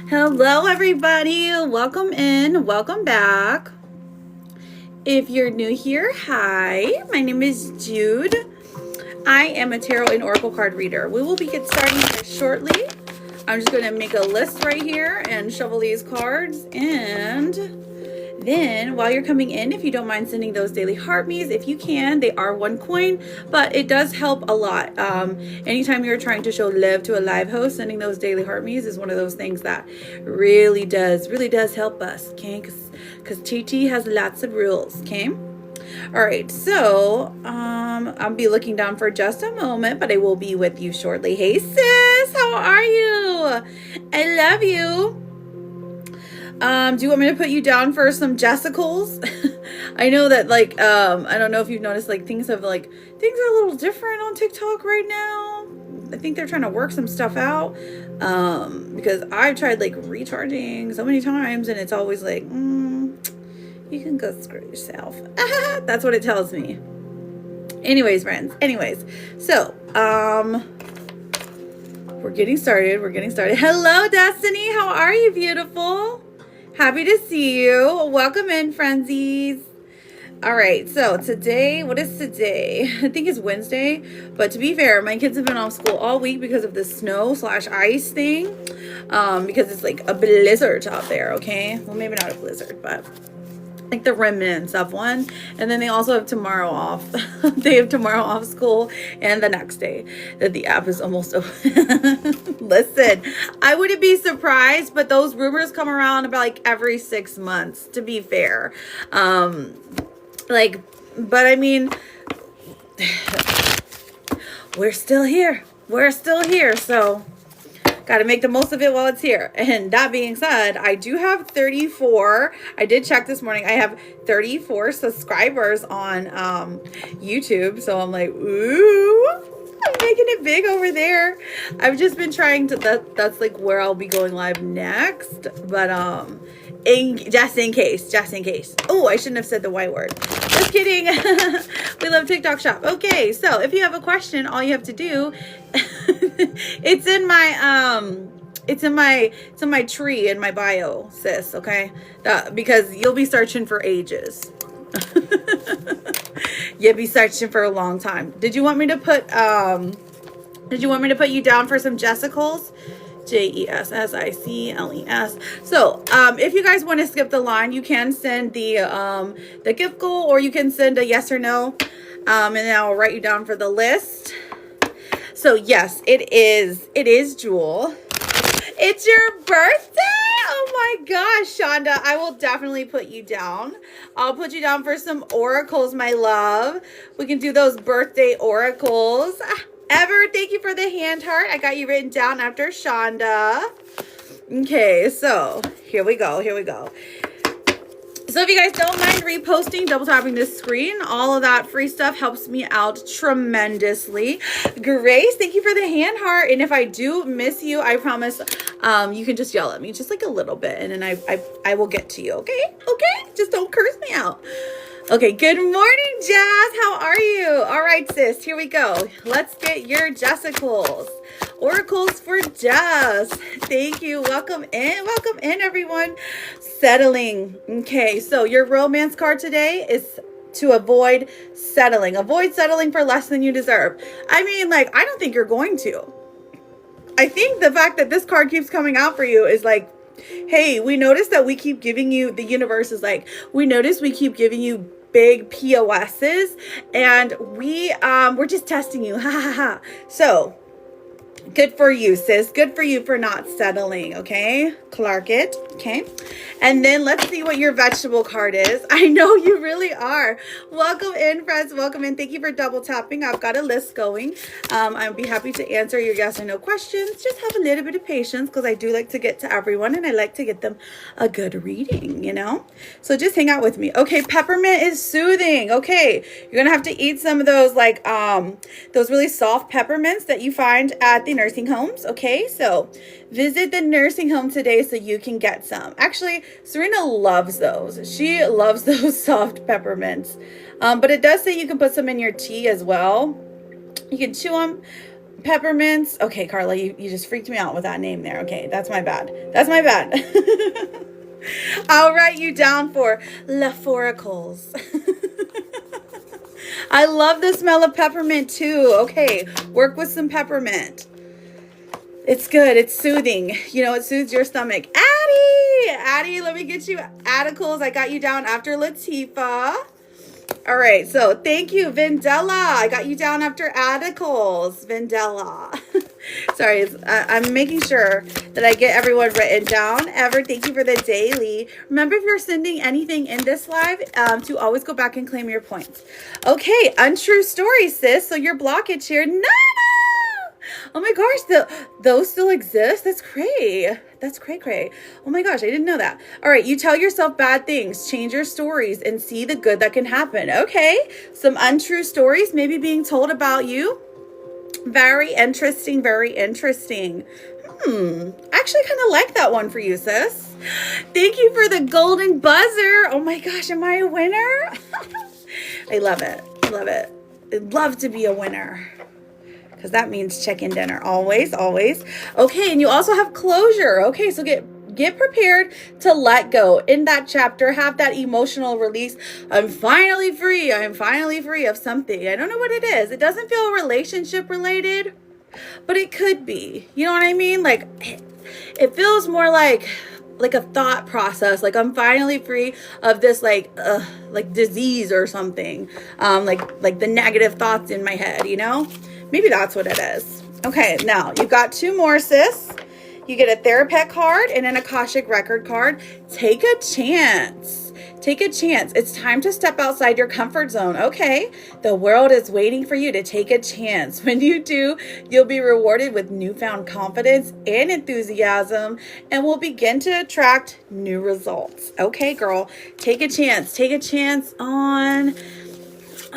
Hello, everybody. Welcome in. Welcome back. If you're new here, hi. My name is Jude. I am a tarot and oracle card reader. We will be getting starting here shortly. I'm just going to make a list right here and shuffle these cards. And then while you're coming in, if you don't mind sending those daily heart me's, if you can, they are 1 coin, but it does help a lot. Anytime you're trying to show love to a live host, sending those daily heart me's is one of those things that really does help us, okay? Because TT has lots of rules, okay? All right, so I'll be looking down for just a moment, but I will be with you shortly. Hey sis, how are you? I love you. Do you want me to put you down for some Jessicals? I know that I don't know if you've noticed things are a little different on TikTok right now. I think they're trying to work some stuff out. Because I've tried recharging so many times and it's always you can go screw yourself. That's what it tells me. Anyways, friends. So, we're getting started. Hello, Destiny. How are you, beautiful? Happy to see you. Welcome in, frenzies. All right, so today, what is today? I think it's Wednesday, but to be fair, my kids have been off school all week because of the snow/ice thing, because it's like a blizzard out there, okay? Well, maybe not a blizzard, but like the remnants of one. And then they also have tomorrow off. They have tomorrow off school and the next day that the app is almost over. Listen, I wouldn't be surprised, but those rumors come around about every 6 months, to be fair. But I mean, we're still here, so got to make the most of it while it's here. And that being said, I do have 34. I did check this morning. I have 34 subscribers on YouTube. So I'm like, ooh, I'm making it big over there. I've just been trying to, that's where I'll be going live next. But just in case. Oh, I shouldn't have said the Y word. Just kidding. We love TikTok shop. Okay, so if you have a question, all you have to do, it's in my tree in my bio, sis. Okay, because you'll be searching for ages. You'll be searching for a long time. Did you want me to put you down for some Jessicals? Jessicles. So if you guys want to skip the line, you can send the gift goal, or you can send a yes or no, and then I'll write you down for the list. So yes, it is Jewel. It's your birthday. Oh my gosh, Shonda, I will definitely put you down. I'll put you down for some oracles, my love. We can do those birthday oracles. Ever, thank you for the hand heart. I got you written down after Shonda. Okay, so here we go. So if you guys don't mind reposting, double tapping this screen, all of that free stuff helps me out tremendously. Grace, thank you for the hand heart. And if I do miss you, I promise you can just yell at me just a little bit, and then I will get to you, okay? Just don't curse me out. Okay, good morning, Jazz. How are you? All right, sis, here we go. Let's get your Jessicals. Oracles for Jess. Thank you. Welcome in, everyone. Settling. Okay, so your romance card today is to avoid settling. Avoid settling for less than you deserve. I mean, I don't think you're going to. I think the fact that this card keeps coming out for you is hey, we notice that we keep giving you, the universe is we notice we keep giving you big POSs, and we're just testing you. Ha ha ha. So good for you, sis. Good for you for not settling. Okay, Clark it. Okay, and then let's see what your vegetable card is. I know you really are. Welcome in, friends. Welcome in. Thank you for double tapping. I've got a list going. I'll be happy to answer your yes or no questions. Just have a little bit of patience, because I do like to get to everyone, and I like to get them a good reading, so just hang out with me. Okay, peppermint is soothing. Okay, you're gonna have to eat some of those those really soft peppermints that you find at the nursing homes. Okay, so visit the nursing home today so you can get some. Actually, Serena loves those. She loves those soft peppermints. But it does say you can put some in your tea as well. You can chew them, Peppermints. Okay, Carla, you just freaked me out with that name there. Okay, that's my bad. That's my bad. I'll write you down for Laforicals. I love the smell of peppermint too. Okay, work with some peppermint. It's good. It's soothing. You know, it soothes your stomach. Addie, let me get you Addicles. I got you down after Latifa. All right, so thank you, Vendella. I got you down after Addicles, Vendella. Sorry, I'm making sure that I get everyone written down. Ever, thank you for the daily. Remember, if you're sending anything in this live, to always go back and claim your points. Okay, untrue story, sis. So your blockage here, no. Oh my gosh, those still exist? That's cray. That's cray. Oh my gosh, I didn't know that. All right, you tell yourself bad things, change your stories, and see the good that can happen. Okay, some untrue stories maybe being told about you. Very interesting, very interesting. I actually kind of like that one for you, sis. Thank you for the golden buzzer. Oh my gosh, am I a winner? I love it. Love it. I'd love to be a winner. Because that means chicken dinner. Always, always. Okay, and you also have closure. Okay, so get prepared to let go. In that chapter, have that emotional release. I'm finally free. I'm finally free of something. I don't know what it is. It doesn't feel relationship related, but it could be. You know what I mean? Like, it feels more like a thought process. Like, I'm finally free of this like disease or something. Like the negative thoughts in my head, you know? Maybe that's what it is. Okay, now you've got two more, sis. You get a Therapet card and an Akashic Record card. Take a chance. Take a chance. It's time to step outside your comfort zone. Okay, the world is waiting for you to take a chance. When you do, you'll be rewarded with newfound confidence and enthusiasm and will begin to attract new results. Okay, girl, take a chance. Take a chance on...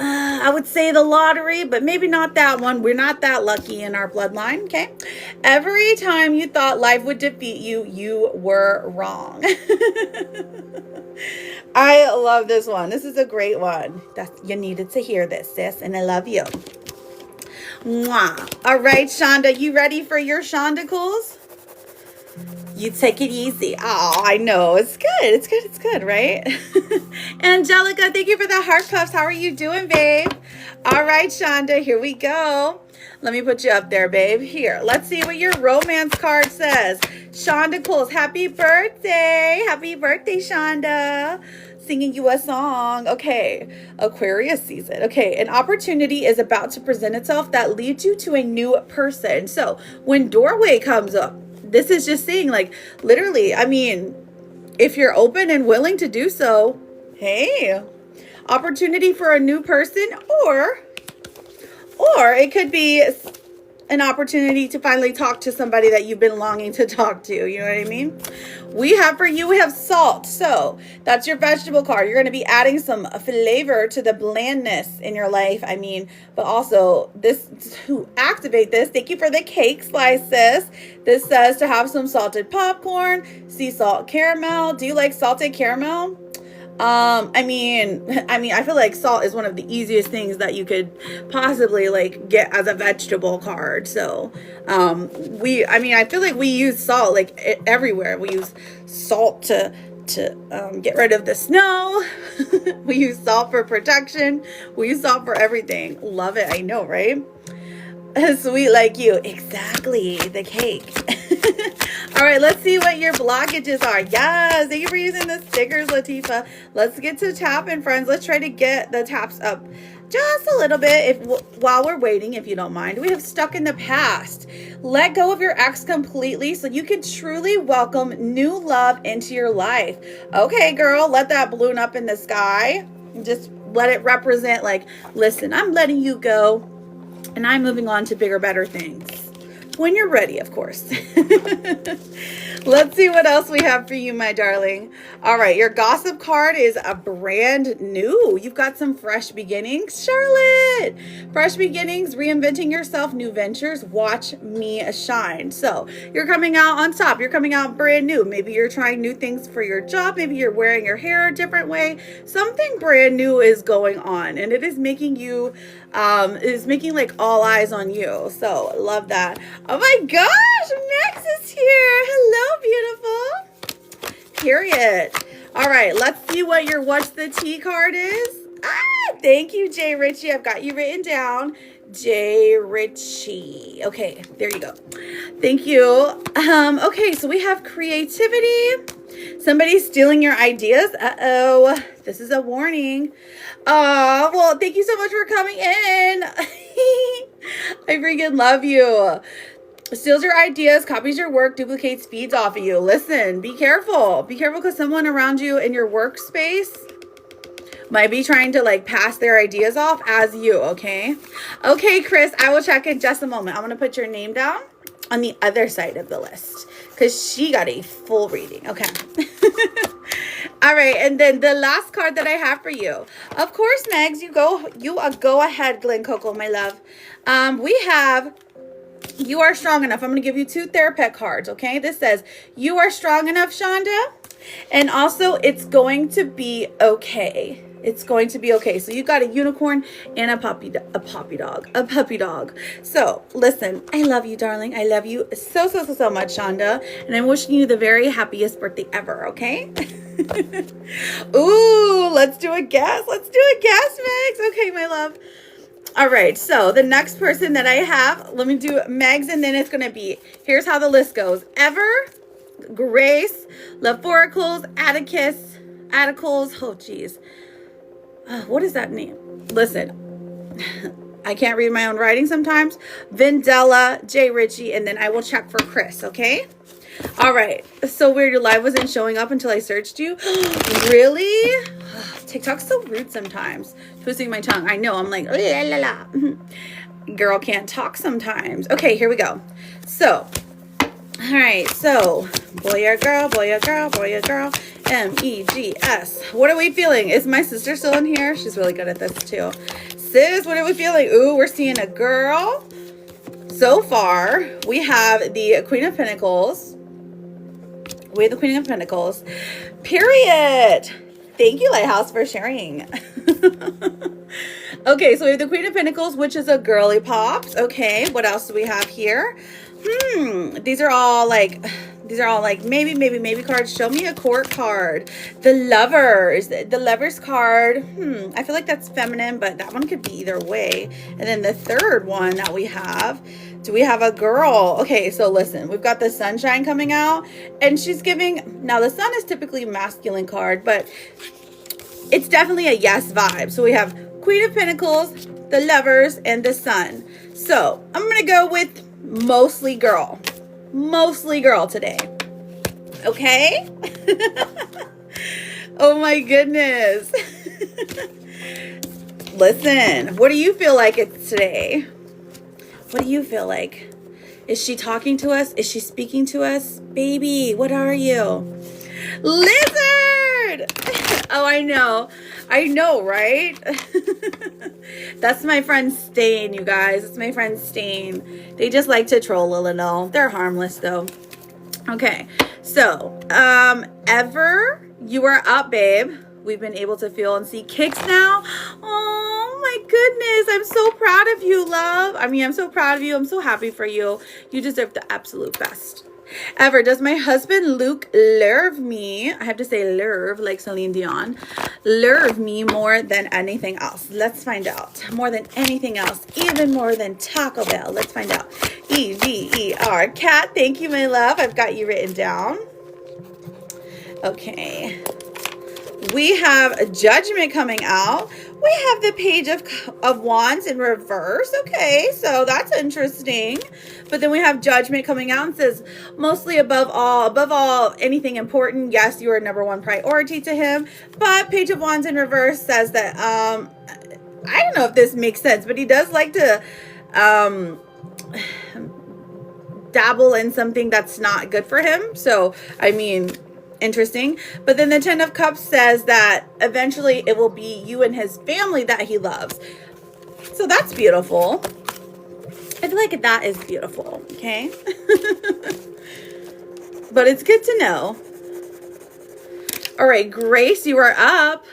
I would say the lottery, but maybe not that one. We're not that lucky in our bloodline, okay? Every time you thought life would defeat you, you were wrong. I love this one. This is a great one. You needed to hear this, sis, and I love you. Mwah. All right, Shonda, you ready for your Shondacles? You take it easy. Oh, I know. It's good. It's good. It's good, right? Angelica, thank you for the heart puffs. How are you doing, babe? All right, Shonda, here we go. Let me put you up there, babe. Here, let's see what your romance card says. Shondacles, happy birthday. Happy birthday, Shonda. Singing you a song. Okay, Aquarius season. Okay, an opportunity is about to present itself that leads you to a new person. So when doorway comes up, this is just saying, like, literally, I mean, if you're open and willing to do so, hey, opportunity for a new person, or it could be an opportunity to finally talk to somebody that you've been longing to talk to. You know what I mean? We have salt. So that's your vegetable card. You're going to be adding some flavor to the blandness in your life. I mean, but also this to activate this. Thank you for the cake slices. This says to have some salted popcorn, sea salt caramel. Do you like salted caramel? I mean, I feel like salt is one of the easiest things that you could possibly like get as a vegetable card. So, I feel like we use salt like everywhere. We use salt to get rid of the snow. We use salt for protection. We use salt for everything. Love it. I know, right? Sweet like you. Exactly. The cake. All right, let's see what your blockages are. Yes, thank you for using the stickers, Latifa. Let's get to tapping, friends. Let's try to get the taps up just a little bit while we're waiting, if you don't mind. We have stuck in the past. Let go of your ex completely so you can truly welcome new love into your life. Okay, girl, let that balloon up in the sky. Just let it represent, like, listen, I'm letting you go and I'm moving on to bigger, better things. When you're ready, of course. Let's see what else we have for you, my darling. All right, your gossip card is a brand new. You've got some fresh beginnings, Charlotte. Fresh beginnings, reinventing yourself, new ventures. Watch me shine. So you're coming out on top. You're coming out brand new. Maybe you're trying new things for your job. Maybe you're wearing your hair a different way. Something brand new is going on, and it is making you, like all eyes on you. So love that. Oh my gosh, Max is here. Hello, beautiful. Period. All right, let's see what your what's the tea card is. Thank you, Jay Ritchie. I've got you written down. Jay Ritchie. Okay, there you go. Thank you. Okay, so we have creativity. Somebody's stealing your ideas. Uh-oh. This is a warning. Well, thank you so much for coming in. I freaking love you. Steals your ideas, copies your work, duplicates, feeds off of you. Listen, be careful. Be careful because someone around you in your workspace might be trying to like pass their ideas off as you, okay? Okay, Chris, I will check in just a moment. I'm going to put your name down on the other side of the list because she got a full reading. Okay. All right, and then the last card that I have for you. Of course, Megs, you go ahead, Glen Coco, my love. We have you are strong enough. I'm going to give you 2 Therapet cards, okay? This says, you are strong enough, Shonda. And also, it's going to be okay. It's going to be okay. So you got a unicorn and a puppy dog. So listen, I love you, darling. I love you so much, Shonda. And I'm wishing you the very happiest birthday ever, okay? Ooh, let's do a guess. Let's do a guess, Megs. Okay, my love. All right, so the next person that I have, let me do Megs, and then it's going to be, here's how the list goes. Ever, Grace, Laforicles, Atticles, oh, geez. What is that name? Listen, I can't read my own writing sometimes. Vendella, Jay Ritchie, and then I will check for Chris, okay? All right, so weird, your live wasn't showing up until I searched you. Really? TikTok's so rude sometimes. Twisting my tongue. I know, I'm like, la la la. Girl can't talk sometimes. Okay, here we go. So, all right, so boy or girl, boy or girl, boy or girl. MEGS. What are we feeling? Is my sister still in here? She's really good at this too. Sis, what are we feeling? Ooh, we're seeing a girl. So far, we have the Queen of Pentacles. We have the Queen of Pentacles. Period. Thank you, Lighthouse, for sharing. Okay, so we have the Queen of Pentacles, which is a girly pops. Okay, what else do we have here? These are all like maybe cards. Show me a court card. The lovers card. I feel like that's feminine, but that one could be either way. And then the third one that we have, do we have a girl? Okay, so listen, we've got the sunshine coming out, and she's giving, now the sun is typically a masculine card, but it's definitely a yes vibe. So we have Queen of Pentacles, the lovers, and the sun. So I'm gonna go with mostly girl today. Okay. Oh my goodness. Listen, what do you feel like it's today? What do you feel like? Is she talking to us? Is she speaking to us? Baby, what are you? Lizard. Oh, I know, right? That's my friend Stain, you guys. It's my friend Stain. They just like to troll a little. They're harmless though. Okay, so Ever, you are up, babe. We've been able to feel and see kicks now. Oh my goodness, I'm so proud of you, love. I mean, I'm so proud of you. I'm so happy for you. You deserve the absolute best. Ever, does my husband Luke love me? I have to say love like Celine Dion. Love me more than anything else. Let's find out. More than anything else. Even more than Taco Bell. Let's find out. E-V-E-R. Kat, thank you, my love. I've got you written down. Okay. We have a Judgment coming out. We have the Page of Wands in reverse. Okay, so that's interesting. But then we have Judgment coming out and says, mostly above all, anything important. Yes, you are number one priority to him. But Page of Wands in reverse says that, I don't know if this makes sense, but he does like to, dabble in something that's not good for him. So, I mean, interesting. But then the 10 of Cups says that eventually it will be you and his family that he loves. So that's beautiful. I feel like that is beautiful, okay? But it's good to know. All right, Grace, you are up.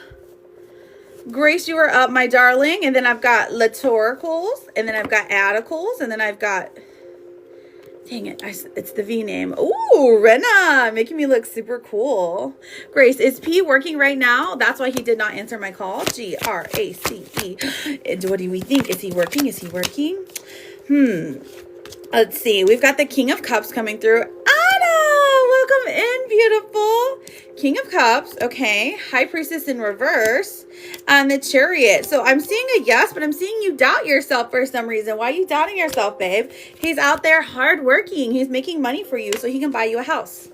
Grace, you are up, my darling. And then I've got Litoracles, and then I've got Atticles, and then I've got, dang it, it's the V name. Ooh, Rena, making me look super cool. Grace, is P working right now? That's why he did not answer my call. Grace. What do we think? Is he working? Is he working? Let's see. We've got the King of Cups coming through. Anna, welcome in, beautiful. King of Cups, okay. High Priestess in reverse. And the Chariot. So I'm seeing a yes, but I'm seeing you doubt yourself for some reason. Why are you doubting yourself, babe? He's out there hardworking. He's making money for you so he can buy you a house.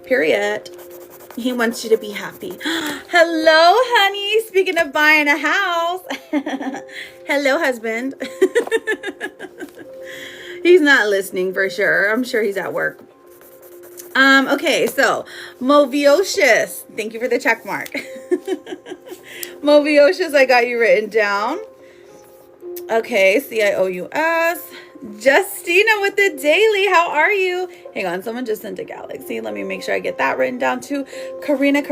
Period. He wants you to be happy. Hello, honey. Speaking of buying a house. Hello, husband. He's not listening for sure. I'm sure he's at work. Okay, so Moviocious. Thank you for the check mark. Moviocious, I got you written down. Okay, CIOUS. Justina with the daily. How are you? Hang on, someone just sent a galaxy. Let me make sure I get that written down too. Karina,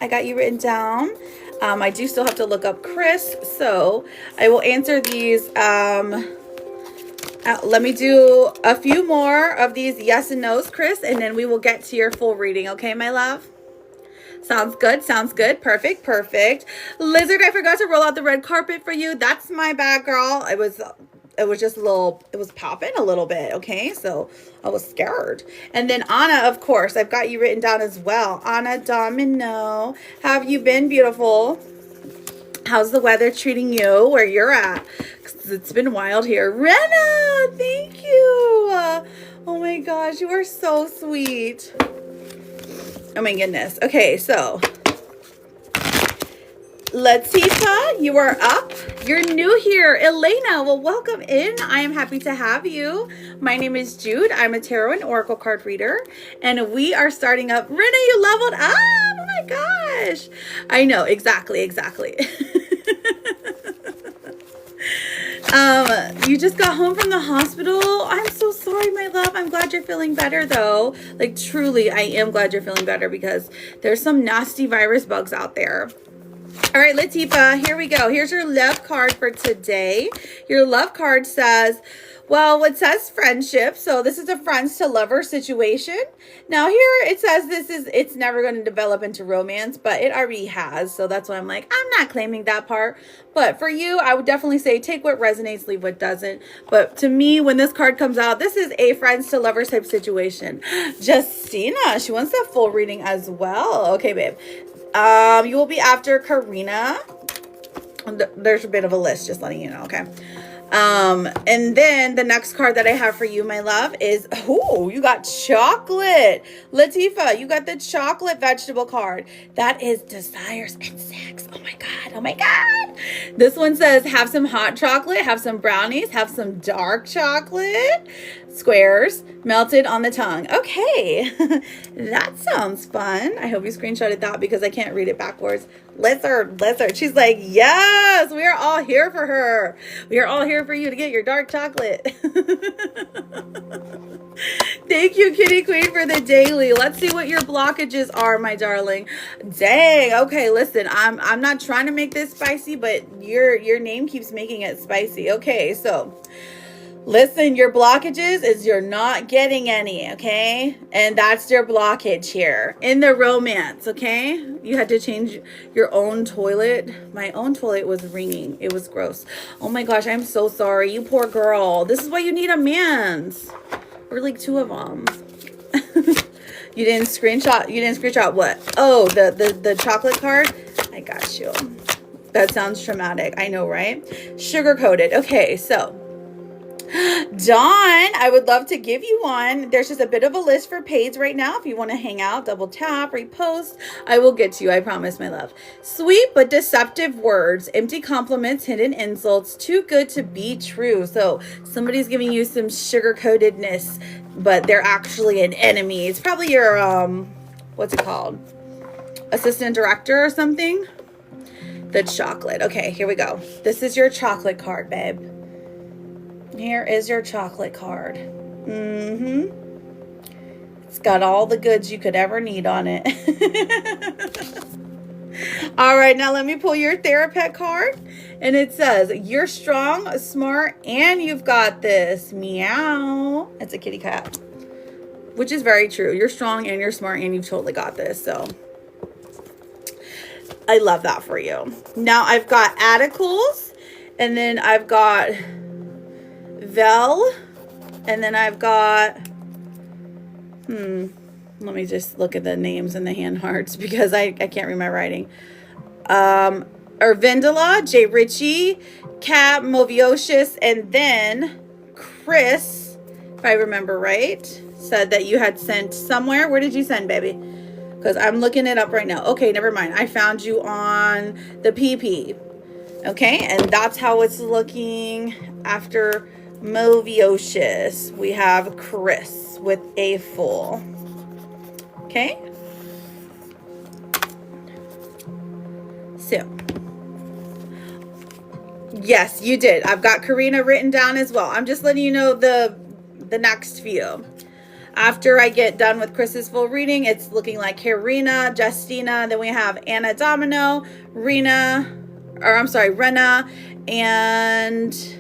I got you written down. I do still have to look up Chris, so I will answer these. Let me do a few more of these yes and no's, Chris, and then we will get to your full reading. Okay, my love? Sounds good. Sounds good. Perfect. Perfect. Lizard, I forgot to roll out the red carpet for you. That's my bad, girl. It was just a little, it was popping a little bit. Okay. So I was scared. And then Anna, of course, I've got you written down as well. Anna Domino. How have you been, beautiful? How's the weather treating you where you're at? 'Cause it's been wild here. Rena, thank you. Oh my gosh, you are so sweet. Oh my goodness. Okay, so Latifa, you are up. You're new here. Elena, well, welcome in. I am happy to have you. My name is Jude. I'm a tarot and oracle card reader, and we are starting up. Rena, you leveled up. Oh my gosh. I know, exactly. You just got home from the hospital. I'm so sorry, my love. I'm glad you're feeling better, though. Like, truly, I am glad you're feeling better because there's some nasty virus bugs out there. All right, Latifa, here we go. Here's your love card for today. Your love card says, well, it says friendship. So this is a friends to lover situation. Now here it says it's never going to develop into romance, but it already has. So that's why I'm like, I'm not claiming that part. But for you, I would definitely say take what resonates, leave what doesn't. But to me, when this card comes out, this is a friends to lovers type situation. Justina, she wants a full reading as well. Okay, babe. You will be after Karina. There's a bit of a list, just letting you know, okay? And then the next card that I have for you, my love, is, oh, you got chocolate. Latifa, you got the chocolate vegetable card. That is desires and sex. Oh my God. Oh my God. This one says, have some hot chocolate, have some brownies, have some dark chocolate. Squares melted on the tongue. Okay. That sounds fun. I hope you screenshotted that because I can't read it backwards. Lizard. She's like, yes, we are all here for her. We are all here for you to get your dark chocolate. Thank you, Kitty Queen, for the daily. Let's see what your blockages are, my darling. Dang. Okay, listen, I'm not trying to make this spicy, but your name keeps making it spicy. Okay, so listen, your blockages is you're not getting any, okay? And that's your blockage here in the romance, okay? You had to change your own toilet. My own toilet was ringing. It was gross. Oh my gosh, I'm so sorry. You poor girl. This is why you need a man's. Or like two of them. You didn't screenshot what? Oh, the chocolate card? I got you. That sounds traumatic. I know, right? Sugar coated. Okay, so Dawn, I would love to give you one. There's just a bit of a list for Paige right now. If you want to hang out, double tap, repost, I will get to you. I promise, my love. Sweet but deceptive words, empty compliments, hidden insults, too good to be true. So somebody's giving you some sugar-coatedness, but they're actually an enemy. It's probably your, what's it called? Assistant director or something? The chocolate. Okay, here we go. This is your chocolate card, babe. Here is your chocolate card. It's got all the goods you could ever need on it. All right, now let me pull your Therapet card. And it says, you're strong, smart, and you've got this. Meow. It's a kitty cat. Which is very true. You're strong and you're smart and you've totally got this. So I love that for you. Now I've got Atticles. And then I've got Vel, and then I've got, let me just look at the names and the hand hearts because I can't read my writing. Urvindala, J. Ritchie, Kat, Moviocious, and then Chris, if I remember right, said that you had sent somewhere. Where did you send, baby? Because I'm looking it up right now. Okay, never mind. I found you on the PP. Okay, and that's how it's looking after Moviocious. We have Chris with a full. Okay. So, yes, you did. I've got Karina written down as well. I'm just letting you know the next few. After I get done with Chris's full reading, it's looking like Karina, Justina, then we have Anna Domino, Rena, and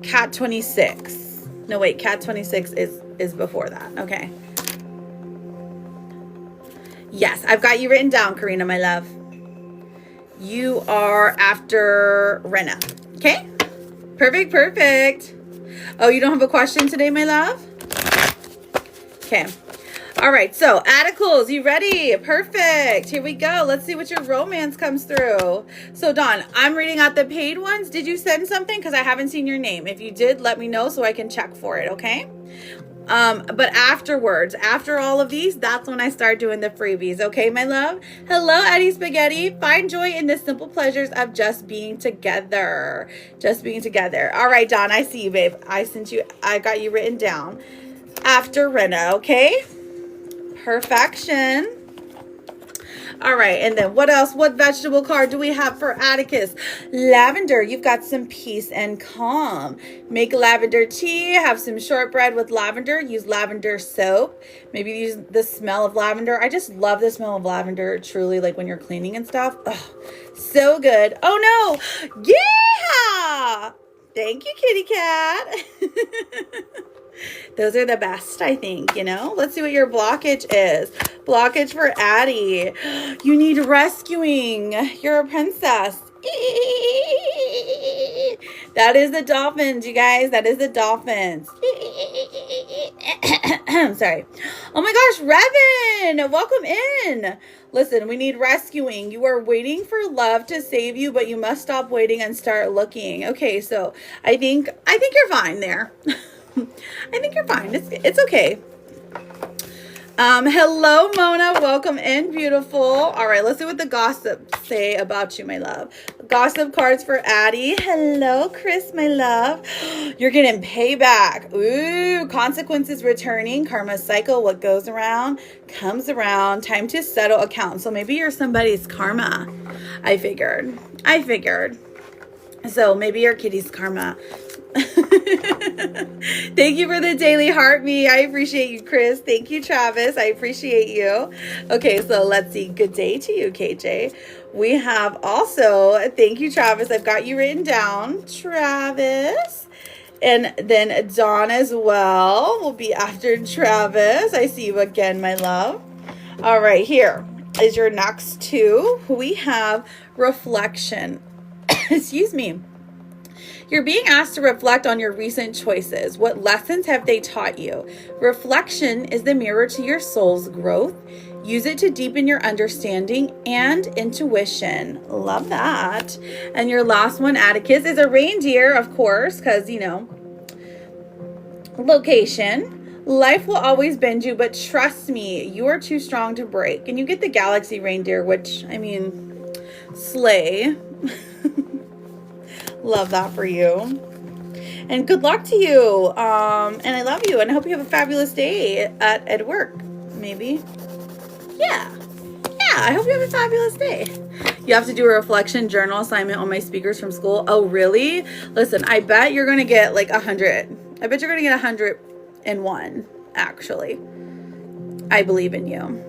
Cat 26. No, wait, Cat 26 is before that. Okay. Yes, I've got you written down, Karina, my love. You are after Rena. Okay? Perfect. Oh, you don't have a question today, my love? Okay. All right, so Atticles, you ready? Perfect. Here we go. Let's see what your romance comes through. So Dawn, I'm reading out the paid ones. Did you send something? Because I haven't seen your name. If you did, let me know so I can check for it, okay? But afterwards, after all of these, that's when I start doing the freebies, okay, my love? Hello, Eddie Spaghetti. Find joy in the simple pleasures of just being together. Just being together. All right, Dawn, I see you, babe. I got you written down. After Rena, okay? Perfection. All right, and then what else? What vegetable card do we have for Atticus? Lavender. You've got some peace and calm. Make lavender tea. Have some shortbread with lavender. Use lavender soap. Maybe use the smell of lavender. I just love the smell of lavender, truly, like when you're cleaning and stuff. Oh, so good. Oh, no. Yeah! Thank you, kitty cat. Those are the best, I think, you know. Let's see what your blockage is. Blockage for Addie. You need rescuing. You're a princess. That is the dolphins, you guys. That is the dolphins. Sorry. Oh my gosh, Revan, welcome in. Listen, we need rescuing. You are waiting for love to save you, but you must stop waiting and start looking. Okay, so I think you're fine there. I think you're fine. It's okay. Hello, Mona. Welcome in, beautiful. All right, let's see what the gossip say about you, my love. Gossip cards for Addie. Hello, Chris, my love. You're getting payback. Ooh, consequences returning. Karma cycle. What goes around comes around. Time to settle accounts. So maybe you're somebody's karma. I figured. So maybe you're Kitty's karma. Thank you for the daily heartbeat. I appreciate you, Chris. Thank you, Travis. I appreciate you. Okay, so let's see. Good day to you, KJ. We have also, thank you, Travis. I've got you written down, Travis. And then Dawn as well will be after Travis. I see you again, my love. All right, here is your next two. We have reflection. Excuse me. You're being asked to reflect on your recent choices. What lessons have they taught you? Reflection is the mirror to your soul's growth. Use it to deepen your understanding and intuition. Love that. And your last one, Atticus, is a reindeer, of course, because, you know, Location. Life will always bend you, but trust me, you are too strong to break. And you get the galaxy reindeer, which, I mean, slay. Love that for you. And good luck to you. And I love you. And I hope you have a fabulous day at work. Maybe. Yeah. Yeah, I hope you have a fabulous day. You have to do a reflection journal assignment on my speakers from school. Oh, really? Listen, I bet you're going to get like 100. I bet you're going to get 101, actually. I believe in you.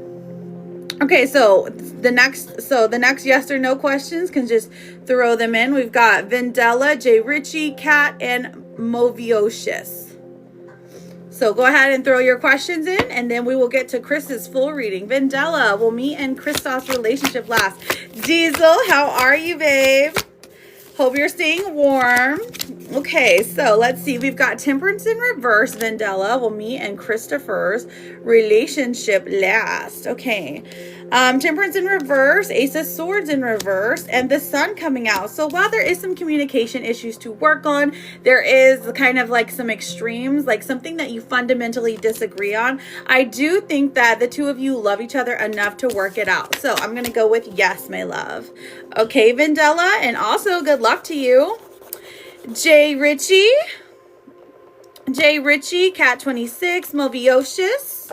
Okay, so the next yes or no questions, can just throw them in. We've got Vendella, Jay Ritchie, Kat, and Moviocious. So go ahead and throw your questions in, and then we will get to Chris's full reading. Vendella, will me and Kristoff's relationship last? Diesel, how are you, babe? Hope you're staying warm. Okay, so let's see. We've got Temperance in reverse. Vendella, will me and Christopher's relationship last? Okay. Temperance in reverse, Ace of Swords in reverse, and the Sun coming out. So while there is some communication issues to work on, there is kind of like some extremes, like something that you fundamentally disagree on. I do think that the two of you love each other enough to work it out. So I'm going to go with yes, my love. Okay, Vendella, and also good luck to you. Jay Ritchie, Cat 26, Moviocious.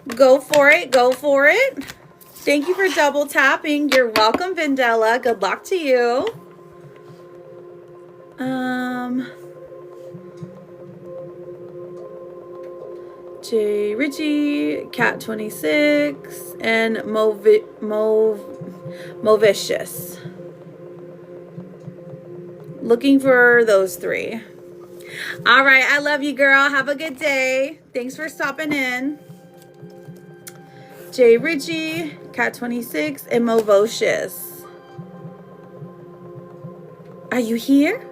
Go for it, go for it. Thank you for double tapping. You're welcome, Vendella. Good luck to you. Jay Ritchie, Cat 26, and Movicious. Looking for those three. All right, I love you, girl. Have a good day. Thanks for stopping in. Jay Ritchie, Cat 26, and Movocious. Are you here?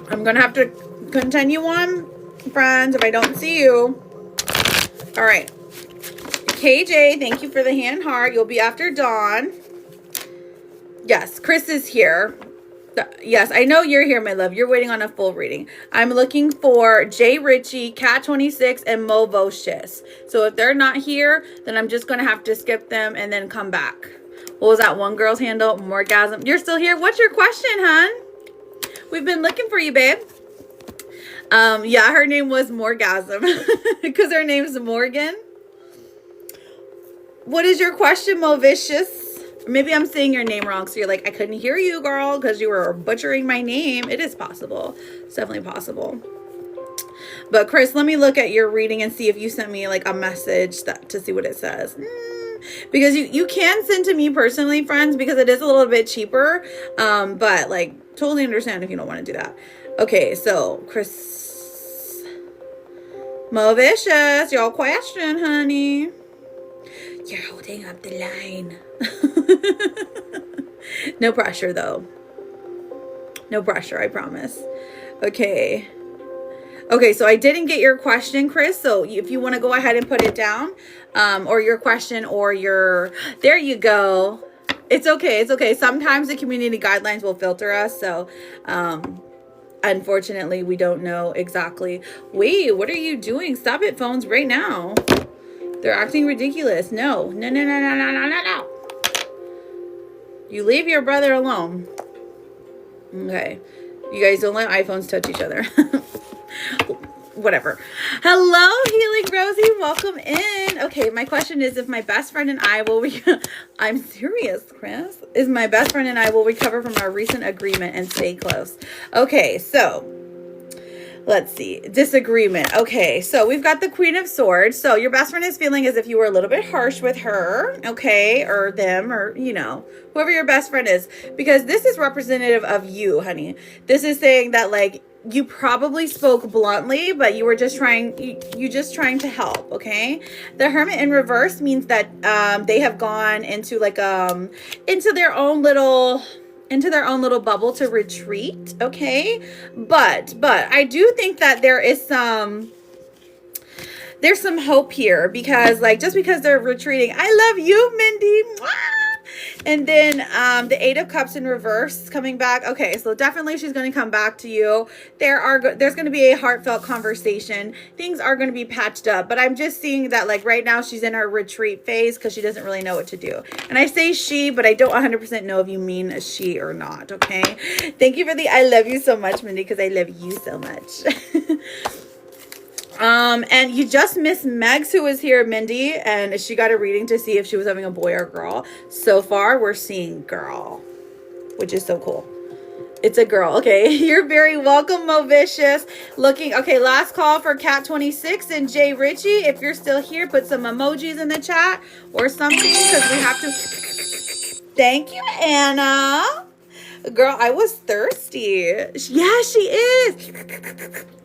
I'm gonna have to continue on, friends, if I don't see you. All right. KJ, thank you for the hand heart. You'll be after Dawn. Yes, Chris is here. Yes, I know you're here, my love. You're waiting on a full reading. I'm looking for Jay Ritchie, Cat 26, and Movocious. So if they're not here, then I'm just going to have to skip them and then come back. What was that one girl's handle? Morgasm. You're still here? What's your question, hon? We've been looking for you, babe. Yeah, her name was Morgasm because her name's Morgan. What is your question, Movicious? Maybe I'm saying your name wrong, so you're like, I couldn't hear you, girl, because you were butchering my name. It is possible. It's definitely possible. But Chris, let me look at your reading and see if you sent me like a message to see what it says. Because you can send to me personally, friends, because it is a little bit cheaper. But like, totally understand if you don't want to do that. Okay, so Chris, Movicious, your question, honey. You're holding up the line. No pressure, though. No pressure, I promise. Okay. Okay, so I didn't get your question, Chris. So if you want to go ahead and put it down, or your question or your... There you go. It's okay. It's okay. Sometimes the community guidelines will filter us. So, unfortunately, we don't know exactly. Wait, what are you doing? Stop it, phones, right now. They're acting ridiculous. No. No, no, no, no, no, no, no, no. You leave your brother alone. Okay. You guys don't let iPhones touch each other. Whatever. Hello, Healing Rosie. Welcome in. Okay, my question is if my best friend and I will... I'm serious, Chris. Is my best friend and I will recover from our recent agreement and stay close. Okay, so... Let's see. Disagreement. Okay, so we've got the Queen of Swords. So your best friend is feeling as if you were a little bit harsh with her, okay, or them, or, you know, whoever your best friend is. Because this is representative of you, honey. This is saying that, like, you probably spoke bluntly, but you were just trying, you just trying to help, okay? The Hermit in reverse means that they have gone into, like, into their own little bubble to retreat, okay? But I do think that there's some hope here because, like, just because they're retreating, I love you, Mindy. And then the Eight of Cups in reverse coming back. Okay, so definitely she's going to come back to you. There's going to be a heartfelt conversation. Things are going to be patched up. But I'm just seeing that like right now she's in her retreat phase because she doesn't really know what to do. And I say she, but I don't 100% know if you mean a she or not, okay? Thank you for the I love you so much, Mindy, because I love you so much. And you just missed Megs, who was here, Mindy, and she got a reading to see if she was having a boy or girl. So far, we're seeing girl, which is so cool. It's a girl. Okay, you're very welcome, Movicious. Okay, last call for Cat26 and Jay Ritchie. If you're still here, put some emojis in the chat or something, because we have to. Thank you, Anna. Girl, I was thirsty. Yeah, she is.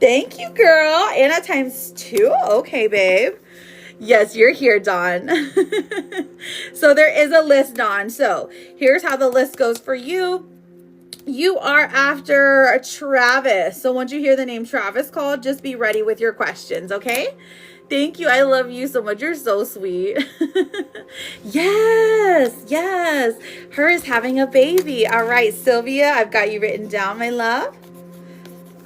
Thank you, girl. Anna ×2. Okay, babe. Yes, you're here, Dawn. So there is a list, Dawn. So here's how the list goes for you. You are after Travis. So once you hear the name Travis called, just be ready with your questions, okay? Thank you. I love you so much. You're so sweet. Yes. Her is having a baby. All right, Sylvia, I've got you written down, my love.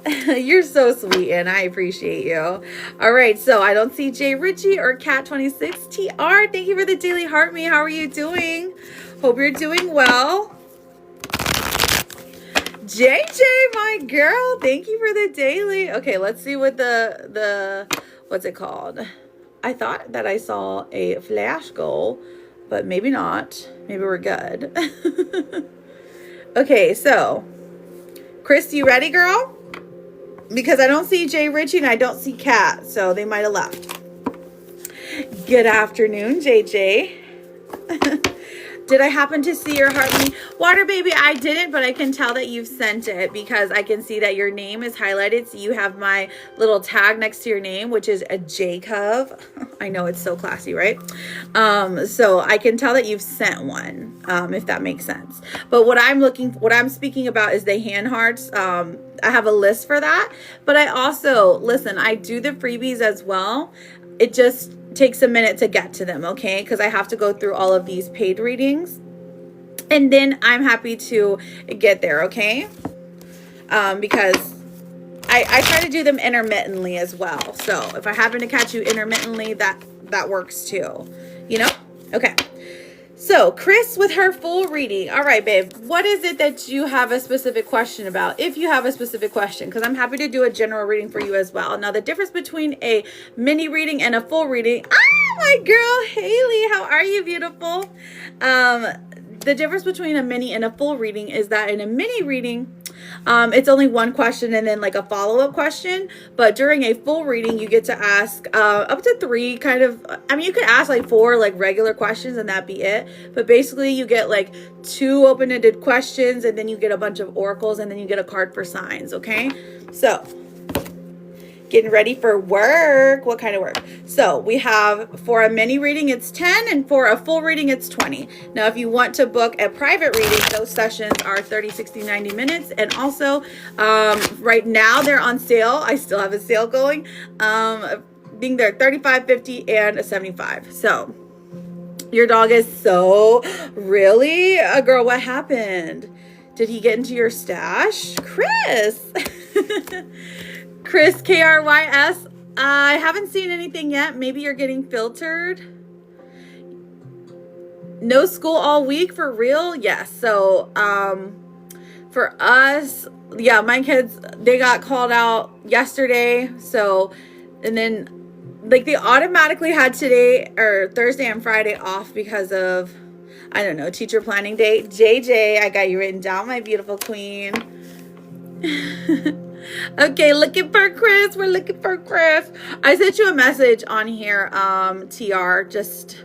You're so sweet, and I appreciate you. All right, so I don't see Jay Ritchie or Cat26. TR, thank you for the daily heart me. How are you doing? Hope you're doing well. JJ, my girl, thank you for the daily. Okay, let's see what the what's it called? I thought that I saw a flash goal, but maybe not. Maybe we're good. Okay, so Chris, you ready, girl? Because I don't see Jay Ritchie and I don't see Kat, so they might have left. Good afternoon, JJ. Did I happen to see your heart me? Water baby, I didn't, but I can tell that you've sent it because I can see that your name is highlighted. So you have my little tag next to your name, which is a Jacob. I know, it's so classy, right? So I can tell that you've sent one, if that makes sense. But what I'm speaking about is the hand hearts. I have a list for that, but I also, listen, I do the freebies as well. It just takes a minute to get to them, okay? Because I have to go through all of these paid readings, and then I'm happy to get there, okay? Because I try to do them intermittently as well. So if I happen to catch you intermittently, that works too, you know? Okay. So Chris with her full reading. All right, babe, what is it that you have a specific question about? If you have a specific question, because I'm happy to do a general reading for you as well. Now, the difference between a mini reading and a full reading. Ah, my girl, Haley, how are you, beautiful? The difference between a mini and a full reading is that in a mini reading, it's only one question and then like a follow-up question. But during a full reading, you get to ask up to 3 kind of, I mean, you could ask like 4 like regular questions and that'd be it. But basically you get like 2 open-ended questions, and then you get a bunch of oracles, and then you get a card for signs, okay? So getting ready for work. What kind of work? So we have, for a mini reading, it's 10, and for a full reading, it's 20. Now, if you want to book a private reading, those sessions are 30, 60, 90 minutes. And also, right now they're on sale. I still have a sale going. Being there, 35, 50, and a 75. So your dog is so, really? Girl, what happened? Did he get into your stash? Chris. Chris, KRYS. I haven't seen anything yet. Maybe you're getting filtered. No school all week, for real? Yes. So, for us, yeah, my kids, they got called out yesterday. So, and then like they automatically had today or Thursday and Friday off because of, I don't know, teacher planning day. JJ, I got you written down, my beautiful queen. Okay, looking for Chris. We're looking for Chris. I sent you a message on here, TR. Just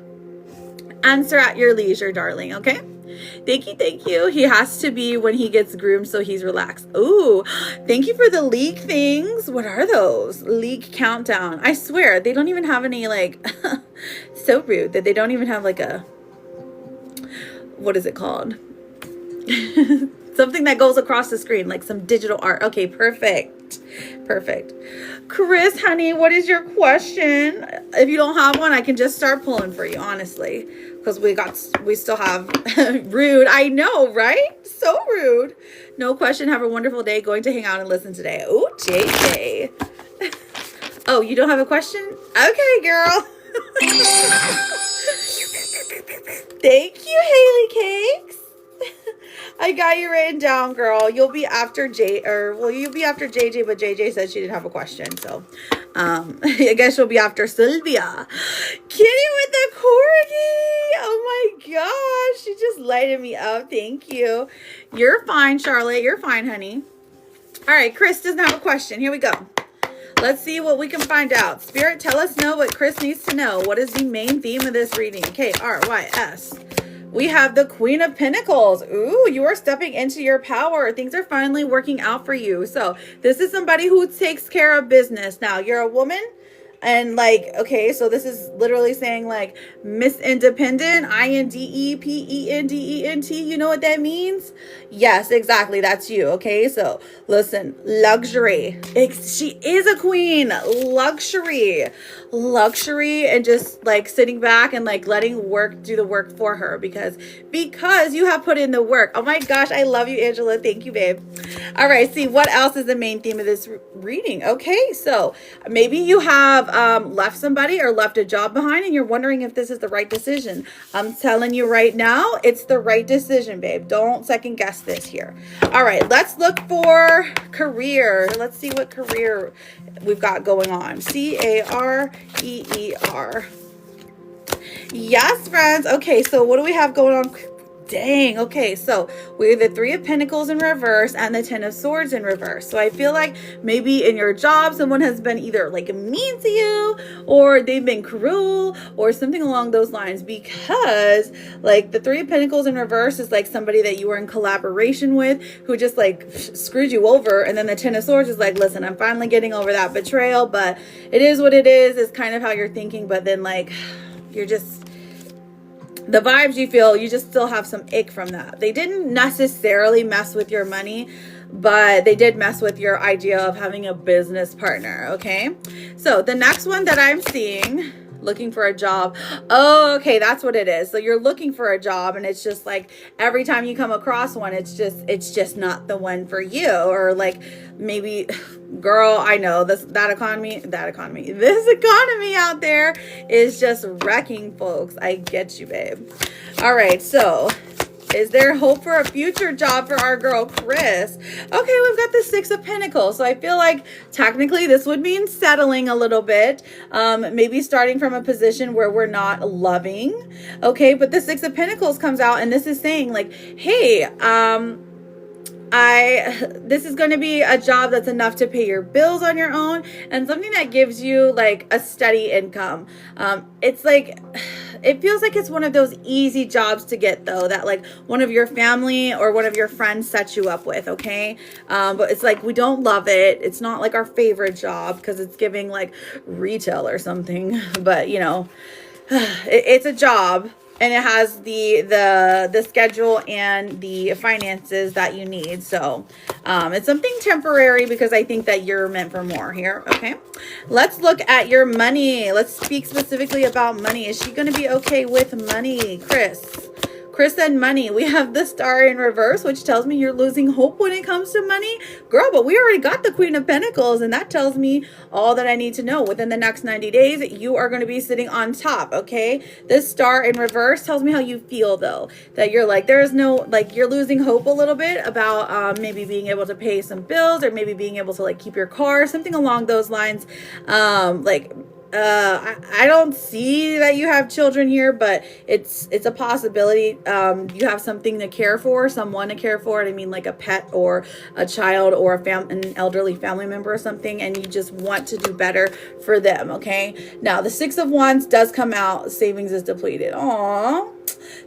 answer at your leisure, darling, okay? Thank you. He has to be when he gets groomed so he's relaxed. Ooh, thank you for the leak things. What are those? Leak countdown. I swear, they don't even have any, like, so rude that they don't even have, like, a, what is it called? Something that goes across the screen, like some digital art. Okay, perfect. Chris, honey, what is your question? If you don't have one, I can just start pulling for you, honestly. because we still have rude. I know, right? So rude. No question. Have a wonderful day. Going to hang out and listen today. Oh, JJ. Oh, you don't have a question? Okay, girl. Thank you, Haley Cakes. I got you written down, girl. You'll be after you'll be after JJ, but JJ said she didn't have a question, so I guess you'll be after Sylvia. Kitty with the corgi. Oh my gosh, she just lighted me up. Thank you. You're fine, Charlotte. You're fine, honey. All right, Chris doesn't have a question. Here we go. Let's see what we can find out. Spirit, tell us what Chris needs to know. What is the main theme of this reading? KRYS. We have the Queen of Pentacles. Ooh, you are stepping into your power. Things are finally working out for you. So this is somebody who takes care of business. Now, you're a woman. And like, okay, so this is literally saying like Miss Independent, INDEPENDENT. You know what that means? Yes, exactly. That's you. Okay, so listen, luxury. She is a queen. Luxury, and just like sitting back and like letting work do the work for her because you have put in the work. Oh my gosh, I love you, Angela. Thank you, babe. All right, see what else is the main theme of this reading. Okay, so maybe you have left somebody or left a job behind and you're wondering if this is the right decision. I'm telling you right now, it's the right decision, babe. Don't second guess this here. All right, let's look for career. Let's see what career we've got going on. CAREER. Yes, friends. Okay, so what do we have going on? Dang. Okay, so we have the Three of Pentacles in reverse and the Ten of Swords in reverse. So I feel like maybe in your job, someone has been either like mean to you or they've been cruel or something along those lines, because like the Three of Pentacles in reverse is like somebody that you were in collaboration with who just like screwed you over. And then the Ten of Swords is like, listen, I'm finally getting over that betrayal, but it is what it is. It's kind of how you're thinking. But then like, you're just, the vibes you feel, you just still have some ick from that. They didn't necessarily mess with your money, but they did mess with your idea of having a business partner, okay? So the next one that I'm seeing, looking for a job. Oh, okay, that's what it is. So you're looking for a job and it's just like every time you come across one, it's just not the one for you. Or like maybe, girl, I know this economy out there is just wrecking folks. I get you, babe. All right, so is there hope for a future job for our girl, Chris? Okay, we've got the Six of Pentacles. So I feel like technically this would mean settling a little bit. Maybe starting from a position where we're not loving. Okay, but the Six of Pentacles comes out and this is saying like, hey, this is going to be a job that's enough to pay your bills on your own and something that gives you like a steady income. It's like, it feels like it's one of those easy jobs to get though, that like one of your family or one of your friends sets you up with. Okay. But it's like, we don't love it. It's not like our favorite job because it's giving like retail or something, but you know, it's a job. And it has the schedule and the finances that you need. So it's something temporary because I think that you're meant for more here. Okay, let's look at your money. Let's speak specifically about money. Is she going to be okay with money, Chris? Chris and money. We have the Star in reverse, which tells me you're losing hope when it comes to money. Girl, but we already got the Queen of Pentacles, and that tells me all that I need to know. Within the next 90 days, you are going to be sitting on top, okay? This Star in reverse tells me how you feel, though. That you're like, there is no, like, you're losing hope a little bit about maybe being able to pay some bills or maybe being able to, like, keep your car, something along those lines. I don't see that you have children here, but it's a possibility. You have something to care for, someone to care for. And I mean like a pet or a child or an elderly family member or something, and you just want to do better for them. Okay. Now the Six of Wands does come out. Savings is depleted. Aww.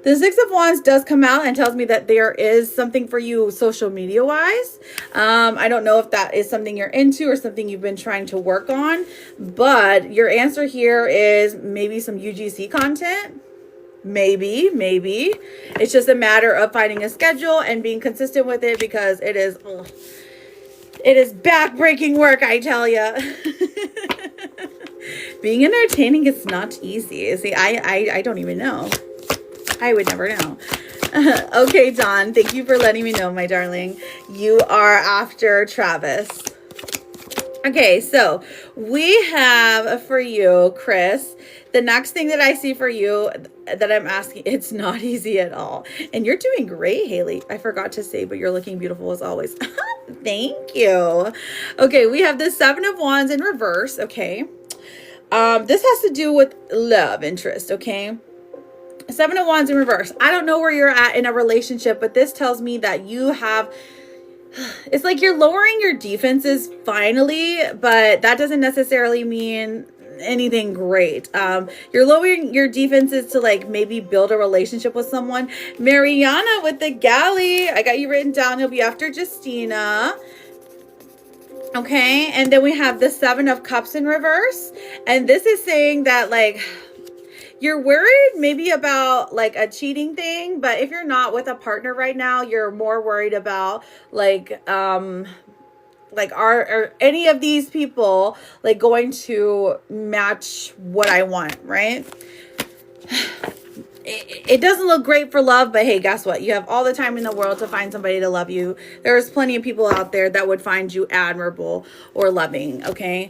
The Six of Wands does come out and tells me that there is something for you social media wise. I don't know if that is something you're into or something you've been trying to work on, but your answer here is maybe some UGC content. Maybe it's just a matter of finding a schedule and being consistent with it, because it is back-breaking work, I tell ya. Being entertaining is not easy. See, I don't even know. I would never know. Okay, Dawn, thank you for letting me know, my darling. You are after Travis. Okay, so we have for you, Chris, the next thing that I see for you that I'm asking, it's not easy at all. And you're doing great, Haley. I forgot to say, but you're looking beautiful as always. Thank you. Okay, we have the Seven of Wands in reverse, okay? This has to do with love interest, okay? Seven of Wands in reverse. I don't know where you're at in a relationship, but this tells me that you have, it's like you're lowering your defenses finally, but that doesn't necessarily mean anything great. You're lowering your defenses to like maybe build a relationship with someone. Mariana with the galley. I got you written down. You'll be after Justina. Okay. And then we have the Seven of Cups in reverse. And this is saying that like, you're worried maybe about like a cheating thing, but if you're not with a partner right now, you're more worried about like are any of these people like going to match what I want, right? It doesn't look great for love, but hey, guess what? You have all the time in the world to find somebody to love you. There's plenty of people out there that would find you admirable or loving, okay?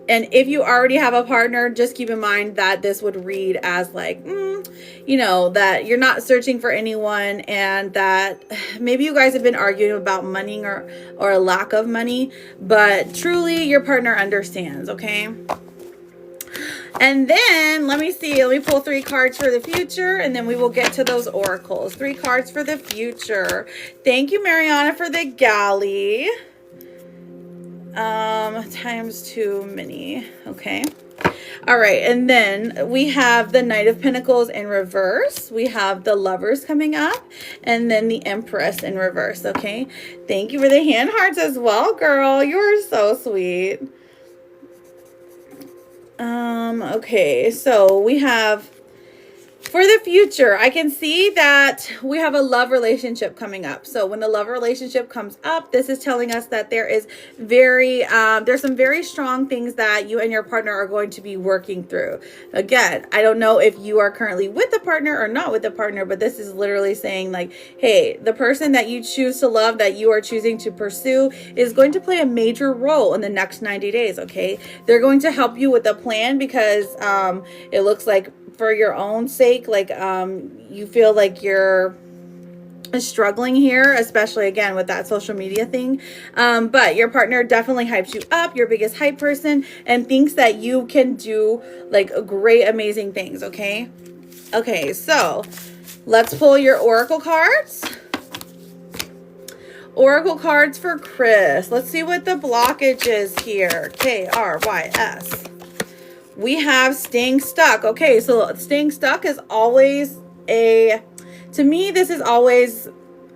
And if you already have a partner, just keep in mind that this would read as like, you know, that you're not searching for anyone and that maybe you guys have been arguing about money or a lack of money, but truly your partner understands, okay? And then let me pull 3 cards for the future and then we will get to those oracles. 3 cards for the future. Thank you, Mariana, for the galley. Times too many. Okay. All right. And then we have the Knight of Pentacles in reverse. We have the Lovers coming up and then the Empress in reverse. Okay. Thank you for the hand hearts as well, girl. You're so sweet. Okay. So we have for the future, I can see that we have a love relationship coming up. So when the love relationship comes up, this is telling us that there is there's some very strong things that you and your partner are going to be working through. Again, I don't know if you are currently with a partner or not with a partner, but this is literally saying like, hey, the person that you choose to love, that you are choosing to pursue is going to play a major role in the next 90 days, okay? They're going to help you with a plan because it looks like for your own sake, like you feel like you're struggling here, especially again with that social media thing, but your partner definitely hypes you up, your biggest hype person, and thinks that you can do like great amazing things. Okay, so let's pull your oracle cards. Oracle cards for Chris. Let's see what the blockage is here. KRYS. We have staying stuck. Okay, so staying stuck is always to me, this is always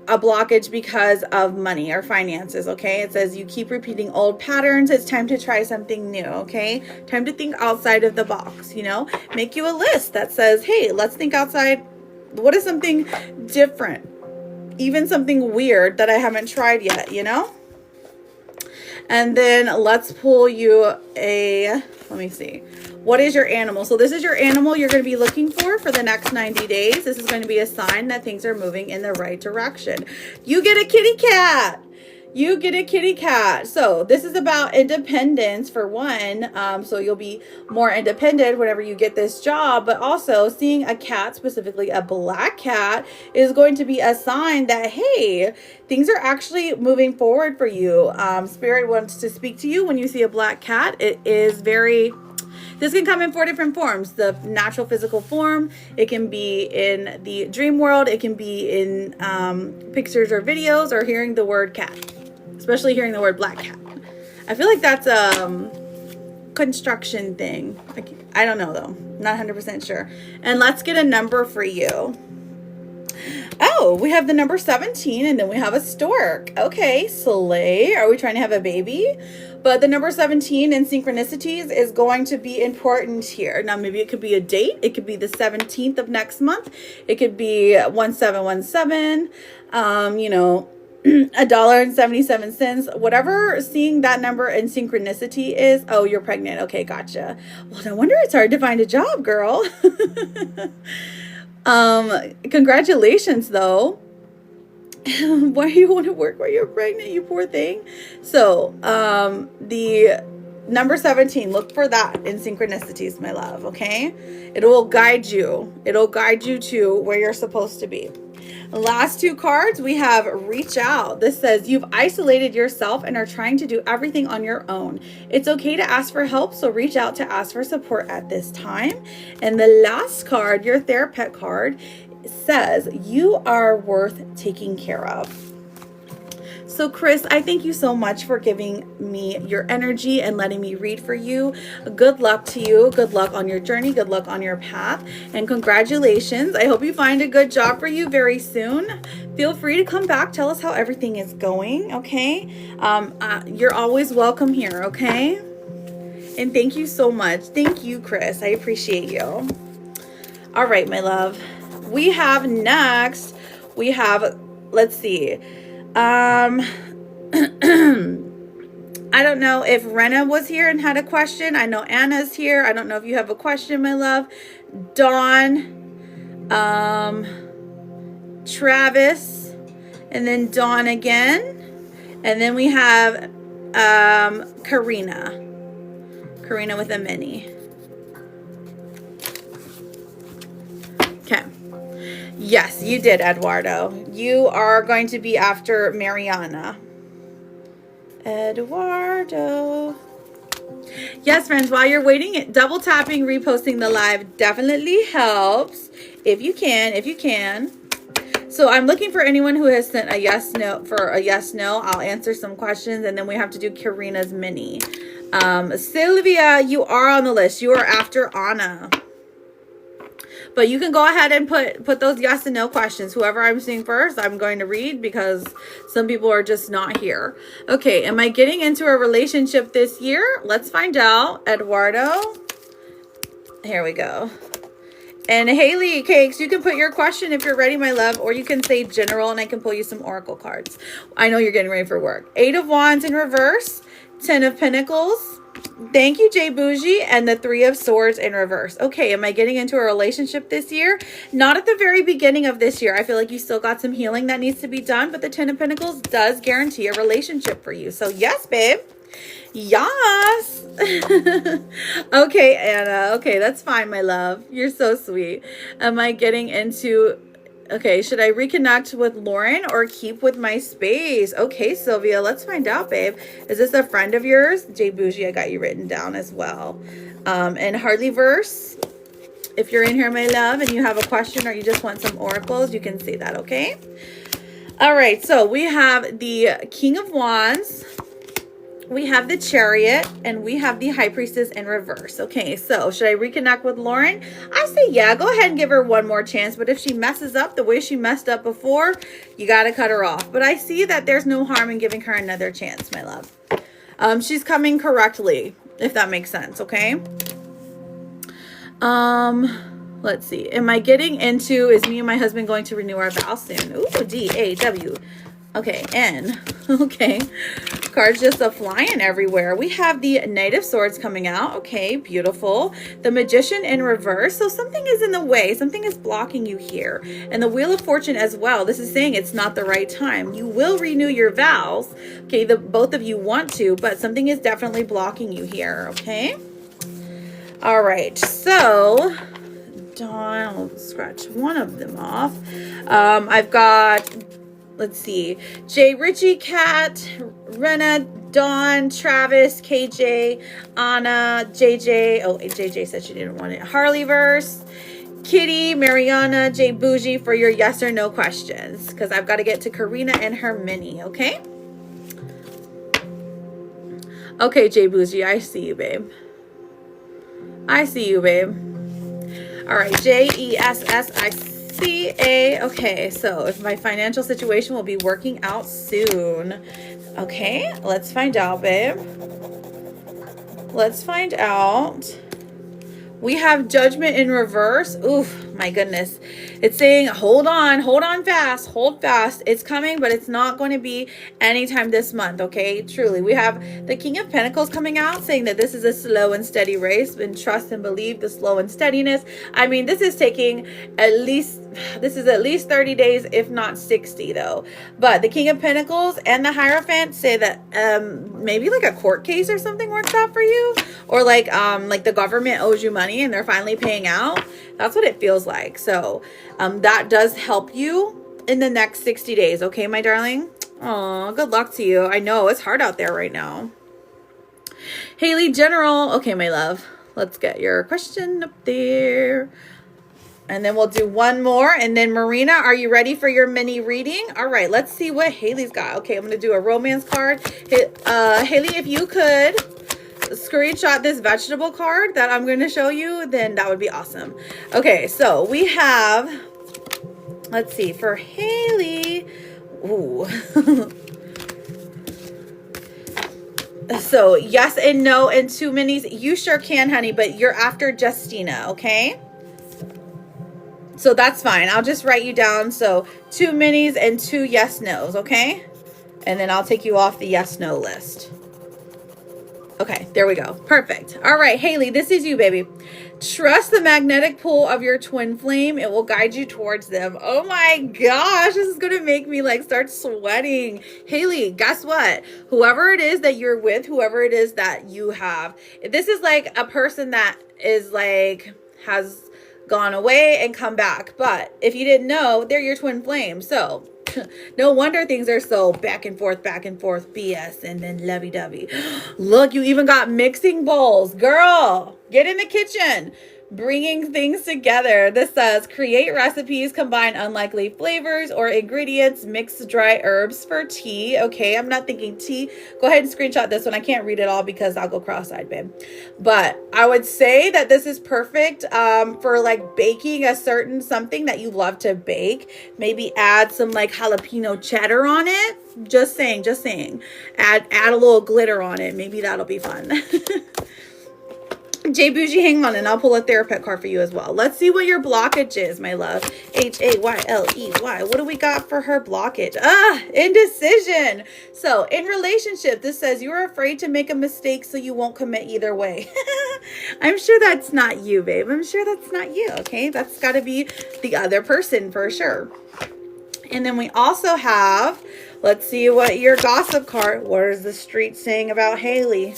a blockage because of money or finances, okay? It says you keep repeating old patterns. It's time to try something new, okay? Time to think outside of the box, you know? Make you a list that says, hey, let's think outside. What is something different? Even something weird that I haven't tried yet, you know? And then let's pull you let me see. What is your animal? So this is your animal you're going to be looking for the next 90 days. This is going to be a sign that things are moving in the right direction. You get a kitty cat. You get a kitty cat. So this is about independence for one. So you'll be more independent whenever you get this job, but also seeing a cat, specifically a black cat, is going to be a sign that, hey, things are actually moving forward for you. Spirit wants to speak to you when you see a black cat. It is this can come in 4 different forms. The natural physical form. It can be in the dream world. It can be in pictures or videos, or hearing the word cat. Especially hearing the word black cat. I feel like that's a construction thing. I don't know though. Not 100% sure. And let's get a number for you. Oh, we have the number 17 and then we have a stork. Okay, slay. Are we trying to have a baby? But the number 17 in synchronicities is going to be important here. Now, maybe it could be a date. It could be the 17th of next month. It could be 1717. You know, $1.77. Whatever seeing that number in synchronicity is. Oh, you're pregnant. Okay, gotcha. Well, no wonder it's hard to find a job, girl. Congratulations though. Why do you want to work while you're pregnant, you poor thing? So, the number 17, look for that in synchronicities, my love, okay? It will guide you. It'll guide you to where you're supposed to be. Last two cards, we have reach out. This says you've isolated yourself and are trying to do everything on your own. It's okay to ask for help, so reach out to ask for support at this time. And the last card, your therapist card, says you are worth taking care of. So Chris, I thank you so much for giving me your energy and letting me read for you. Good luck to you. Good luck on your journey. Good luck on your path. And congratulations. I hope you find a good job for you very soon. Feel free to come back. Tell us how everything is going, okay? You're always welcome here, okay? And thank you so much. Thank you, Chris. I appreciate you. All right, my love. We have next, we have, let's see. I don't know if Rena was here and had a question. I know Anna's here. I don't know if you have a question, my love. Dawn, Travis, and then Dawn again. And then we have Karina with a mini. Okay. Yes, you did, Eduardo. You are going to be after Mariana. Eduardo. Yes, friends, while you're waiting, double tapping, reposting the live definitely helps. If you can. So I'm looking for anyone who has sent a yes, no, for a yes, no. I'll answer some questions, and then we have to do Karina's mini. Sylvia, you are on the list. You are after Anna. But you can go ahead and put those yes and no questions. Whoever I'm seeing first, I'm going to read because some people are just not here. Okay, am I getting into a relationship this year? Let's find out. Eduardo. Here we go. And Haley Cakes, you can put your question if you're ready, my love, or you can say general and I can pull you some oracle cards. I know you're getting ready for work. 8 of Wands in reverse, 10 of Pentacles. Thank you, Jay Bougie, and the 3 of Swords in reverse. Okay, am I getting into a relationship this year? Not at the very beginning of this year. I feel like you still got some healing that needs to be done, but the 10 of Pentacles does guarantee a relationship for you. So yes, babe. Yes. Okay, Anna. Okay, that's fine, my love. You're so sweet. Am I getting into... Okay, should I reconnect with Lauren or keep with my space? Okay, Sylvia, let's find out, babe. Is this a friend of yours? Jay Bougie, I got you written down as well. And Harleyverse, if you're in here, my love, and you have a question or you just want some oracles, you can say that, okay? All right, so we have the King of Wands. We have the Chariot, and we have the High Priestess in reverse. Okay, so should I reconnect with Lauren? I say yeah, go ahead and give her one more chance. But if she messes up the way she messed up before, you got to cut her off. But I see that there's no harm in giving her another chance, my love. She's coming correctly, if that makes sense, okay? Let's see. Am I getting into, is me and my husband going to renew our vows soon? Ooh, D-A-W. Okay, N. Okay. Cards just a flying everywhere. We have the Knight of Swords coming out. Okay, beautiful. The Magician in reverse. So something is in the way. Something is blocking you here. And the Wheel of Fortune as well. This is saying it's not the right time. You will renew your vows. Okay, both of you want to, but something is definitely blocking you here. Okay. All right. So, I'll scratch one of them off. I've got... Let's see. Jay, Richie, Kat, Rena, Dawn, Travis, KJ, Anna, JJ. Oh, JJ said she didn't want it. Harleyverse, Kitty, Mariana, Jay Bougie for your yes or no questions. Because I've got to get to Karina and her mini, okay? Okay, Jay Bougie, I see you, babe. I see you, babe. All right, JESSICA. Okay, so if my financial situation will be working out soon. Okay, let's find out, babe. Let's find out. We have Judgment in reverse. Oof, my goodness. It's saying, hold on fast, hold fast. It's coming, but it's not going to be anytime this month, okay? Truly. We have the King of Pentacles coming out saying that this is a slow and steady race, and trust and believe the slow and steadiness. I mean, this is taking at least 30 days, if not 60 though. But the King of Pentacles and the Hierophant say that maybe like a court case or something works out for you, or like the government owes you money and they're finally paying out. That's what it feels like. So that does help you in the next 60 days. Okay, my darling. Oh, good luck to you. I know it's hard out there right now. Haley General. Okay, my love. Let's get your question up there. And then we'll do one more. And then Marina, are you ready for your mini reading? All right, let's see what Haley's got. Okay, I'm going to do a romance card. Haley, if you could screenshot this vegetable card that I'm going to show you, then that would be awesome. Okay, so we have, let's see, for Haley. Ooh. So yes and no and 2 minis. You sure can, honey, but you're after Justina, okay? So that's fine. I'll just write you down. So 2 minis and 2 yes nos, okay? And then I'll take you off the yes no list. Okay, there we go. Perfect. All right, Haley, this is you, baby. Trust the magnetic pull of your twin flame. It will guide you towards them. Oh my gosh, this is going to make me like start sweating. Haley, guess what? Whoever it is that you're with, whoever it is that you have, this is like a person that is like, has gone away and come back. But if you didn't know, they're your twin flame. So no wonder things are so back and forth BS and then lovey-dovey. Look, you even got mixing bowls. Girl, get in the kitchen. Bringing things together. This says create recipes, combine unlikely flavors or ingredients, mix dry herbs for tea. Okay, I'm not thinking tea. Go ahead and screenshot this one. I can't read it all because I'll go cross-eyed, babe. But I would say that this is perfect for like baking a certain something that you love to bake. Maybe add some like jalapeno cheddar on it. Just saying. Add a little glitter on it. Maybe that'll be fun. J Bougie, hang on, and I'll pull a therapist card for you as well. Let's see what your blockage is, my love. Hayley. What do we got for her blockage? Indecision. So in relationship, this says you're afraid to make a mistake so you won't commit either way. I'm sure that's not you, babe. I'm sure that's not you, okay? That's got to be the other person for sure. And then we also have, let's see what your gossip card, what is the street saying about Haley?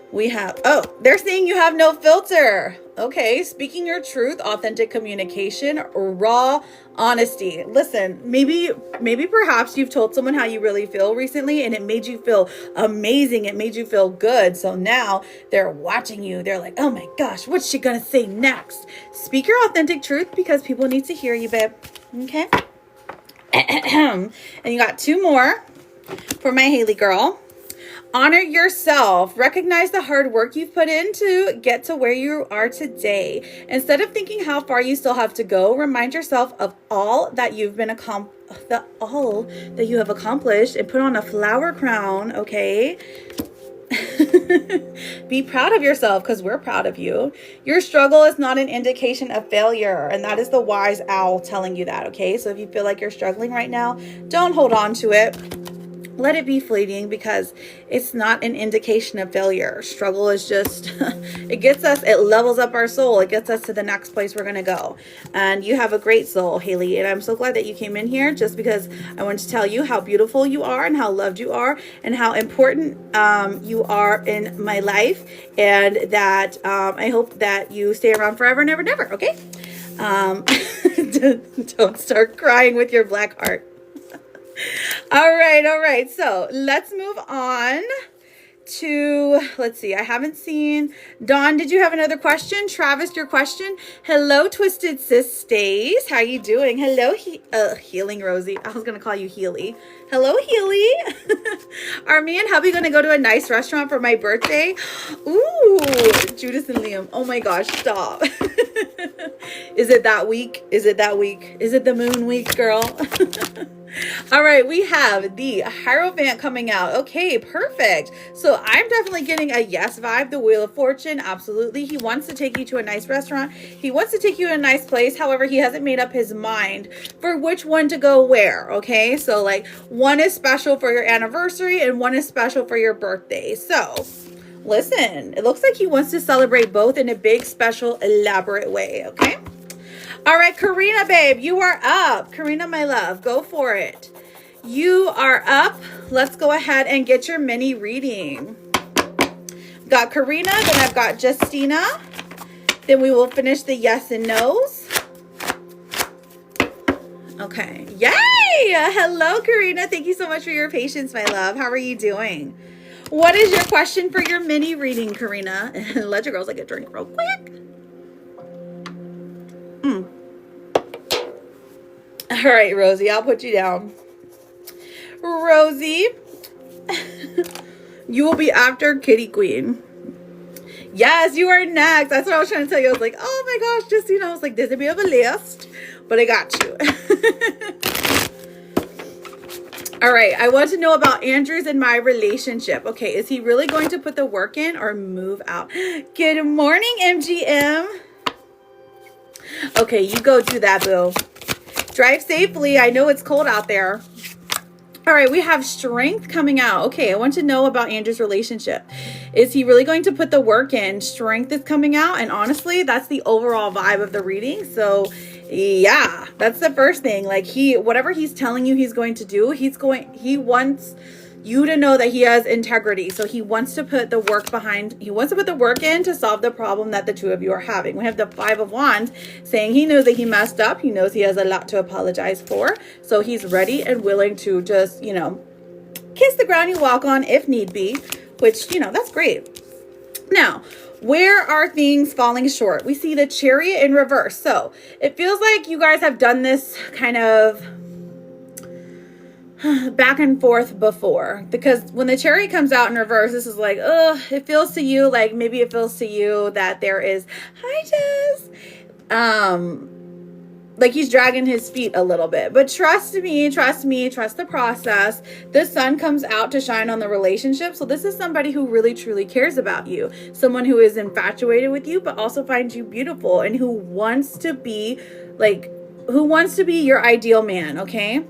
We have, they're saying you have no filter. Okay, speaking your truth, authentic communication, raw honesty. Listen, maybe perhaps you've told someone how you really feel recently and it made you feel amazing. It made you feel good. So now they're watching you. They're like, oh my gosh, what's she gonna say next? Speak your authentic truth because people need to hear you, babe. Okay. And you got 2 more for my Haley girl. Honor yourself. Recognize the hard work you've put in to get to where you are today. Instead of thinking how far you still have to go, remind yourself of all that you've been all that you have accomplished and put on a flower crown, okay? Be proud of yourself because we're proud of you. Your struggle is not an indication of failure, and that is the wise owl telling you that, okay? So if you feel like you're struggling right now, don't hold on to it. Let it be fleeting because it's not an indication of failure. Struggle is just, it levels up our soul. It gets us to the next place we're going to go. And you have a great soul, Haley. And I'm so glad that you came in here just because I want to tell you how beautiful you are and how loved you are and how important you are in my life. And that I hope that you stay around forever and ever and ever, okay? Don't start crying with your black heart. All right. So let's move on to, let's see. I haven't seen Dawn. Did you have another question? Travis, your question. Hello, Twisted Sis Stays. How you doing? Hello, Healing Rosie. I was going to call you Healy. Hello, Healy. Are me and hubby going to go to a nice restaurant for my birthday? Ooh, Judas and Liam. Oh my gosh, stop. Is it that week? Is it the moon week, girl? All right, we have the Hierophant coming out. Okay, perfect. So I'm definitely getting a yes vibe. The Wheel of Fortune, absolutely. He wants to take you to a nice restaurant. He wants to take you to a nice place. However, he hasn't made up his mind for which one to go where. Okay, so like one is special for your anniversary and one is special for your birthday. So listen, it looks like he wants to celebrate both in a big, special, elaborate way. Okay. All right, Karina, babe, you are up. Karina, my love, go for it. You are up. Let's go ahead and get your mini reading. Got Karina, then I've got Justina. Then we will finish the yes and no's. Okay. Yay! Hello, Karina. Thank you so much for your patience, my love. How are you doing? What is your question for your mini reading, Karina? Let your girls like a drink real quick. All right, Rosie, I'll put you down. Rosie, you will be after Kitty Queen. Yes, you are next. That's what I was trying to tell you. I was like, oh my gosh, just, I was like, there's a bit of a list, but I got you. All right, I want to know about Andrews and my relationship. Okay, is he really going to put the work in or move out? Good morning, MGM. Okay, you go do that, boo. Drive safely. I know it's cold out there. All right, we have Strength coming out. Okay, I want to know about Andrew's relationship. Is he really going to put the work in? Strength is coming out, and honestly, that's the overall vibe of the reading. So, yeah, that's the first thing. Like whatever he's telling you he's going to do, he wants you to know that he has integrity. So he wants to put the work in to solve the problem that the two of you are having. We have the Five of Wands saying he knows that he messed up. He knows he has a lot to apologize for. So he's ready and willing to just, kiss the ground you walk on if need be, which, that's great. Now, where are things falling short? We see the Chariot in reverse. So it feels like you guys have done this kind of back and forth before, because when the Chariot comes out in reverse, this is like, it feels to you like maybe it feels to you that there is, hi Jess, like he's dragging his feet a little bit. But trust me, trust the process. The sun comes out to shine on the relationship. So this is somebody who really truly cares about you, someone who is infatuated with you but also finds you beautiful and who wants to be your ideal man. Okay.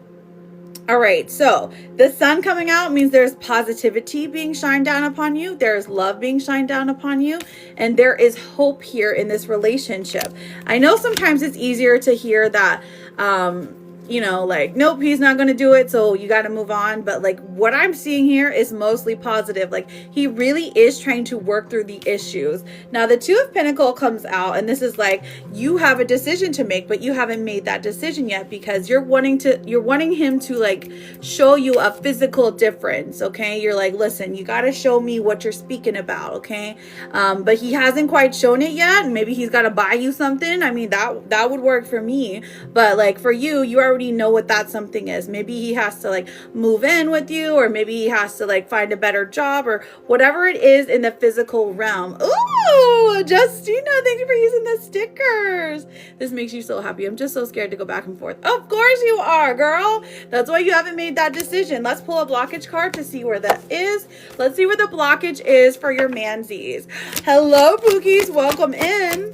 All right, so the sun coming out means there's positivity being shined down upon you. There's love being shined down upon you. And there is hope here in this relationship. I know sometimes it's easier to hear that, like, nope, he's not going to do it, so you got to move on. But like what I'm seeing here is mostly positive. Like he really is trying to work through the issues. Now the Two of Pentacles comes out, and this is like you have a decision to make, but you haven't made that decision yet because you're wanting him to like show you a physical difference. Okay, you're like, listen, you got to show me what you're speaking about. Okay, but he hasn't quite shown it yet. Maybe he's got to buy you something. I mean, that would work for me, but like for you already know what that something is. Maybe he has to like move in with you, or maybe he has to like find a better job, or whatever it is in the physical realm. Ooh, Justina, thank you for using the stickers. This makes you so happy. I'm just so scared to go back and forth. Of course you are, girl. That's why you haven't made that decision. Let's pull a blockage card to see where that is. Let's see where the blockage is for your mansies. Hello, Pookies. Welcome in.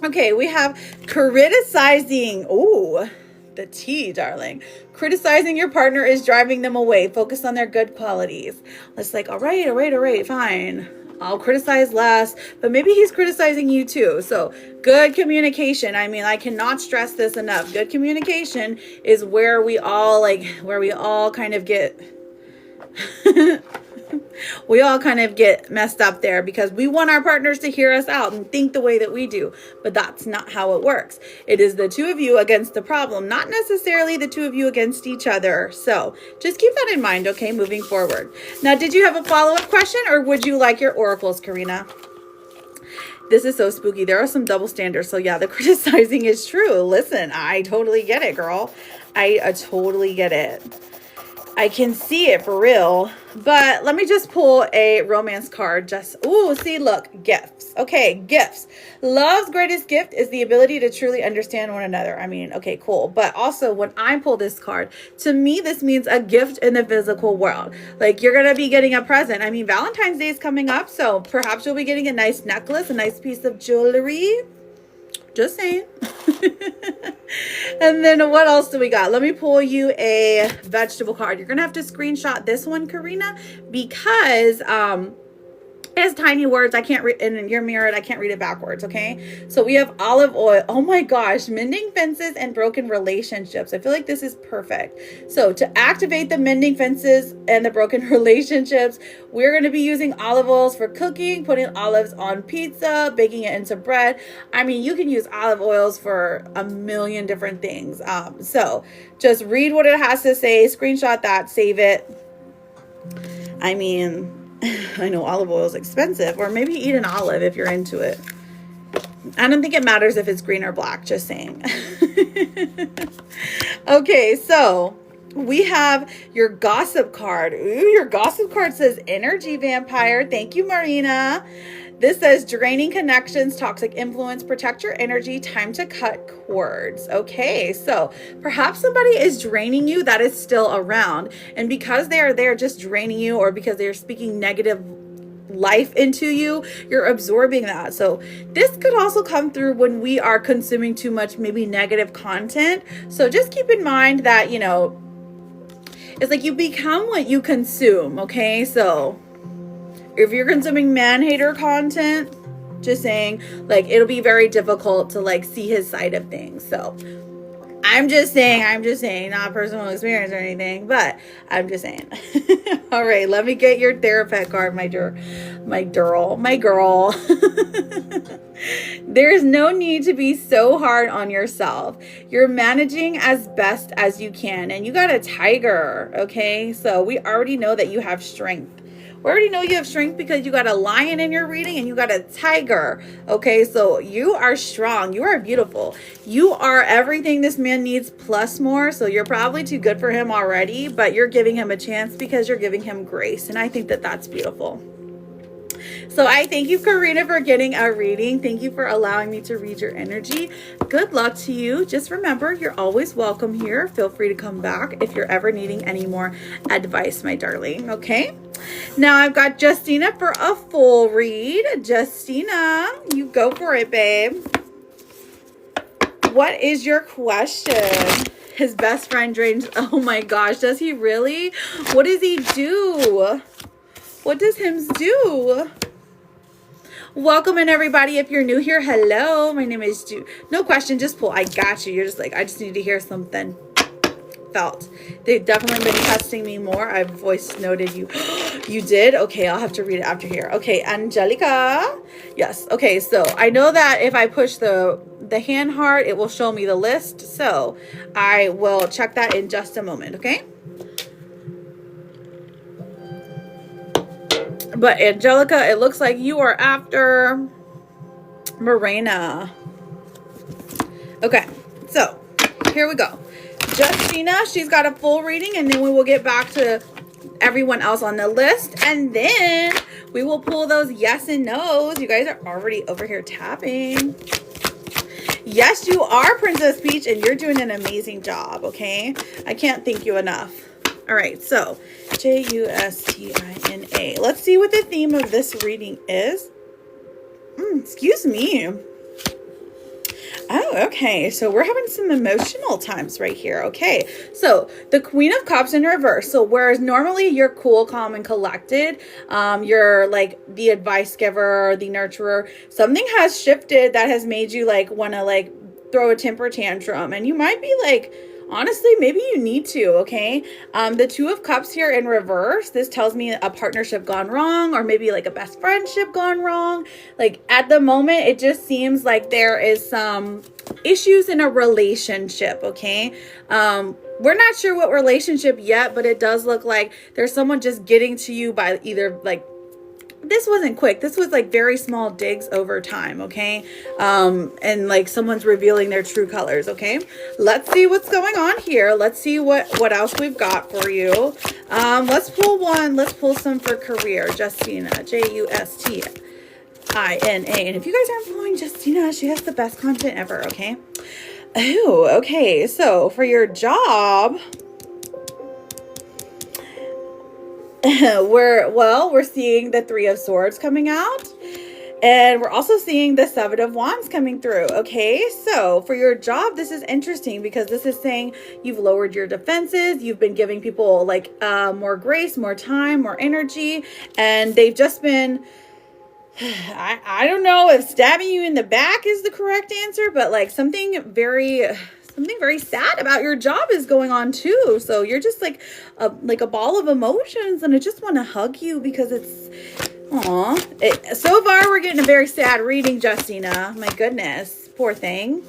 Okay, we have criticizing. Ooh, the tea, darling. Criticizing your partner is driving them away. Focus on their good qualities. It's like, all right, fine. I'll criticize less, but maybe he's criticizing you too. So good communication. I mean, I cannot stress this enough. Good communication is where we all kind of get we all kind of get messed up there, because we want our partners to hear us out and think the way that we do, but that's not how it works. It is the two of you against the problem, not necessarily the two of you against each other. So just keep that in mind, okay, moving forward. Now, did you have a follow-up question, or would you like your oracles, Karina? This is so spooky. There are some double standards. So yeah, the criticizing is true. Listen, I totally get it, girl. I totally get it. I can see it for real. But let me just pull a romance card. Just, ooh, see, look, gifts. Okay, gifts. Love's greatest gift is the ability to truly understand one another. I mean, okay, cool. But also, when I pull this card, to me, this means a gift in the physical world. Like, you're going to be getting a present. I mean, Valentine's Day is coming up, so perhaps you'll be getting a nice necklace, a nice piece of jewelry. Just saying. And then what else do we got? Let me pull you a vegetable card. You're going to have to screenshot this one, Karina, because it has tiny words. I can't read, and you're mirrored. I can't read it backwards. Okay. So we have olive oil. Oh my gosh. Mending fences and broken relationships. I feel like this is perfect. So to activate the mending fences and the broken relationships, we're going to be using olive oils for cooking, putting olives on pizza, baking it into bread. I mean, you can use olive oils for a million different things. So just read what it has to say, screenshot that, save it. I mean, I know olive oil is expensive, or maybe eat an olive if you're into it. I don't think it matters if it's green or black, just saying. Okay, so we have your gossip card. Ooh, your gossip card says energy vampire. Thank you, Marina. This says draining connections, toxic influence, protect your energy, time to cut cords. Okay, so perhaps somebody is draining you that is still around. And because they are there just draining you, or because they're speaking negative life into you, you're absorbing that. So this could also come through when we are consuming too much, maybe negative content. So just keep in mind that, you know, it's like you become what you consume. Okay, so if you're consuming man-hater content, just saying, like, it'll be very difficult to, like, see his side of things. So I'm just saying, not personal experience or anything, but I'm just saying. All right, let me get your therapist card, my girl. There's no need to be so hard on yourself. You're managing as best as you can, and you got a tiger, okay? So we already know that you have strength. We already know you have strength because you got a lion in your reading and you got a tiger. Okay, so you are strong. You are beautiful. You are everything this man needs plus more. So you're probably too good for him already, but you're giving him a chance because you're giving him grace. And I think that that's beautiful. So I thank you, Karina, for getting a reading. Thank you for allowing me to read your energy. Good luck to you. Just remember, you're always welcome here. Feel free to come back if you're ever needing any more advice, my darling. Okay. Now I've got Justina for a full read. Justina, you go for it, babe. What is your question? His best friend drains. Oh my gosh, does he really? What does he do? What does him do? Welcome in, everybody. If you're new here, hello. My name is Ju. No question, just pull. I got you. You're just like, I just need to hear something. Felt. They've definitely been testing me more. I've voice noted you. You did? Okay, I'll have to read it after here. Okay, Angelica. Yes. Okay, so I know that if I push the hand heart, it will show me the list. So I will check that in just a moment, okay? But Angelica, it looks like you are after Morena. Okay, so here we go. Justina, she's got a full reading, and then we will get back to everyone else on the list, and then we will pull those yes and no's. You guys are already over here tapping. Yes, you are Princess Peach, and you're doing an amazing job, okay? I can't thank you enough. All right, so Justina. Let's see what the theme of this reading is. Excuse me. Oh, okay. So we're having some emotional times right here. Okay. So the Queen of Cups in reverse. So whereas normally you're cool, calm, and collected, you're like the advice giver, the nurturer, something has shifted that has made you like want to like throw a temper tantrum. And you might be like, honestly, maybe you need to, okay? The Two of Cups here in reverse, this tells me a partnership gone wrong, or maybe like a best friendship gone wrong. Like at the moment, it just seems like there is some issues in a relationship, okay? We're not sure what relationship yet, but it does look like there's someone just getting to you by either like this wasn't quick. This was like very small digs over time, okay? And like someone's revealing their true colors, okay? Let's see what's going on here. Let's see what else we've got for you. Let's pull one. Let's pull some for career. Justina, Justina. And if you guys aren't following Justina, she has the best content ever, okay? Oh, okay. So for your job, we're seeing the Three of Swords coming out, and we're also seeing the Seven of Wands coming through. Okay, so for your job, this is interesting because this is saying you've lowered your defenses, you've been giving people like more grace, more time, more energy, and they've just been, I don't know if stabbing you in the back is the correct answer, but like something very sad about your job is going on too. So you're just like a ball of emotions, and I just want to hug you because it's, so far we're getting a very sad reading, Justina. My goodness, poor thing.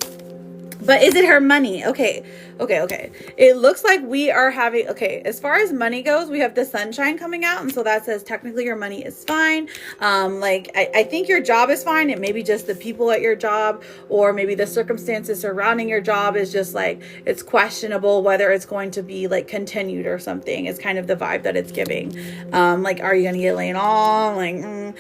But is it her money? Okay. It looks like we are having, as far as money goes, we have the sunshine coming out. And so that says technically your money is fine. I think your job is fine. It may be just the people at your job, or maybe the circumstances surrounding your job is just like, it's questionable whether it's going to be like continued or something. It's kind of the vibe that it's giving. Like, are you going to get laid off? Like,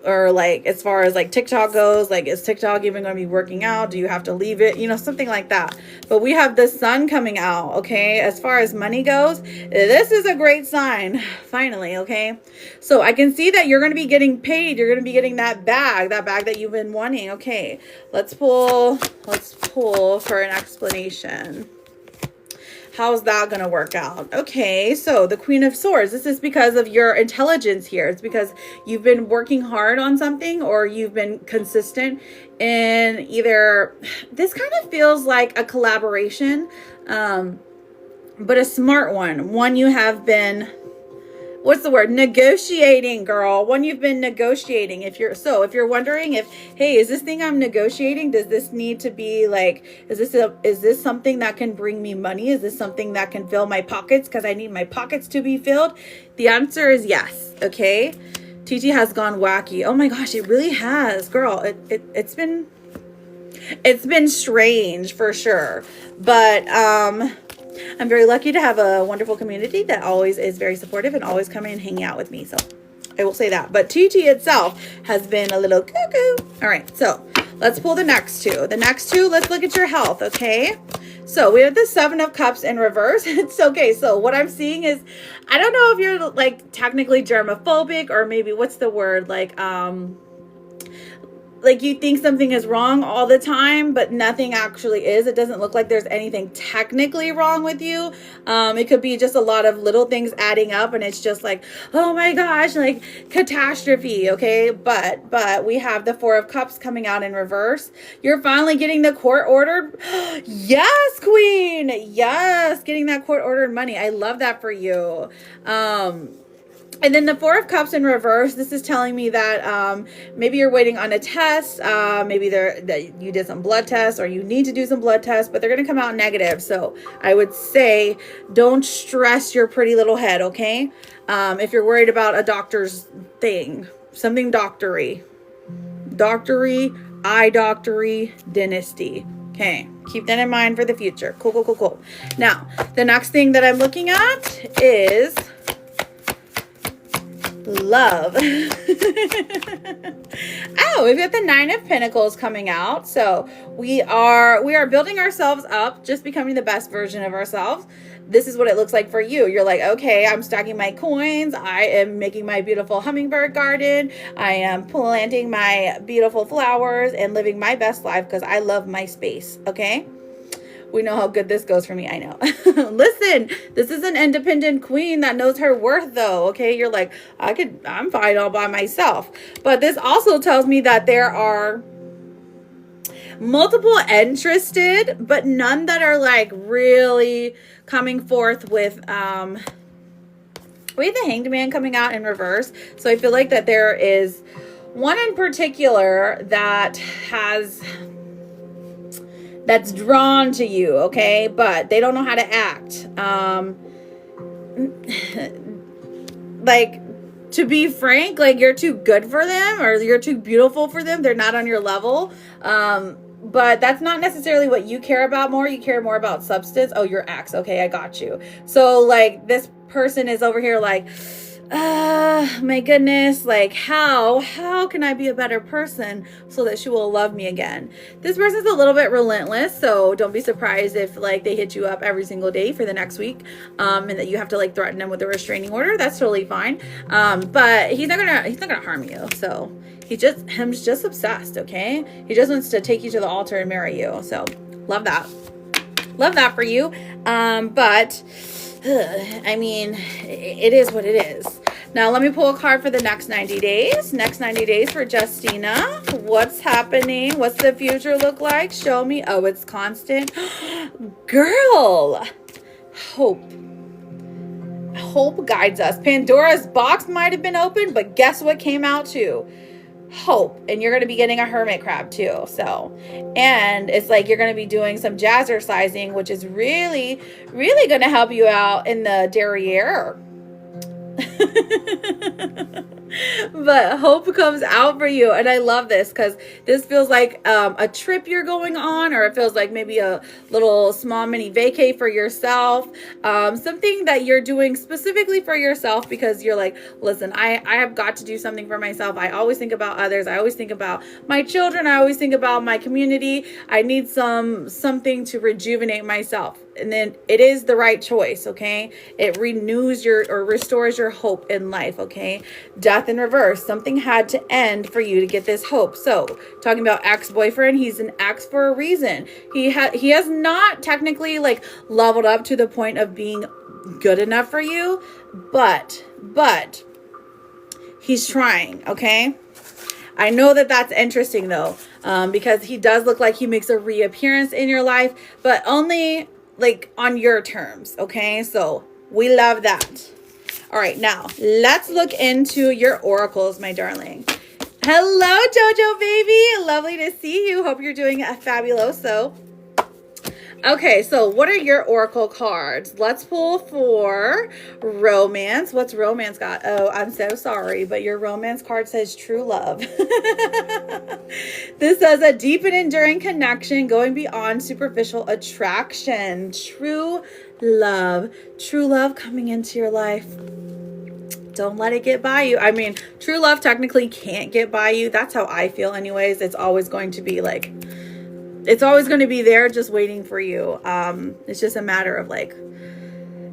or like, as far as like TikTok goes, like, is TikTok even going to be working out? Do you have to leave it? You know, something like that. But we have the sun coming out. Okay. As far as money goes, this is a great sign. Finally. Okay. So I can see that you're going to be getting paid. You're going to be getting that bag that you've been wanting. Okay. Let's pull for an explanation. How's that going to work out? Okay, so the Queen of Swords. This is because of your intelligence here. It's because you've been working hard on something, or you've been consistent in either, this kind of feels like a collaboration, but a smart one. One you have been, what's the word? Negotiating, girl. One you've been negotiating. If you're wondering if, hey, is this thing I'm negotiating, does this need to be like, is this something that can bring me money? Is this something that can fill my pockets? Because I need my pockets to be filled. The answer is yes. Okay. TT has gone wacky. Oh my gosh, it really has, girl. It's been strange for sure. But, I'm very lucky to have a wonderful community that always is very supportive and always coming and hanging out with me. So I will say that. But TT itself has been a little cuckoo. All right. So let's pull the next two. Let's look at your health. Okay. So we have the Seven of Cups in reverse. It's okay. So what I'm seeing is, I don't know if you're like technically germophobic, or maybe what's the word? Like you think something is wrong all the time, but nothing actually is. It doesn't look like there's anything technically wrong with you. It could be just a lot of little things adding up, and it's just like, oh my gosh, like catastrophe. Okay. But we have the Four of Cups coming out in reverse. You're finally getting the court ordered. Yes, Queen. Yes. Getting that court ordered money. I love that for you. And then the Four of Cups in reverse, this is telling me that maybe you're waiting on a test. Maybe that you did some blood tests, or you need to do some blood tests, but they're going to come out negative. So I would say don't stress your pretty little head, okay? If you're worried about a doctor's thing, something doctory, eye doctory, dentistry. Okay, keep that in mind for the future. Cool. Now, the next thing that I'm looking at is love. Oh, we've got the Nine of Pentacles coming out. So we are building ourselves up, just becoming the best version of ourselves. This is what it looks like for you. You're like, okay, I'm stacking my coins. I am making my beautiful hummingbird garden. I am planting my beautiful flowers and living my best life because I love my space. Okay. We know how good this goes for me. I know. Listen, this is an independent queen that knows her worth, though. Okay. You're like, I'm fine all by myself. But this also tells me that there are multiple interested, but none that are like really coming forth with, we have the Hanged Man coming out in reverse. So I feel like that there is one in particular that's drawn to you, okay? But they don't know how to act. Like, to be frank, like you're too good for them or you're too beautiful for them. They're not on your level. But that's not necessarily what you care about more. You care more about substance. Oh, your ex. Okay, I got you. So like this person is over here like, my goodness, like how can I be a better person so that she will love me again? This person's a little bit relentless, so don't be surprised if like they hit you up every single day for the next week, and that you have to like threaten them with a restraining order. That's totally fine. But he's not gonna harm you. So he's just obsessed. Okay, he just wants to take you to the altar and marry you. So love that for you. But I mean, it is what it is. Now, let me pull a card for the next 90 days. Next 90 days for Justina. What's happening? What's the future look like? Show me. Oh, it's constant. Girl. Hope. Hope guides us. Pandora's box might have been open, but guess what came out too? Hope. And you're going to be getting a hermit crab too. So, and it's like you're going to be doing some jazzercising, which is really, really going to help you out in the derriere. But hope comes out for you, and I love this because this feels like a trip you're going on, or it feels like maybe a little small mini vacay for yourself, something that you're doing specifically for yourself because you're like, listen, I have got to do something for myself. I always think about others. I always think about my children. I always think about my community. I need something to rejuvenate myself. And then it is the right choice, okay? It renews or restores your hope in life, okay? Death in reverse. Something had to end for you to get this hope. So, talking about ex-boyfriend, he's an ex for a reason. He has not technically like leveled up to the point of being good enough for you, but he's trying, okay? I know that that's interesting though, because he does look like he makes a reappearance in your life, but only like on your terms, okay? So we love that. All right, now let's look into your oracles, my darling. Hello, Jojo baby. Lovely to see you. Hope you're doing a fabuloso. Okay, so what are your oracle cards? Let's pull for romance. What's romance got? Oh, I'm so sorry, but your romance card says true love. This says a deep and enduring connection going beyond superficial attraction. True love coming into your life. Don't let it get by you. I mean, true love technically can't get by you. That's how I feel anyways. It's always going to be like, it's always going to be there just waiting for you. It's just a matter of like,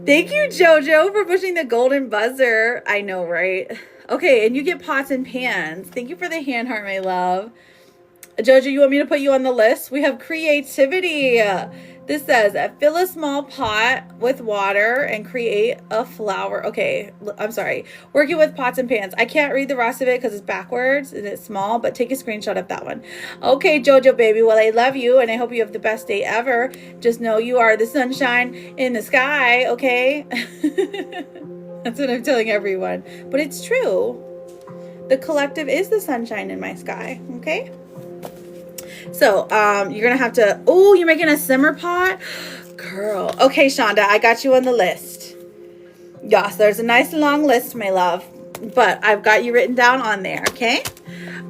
thank you, Jojo, for pushing the golden buzzer. I know, right? Okay, and you get pots and pans. Thank you for the hand heart, my love. Jojo, you want me to put you on the list? We have creativity. This says, fill a small pot with water and create a flower. Okay, I'm sorry. Working with pots and pans. I can't read the rest of it because it's backwards and it's small, but take a screenshot of that one. Okay, Jojo baby. Well, I love you and I hope you have the best day ever. Just know you are the sunshine in the sky, okay? That's what I'm telling everyone. But it's true. The collective is the sunshine in my sky, okay? So, you're going to have to, oh, you're making a simmer pot? Girl. Okay, Shonda, I got you on the list. Yes, there's a nice long list, my love. But I've got you written down on there, okay?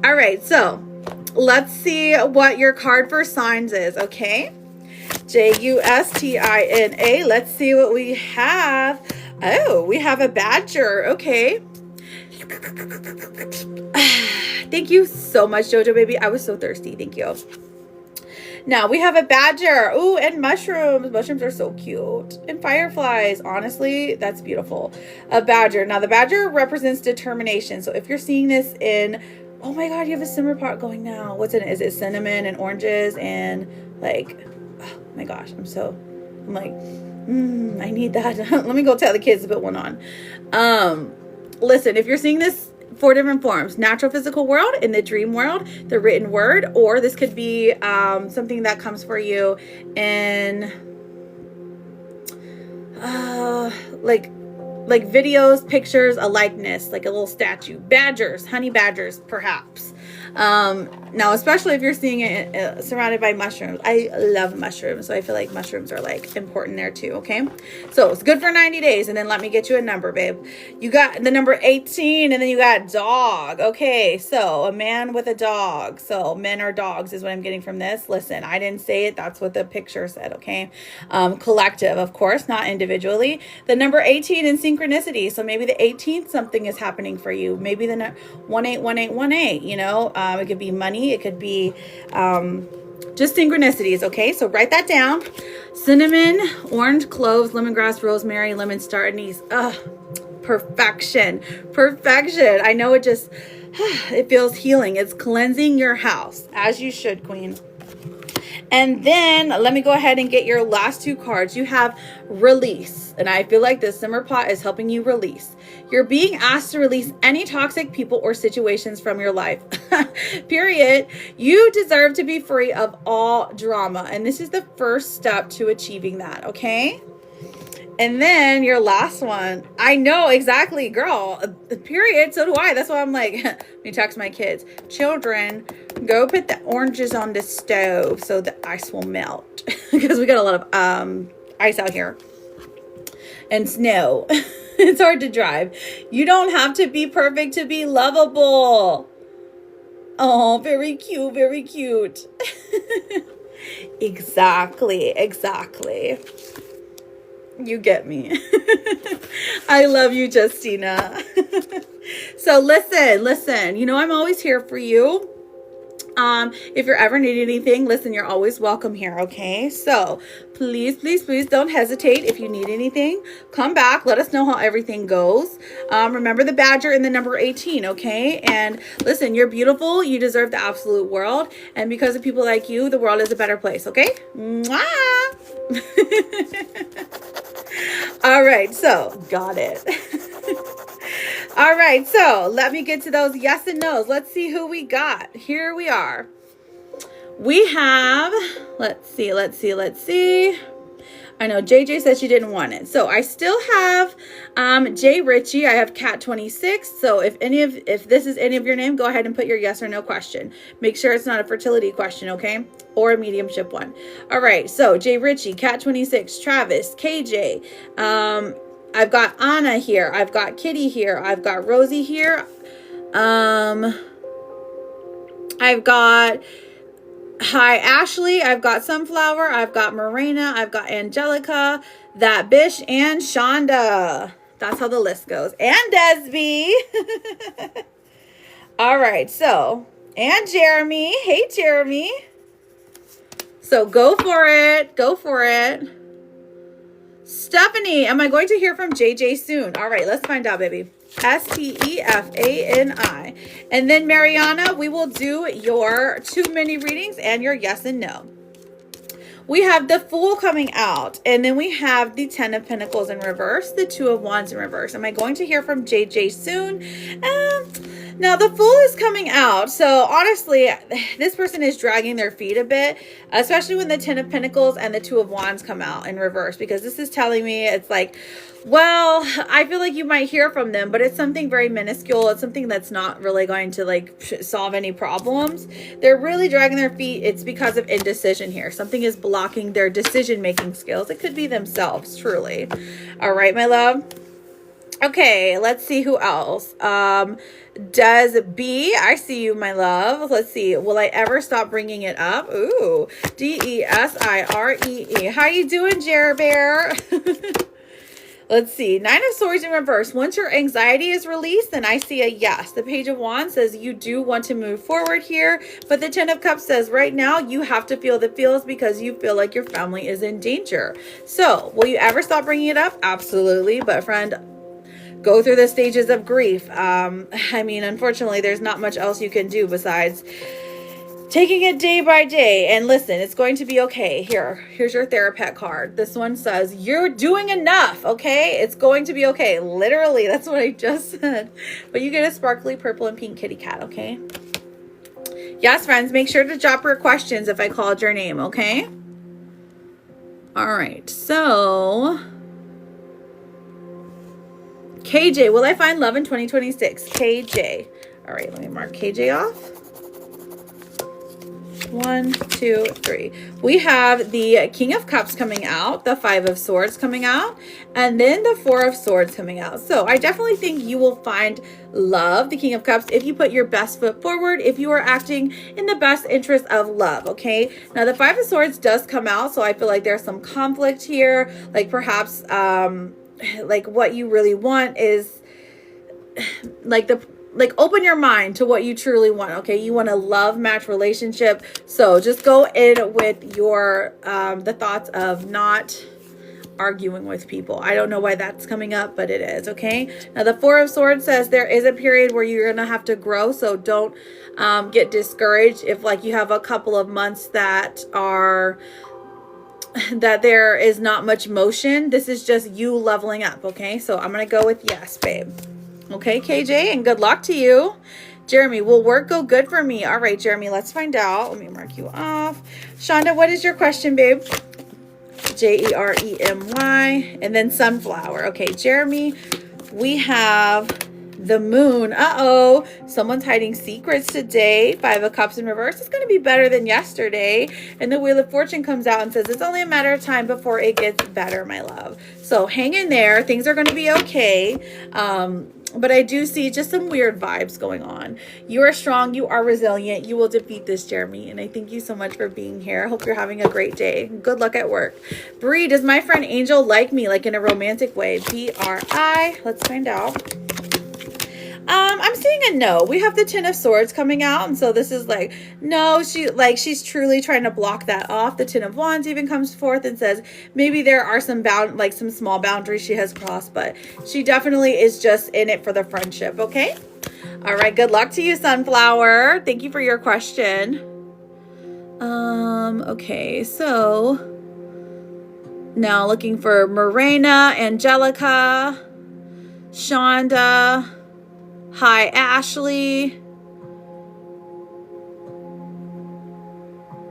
All right, so let's see what your card for signs is, okay? Justina. Let's see what we have. Oh, we have a badger. Okay. Thank you so much, Jojo baby. I was so thirsty. Thank you. Now we have a badger. Ooh, and mushrooms. Mushrooms are so cute. And fireflies. Honestly, that's beautiful. A badger. Now the badger represents determination. So if you're seeing this in, oh my God, you have a simmer pot going now. What's in it? Is it cinnamon and oranges and like, oh my gosh, I'm like, I need that. Let me go tell the kids to put one on. Listen, if you're seeing this 4 different forms, natural physical world, in the dream world, the written word, or this could be something that comes for you in like like videos, pictures, a likeness, like a little statue. Badgers, honey badgers, perhaps. Now, especially if you're seeing it surrounded by mushrooms. I love mushrooms, so I feel like mushrooms are like important there too, okay? So it's good for 90 days, and then let me get you a number, babe. You got the number 18, and then you got dog. Okay, so a man with a dog. So men are dogs is what I'm getting from this. Listen, I didn't say it. That's what the picture said, okay? Collective, of course, not individually. The number 18 in synchronicity. So maybe the 18th, something is happening for you. Maybe the 181818, you know? It could be money. It could be just synchronicities, okay? So write that down. Cinnamon, orange, cloves, lemongrass, rosemary, lemon star anise. Perfection. Perfection. I know it just, it feels healing. It's cleansing your house, as you should, queen. And then let me go ahead and get your last two cards. You have release. And I feel like this simmer pot is helping you release. You're being asked to release any toxic people or situations from your life. Period. You deserve to be free of all drama. And this is the first step to achieving that, okay? And then your last one. I know exactly, girl. Period. So do I. That's why I'm like, let me text my kids. Children, go put the oranges on the stove so the ice will melt. Because we got a lot of ice out here. And snow. It's hard to drive. You don't have to be perfect to be lovable. Oh, very cute. Very cute. Exactly. Exactly. You get me. I love you, Justina. So listen, you know, I'm always here for you. If you're ever needing anything, listen, you're always welcome here. Okay. So please don't hesitate. If you need anything, come back. Let us know how everything goes. Remember the badger and the number 18. Okay. And listen, you're beautiful. You deserve the absolute world. And because of people like you, the world is a better place. Okay. Mwah! All right. So got it. All right, so let me get to those yes and no's. Let's see who we got. Here we are. We have, let's see. I know JJ said she didn't want it. So I still have Jay Ritchie. I have Cat 26. So if this is any of your name, go ahead and put your yes or no question. Make sure it's not a fertility question, okay? Or a mediumship one. All right, so Jay Ritchie, Cat 26, Travis, KJ, I've got Anna here. I've got Kitty here. I've got Rosie here. I've got Hi Ashley. I've got Sunflower. I've got Morena. I've got Angelica, That Bish, and Shonda. That's how the list goes. And Desby. All right. So, and Jeremy. Hey, Jeremy. So go for it. Go for it. Stephanie, am I going to hear from JJ soon? All right, let's find out, baby. Stefani. And then Mariana, we will do your 2 mini readings and your yes and no. We have the Fool coming out, and then we have the 10 of Pentacles in reverse, the 2 of Wands in reverse. Am I going to hear from JJ soon? Now, the Fool is coming out. So, honestly, this person is dragging their feet a bit, especially when the 10 of Pentacles and the 2 of Wands come out in reverse, because this is telling me it's like, well, I feel like you might hear from them, but it's something very minuscule. It's something that's not really going to like solve any problems. They're really dragging their feet. It's because of indecision here. Something is blocking their decision-making skills. It could be themselves, truly. All right, my love. Okay, let's see who else. Does B, I see you, my love. Let's see. Will I ever stop bringing it up? Ooh, DESIREE. How you doing, Jer Bear? Let's see. 9 of Swords in reverse. Once your anxiety is released, then I see a yes. The Page of Wands says you do want to move forward here. But the 10 of Cups says right now you have to feel the feels because you feel like your family is in danger. So will you ever stop bringing it up? Absolutely. But friend, go through the stages of grief. I mean, unfortunately, there's not much else you can do besides taking it day by day. And listen, it's going to be okay. Here's your Therapet card. This one says, you're doing enough, okay? It's going to be okay. Literally, that's what I just said. But you get a sparkly purple and pink kitty cat, okay? Yes, friends, make sure to drop your questions if I called your name, okay? All right, so KJ, will I find love in 2026? KJ. All right, let me mark KJ off. 1, 2, 3. We have the King of Cups coming out, the Five of Swords coming out, and then the Four of Swords coming out. So I definitely think you will find love, the King of Cups, if you put your best foot forward, if you are acting in the best interest of love, okay? Now the Five of Swords does come out, so I feel like there's some conflict here, like perhaps like what you really want is like open your mind to what you truly want, okay? You want a love match relationship. So just go in with your the thoughts of not arguing with people. I don't know why that's coming up, but it is, okay? Now the Four of Swords says there is a period where you're gonna have to grow, so don't get discouraged if like you have a couple of months that there is not much motion. This is just you leveling up, okay? So I'm gonna go with yes, babe. Okay, KJ, and good luck to you. Jeremy, will work go good for me? All right, Jeremy, let's find out. Let me mark you off. Shonda, what is your question, babe? Jeremy. And then sunflower. Okay, Jeremy, we have the moon. Uh-oh, someone's hiding secrets today. Five of Cups in reverse. It's going to be better than yesterday. And the Wheel of Fortune comes out and says it's only a matter of time before it gets better, my love. So hang in there. Things are going to be okay. But I do see just some weird vibes going on. You are strong. You are resilient. You will defeat this, Jeremy. And I thank you so much for being here. I hope you're having a great day. Good luck at work. Bree, does my friend Angel like me, like in a romantic way? B-R-I. Let's find out. I'm seeing a no. We have the Ten of Swords coming out, and so this is like no. She's truly trying to block that off. The Ten of Wands even comes forth and says maybe there are some some small boundaries she has crossed, but she definitely is just in it for the friendship. Okay. All right. Good luck to you, Sunflower. Thank you for your question. Okay. So now looking for Morena, Angelica, Shonda. Hi, Ashley.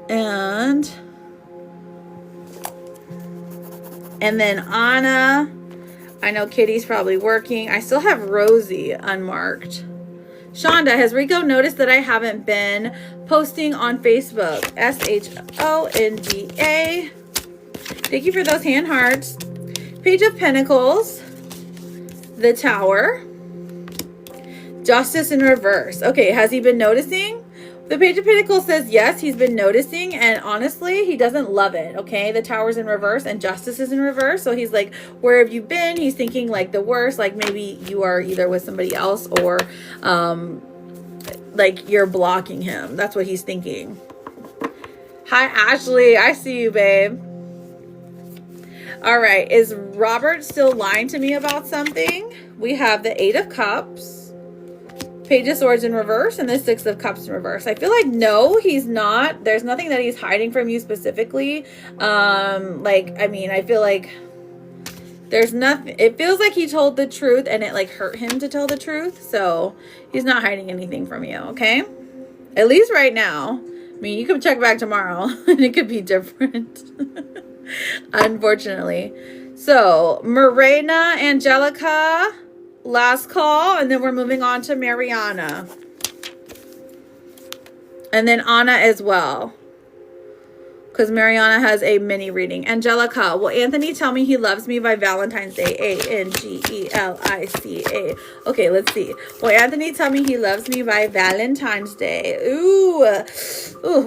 And then Anna. I know Kitty's probably working. I still have Rosie unmarked. Shonda, has Rico noticed that I haven't been posting on Facebook? SHONDA. Thank you for those hand hearts. Page of Pentacles. The Tower. Justice in reverse. Okay, has he been noticing? The Page of Pentacles says yes, he's been noticing, and honestly, he doesn't love it, okay? The Tower's in reverse and Justice is in reverse, so he's like, where have you been? He's thinking like the worst, like maybe you are either with somebody else or like you're blocking him. That's what he's thinking. Hi, Ashley. I see you, babe. All right, is Robert still lying to me about something? We have the Eight of Cups. Page of Swords in reverse and the Six of Cups in reverse. I feel like no, he's not. There's nothing that he's hiding from you specifically. I feel like there's nothing. It feels like he told the truth and it like hurt him to tell the truth. So he's not hiding anything from you, okay? At least right now. I mean, you can check back tomorrow and it could be different. Unfortunately. So Morena, Angelica, last call, and then we're moving on to Mariana. And then Anna as well. Because Mariana has a mini reading. Angelica, will Anthony tell me he loves me by Valentine's Day? Angelica. Okay, let's see. Will Anthony tell me he loves me by Valentine's Day? Ooh,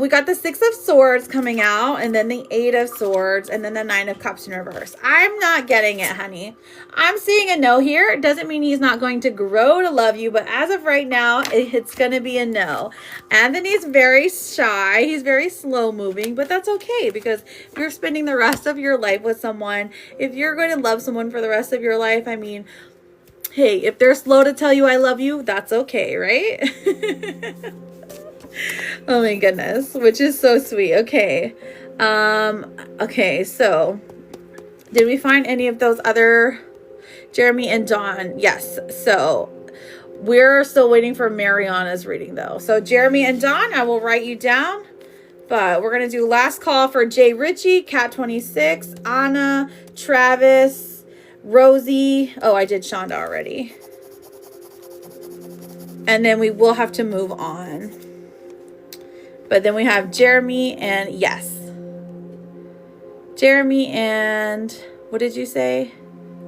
we got the Six of Swords coming out, and then the Eight of Swords, and then the Nine of Cups in reverse. I'm not getting it, honey. I'm seeing a no here. It doesn't mean he's not going to grow to love you, but as of right now, it's going to be a no. Anthony's very shy. He's very slow moving, but that's okay because you're spending the rest of your life with someone. If you're going to love someone for the rest of your life, I mean, hey, if they're slow to tell you I love you, that's okay, right? Oh my goodness, which is so sweet. Okay. Okay, so did we find any of those other Jeremy and Dawn? Yes. So we're still waiting for Mariana's reading though. So Jeremy and Dawn, I will write you down. But we're going to do last call for Jay Ritchie, Cat 26, Anna, Travis, Rosie. Oh, I did Shonda already. And then we will have to move on. But then we have Jeremy and yes. Jeremy and, what did you say?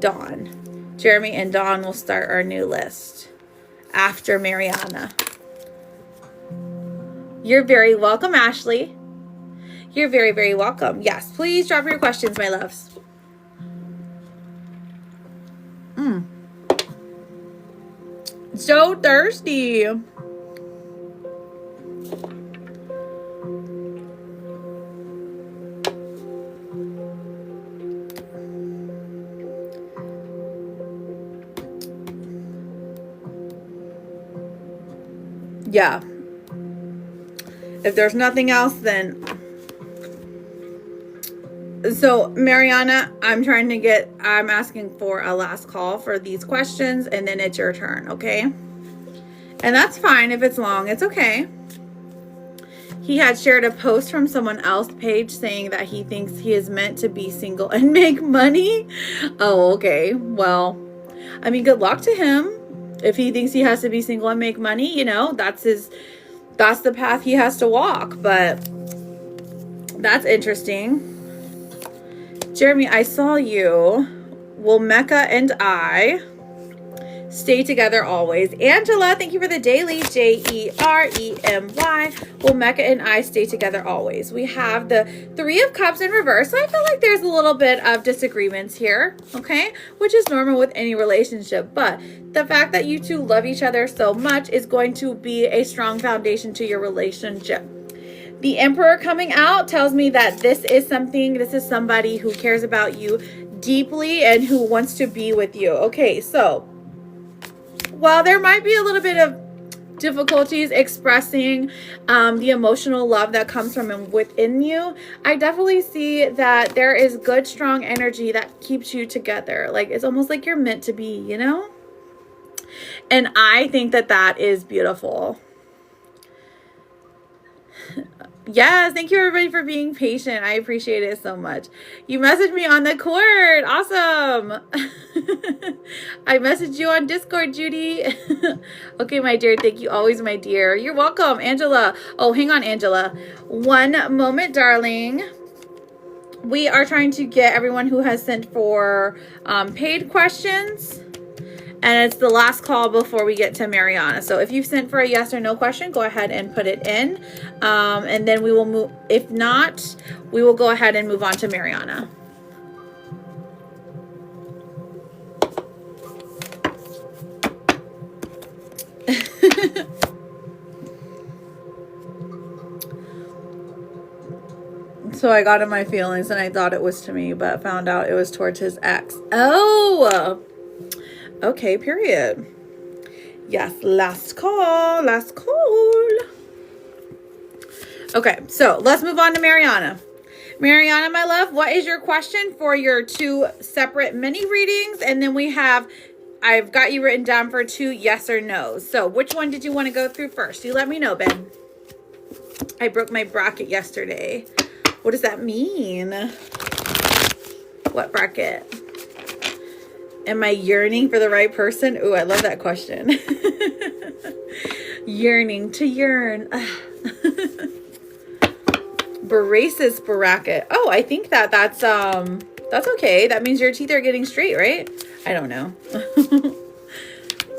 Dawn. Jeremy and Dawn will start our new list after Mariana. You're very welcome, Ashley. You're very, very welcome. Yes, please drop your questions, my loves. So thirsty. Yeah. If there's nothing else, then... So, Mariana, I'm asking for a last call for these questions, and then it's your turn, okay? And that's fine if it's long. It's okay. He had shared a post from someone else's page saying that he thinks he is meant to be single and make money. Oh, okay. Well, I mean, good luck to him. If he thinks he has to be single and make money, you know, that's the path he has to walk. But that's interesting. Jeremy, I saw you. Will Mecca and I stay together always? Angela, thank you for the daily. Jeremy. Will Mecca and I stay together always? We have the Three of Cups in reverse. So I feel like there's a little bit of disagreements here, okay? Which is normal with any relationship. But the fact that you two love each other so much is going to be a strong foundation to your relationship. The Emperor coming out tells me that this is somebody who cares about you deeply and who wants to be with you. Okay, so while there might be a little bit of difficulties expressing the emotional love that comes from him within you, I definitely see that there is good, strong energy that keeps you together. Like, it's almost like you're meant to be, you know? And I think that that is beautiful. Yes, thank you everybody for being patient. I appreciate it so much. You messaged me on the court. Awesome. I messaged you on Discord, Judy. Okay, my dear. Thank you always, my dear. You're welcome, Angela. Oh, hang on, Angela. One moment, darling. We are trying to get everyone who has sent for paid questions. And it's the last call before we get to Mariana. So if you've sent for a yes or no question, go ahead and put it in. And then we will move. If not, we will go ahead and move on to Mariana. So I got in my feelings and I thought it was to me, but found out it was towards his ex. Oh! Okay, period. Yes, last call. Last call. Okay, so let's move on to Mariana. Mariana, my love, what is your question for your two separate mini readings? And then I've got you written down for 2 yes or no's. So which one did you want to go through first? You let me know, Ben. I broke my bracket yesterday. What does that mean? What bracket? Am I yearning for the right person? Ooh, I love that question. Yearning to yearn. Braces bracket. Oh, I think that's okay. That means your teeth are getting straight, right? I don't know.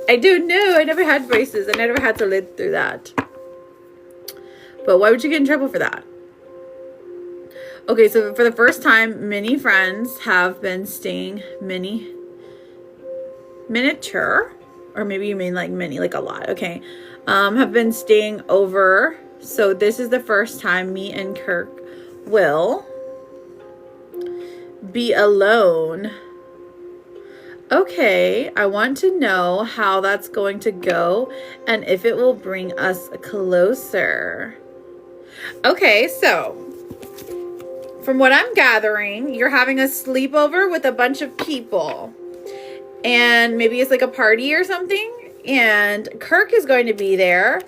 I don't know. I never had braces. I never had to live through that. But why would you get in trouble for that? Okay, so for the first time, many friends have been staying miniature, or maybe you mean like mini, like a lot. Okay, have been staying over. So this is the first time me and Kirk will be alone. Okay, I want to know how that's going to go and if it will bring us closer. Okay, so from what I'm gathering, you're having a sleepover with a bunch of people. And maybe it's like a party or something. And Kirk is going to be there.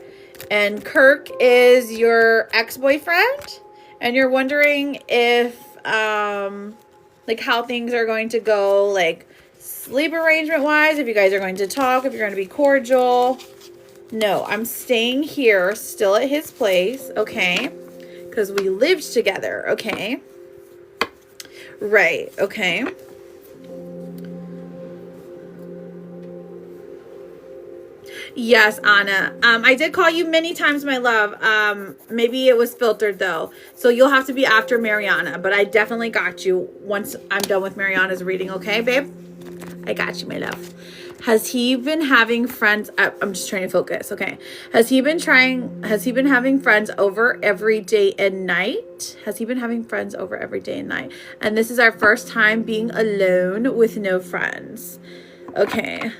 And Kirk is your ex-boyfriend. And you're wondering if, like, how things are going to go, like, Sleep arrangement wise, if you guys are going to talk, if you're going to be cordial. No, I'm staying here still at his place, okay? Because we lived together, okay? Right, okay. Yes, Anna. I did call you many times, my love. Maybe it was filtered though. So you'll have to be after Mariana, but I definitely got you once I'm done with Mariana's reading, okay, babe? I got you, my love. Has he been having friends? I'm just trying to focus, okay? Has he been having friends over every day and night? Has he been having friends over every day and night? And this is our first time being alone with no friends. Okay.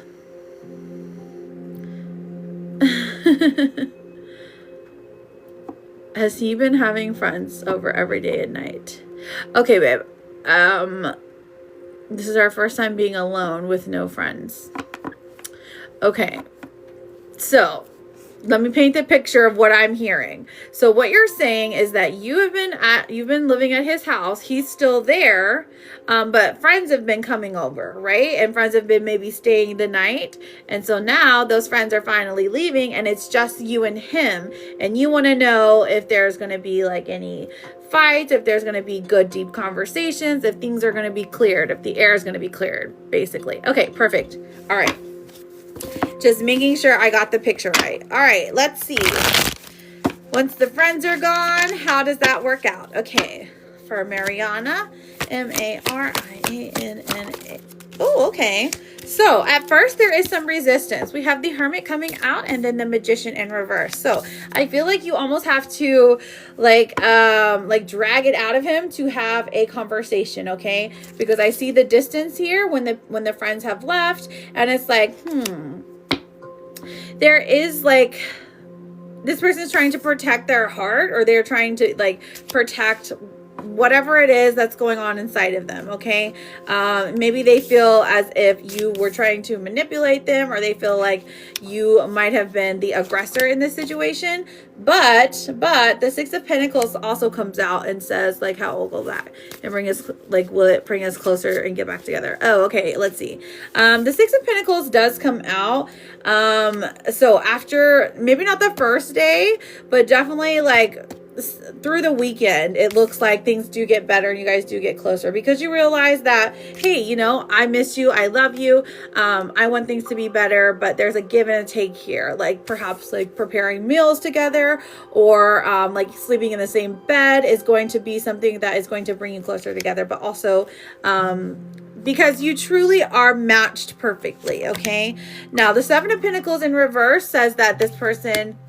Has he been having friends over every day and night? Okay, babe. This is our first time being alone with no friends. Okay. So, let me paint the picture of what I'm hearing. So what you're saying is that you've been living at his house. He's still there, but friends have been coming over, right? And friends have been maybe staying the night. And so now those friends are finally leaving and it's just you and him. And you want to know if there's going to be like any fights, if there's going to be good deep conversations, if things are going to be cleared, if the air is going to be cleared, basically. Okay, perfect. All right. Just making sure I got the picture right. All right, let's see. Once the friends are gone, how does that work out? Okay, for Mariana, Marianna. Oh, okay. So at first there is some resistance. We have the Hermit coming out and then the Magician in reverse. So I feel like you almost have to like drag it out of him to have a conversation, okay? Because I see the distance here when the friends have left, and it's like, there is like, this person's trying to protect their heart, or they're trying to like protect whatever it is that's going on inside of them, okay? Maybe they feel as if you were trying to manipulate them, or they feel like you might have been the aggressor in this situation. But the Six of Pentacles also comes out and says, like, how old will that and bring us, like, will it bring us closer and get back together? Oh, okay, let's see. The Six of Pentacles does come out. So after, maybe not the first day, but definitely like through the weekend, it looks like things do get better and you guys do get closer, because you realize that, hey, you know, I miss you, I love you, I want things to be better, but there's a give and a take here, like perhaps like preparing meals together, or like sleeping in the same bed is going to be something that is going to bring you closer together, but also because you truly are matched perfectly, okay? Now the Seven of Pentacles in reverse says that this person,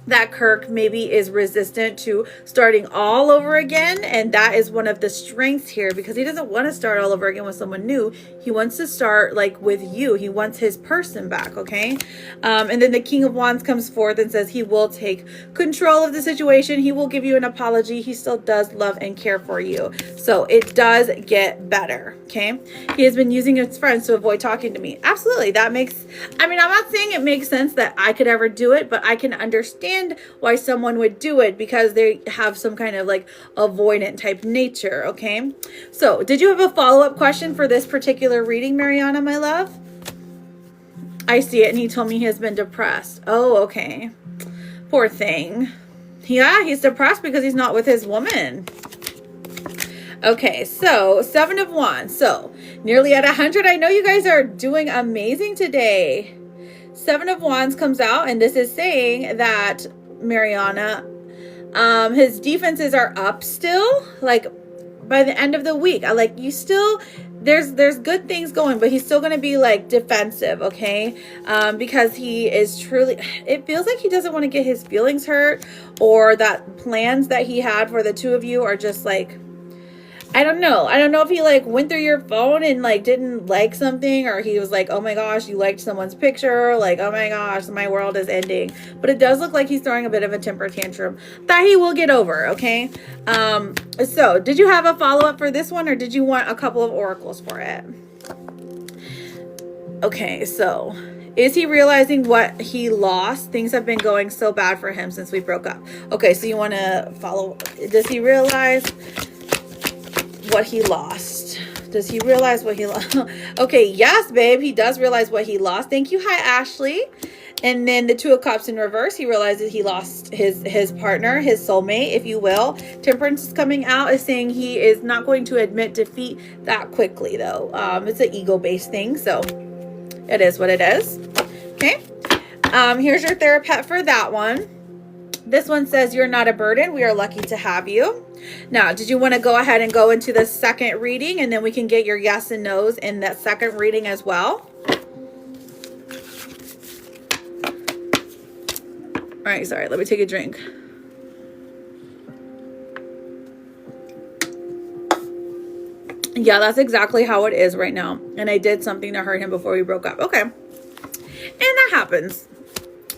that Kirk, maybe is resistant to starting all over again. And that is one of the strengths here, because he doesn't want to start all over again with someone new. He wants to start like with you. He wants his person back, okay? And then the King of Wands comes forth and says he will take control of the situation. He will give you an apology. He still does love and care for you. So it does get better, okay? He has been using his friends to avoid talking to me. Absolutely. That makes, I mean, I'm not saying it makes sense that I could ever do it, but I can understand why someone would do it, because they have some kind of like avoidant type nature, okay? So did you have a follow-up question for this particular reading, Mariana, my love? I see it, and he told me he has been depressed. Oh, okay. Poor thing. Yeah, he's depressed because he's not with his woman. Okay, so Seven of Wands. So nearly at 100. I know you guys are doing amazing today. Seven of Wands comes out, and this is saying that Mariana, his defenses are up still, like by the end of the week. I like you still, there's good things going, but he's still going to be like defensive, okay? Because he is truly, it feels like he doesn't want to get his feelings hurt, or that plans that he had for the two of you are just like, I don't know if he like went through your phone and like didn't like something, or he was like, oh my gosh, you liked someone's picture, like, oh my gosh, my world is ending. But it does look like he's throwing a bit of a temper tantrum that he will get over, okay? So did you have a follow-up for this one, or did you want a couple of oracles for it? Okay, so is he realizing what he lost? Things have been going so bad for him since we broke up. Okay, so you want to follow, does he realize what he lost? Does he realize what he lost? Okay, yes, babe. He does realize what he lost. Thank you. Hi, Ashley. And then the Two of Cups in reverse. He realizes he lost his partner, his soulmate, if you will. Temperance is coming out is saying he is not going to admit defeat that quickly, though. It's an ego-based thing, so it is what it is. Okay. Here's your therapist for that one. This one says, you're not a burden. We are lucky to have you. Now, did you want to go ahead and go into the second reading, and then we can get your yes and no's in that second reading as well? All right, sorry, let me take a drink. Yeah, that's exactly how it is right now. And I did something to hurt him before we broke up. Okay. And that happens.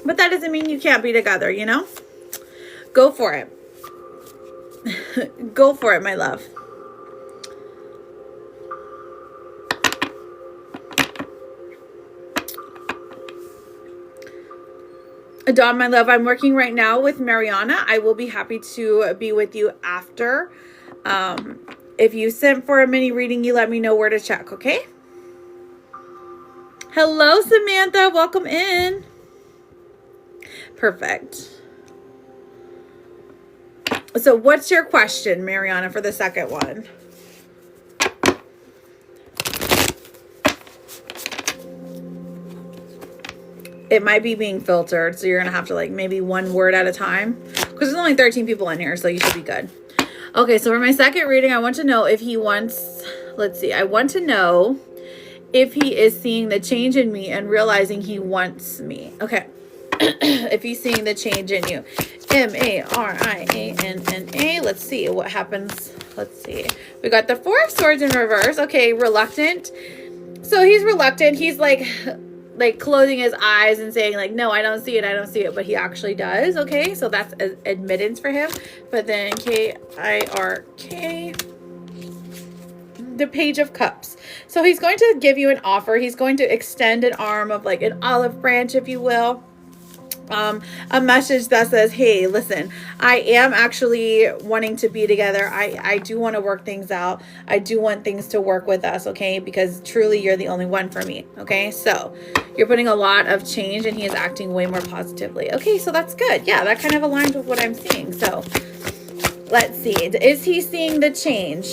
But that doesn't mean you can't be together, you know? Go for it. Go for it, my love. Dawn, my love, I'm working right now with Mariana. I will be happy to be with you after. If you sent for a mini reading, you let me know where to check, okay? Hello, Samantha. Welcome in. Perfect. So what's your question, Mariana, for the second one? It might be being filtered, so you're going to have to like maybe one word at a time. Because there's only 13 people in here, so you should be good. Okay, so for my second reading, I want to know if he wants... Let's see. I want to know if he is seeing the change in me and realizing he wants me. Okay. If he's seeing the change in you. M-A-R-I-A-N-N-A. Let's see what happens. Let's see. We got the Four of Swords in reverse. Okay, reluctant. So he's reluctant. He's like closing his eyes and saying like, no, I don't see it. I don't see it. But he actually does. Okay, so that's admittance for him. But then K-I-R-K. The Page of Cups. So he's going to give you an offer. He's going to extend an arm of like an olive branch, if you will. A message that says, hey, listen, I am actually wanting to be together. I do want to work things out. I do want things to work with us, okay? Because truly you're the only one for me, okay? So you're putting a lot of change and he is acting way more positively. Okay, so that's good. Yeah, that kind of aligns with what I'm seeing. So let's see. Is he seeing the change?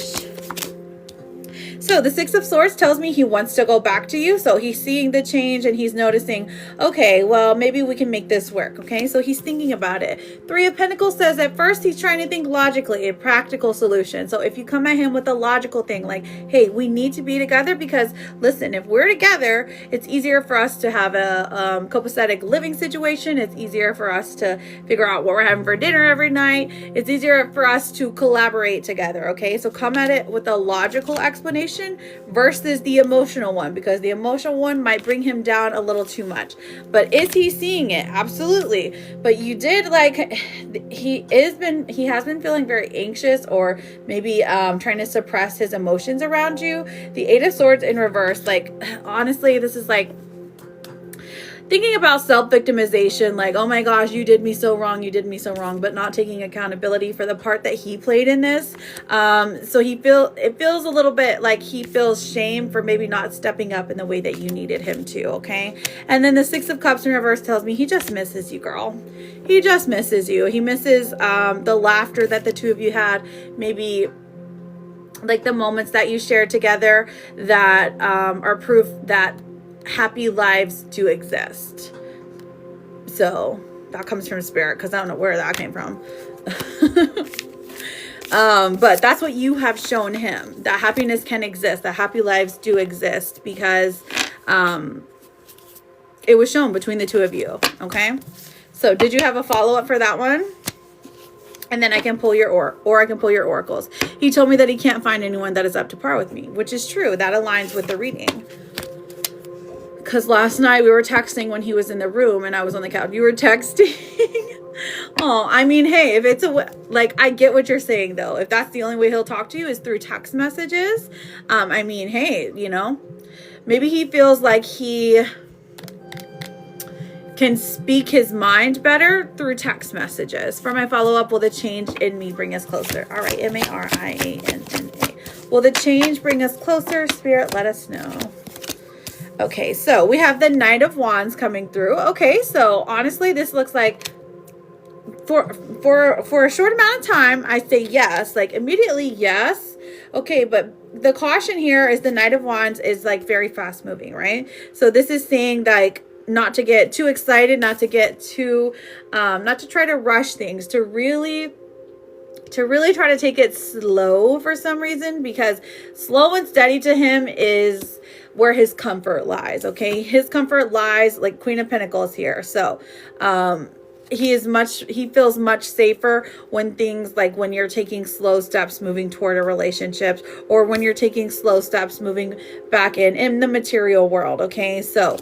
So the Six of Swords tells me he wants to go back to you. So he's seeing the change and he's noticing, okay, well, maybe we can make this work. Okay, so he's thinking about it. Three of Pentacles says at first he's trying to think logically, a practical solution. So if you come at him with a logical thing like, hey, we need to be together because, listen, if we're together, it's easier for us to have a copacetic living situation. It's easier for us to figure out what we're having for dinner every night. It's easier for us to collaborate together. Okay, so come at it with a logical explanation versus the emotional one, because the emotional one might bring him down a little too much. But is he seeing it? Absolutely. But you did like, he has been feeling very anxious or maybe trying to suppress his emotions around you. The Eight of Swords in reverse, like honestly, this is like thinking about self-victimization, like, oh my gosh, you did me so wrong, but not taking accountability for the part that he played in this. So it feels a little bit like he feels shame for maybe not stepping up in the way that you needed him to, okay? And then the Six of Cups in reverse tells me he just misses you, girl. He just misses you. He misses the laughter that the two of you had, maybe like the moments that you shared together that are proof that happy lives do exist. So that comes from spirit, because I don't know where that came from. But that's what you have shown him, that happiness can exist, that happy lives do exist, because it was shown between the two of you. Okay, so did you have a follow-up for that one? And then I can pull your or I can pull your oracles. He told me that he can't find anyone that is up to par with me, which is true. That aligns with the reading. Because last night we were texting when he was in the room and I was on the couch. You were texting. Oh, I mean, hey, if it's like, I get what you're saying though. If that's the only way he'll talk to you is through text messages. I mean, hey, you know, maybe he feels like he can speak his mind better through text messages. For my follow-up, will the change in me bring us closer? All right, M-A-R-I-A-N-N-A. Will the change bring us closer? Spirit, let us know. Okay, so we have the Knight of Wands coming through. Okay, so honestly, this looks like for a short amount of time, I say yes, like immediately yes. Okay, but the caution here is the Knight of Wands is like very fast moving, right? So this is saying like not to get too excited, not to get too, not to try to rush things, to really try to take it slow for some reason, because slow and steady to him is where his comfort lies. Okay, his comfort lies, like Queen of Pentacles here. So he feels much safer when things like when you're taking slow steps moving toward a relationship, or when you're taking slow steps moving back in the material world. Okay, so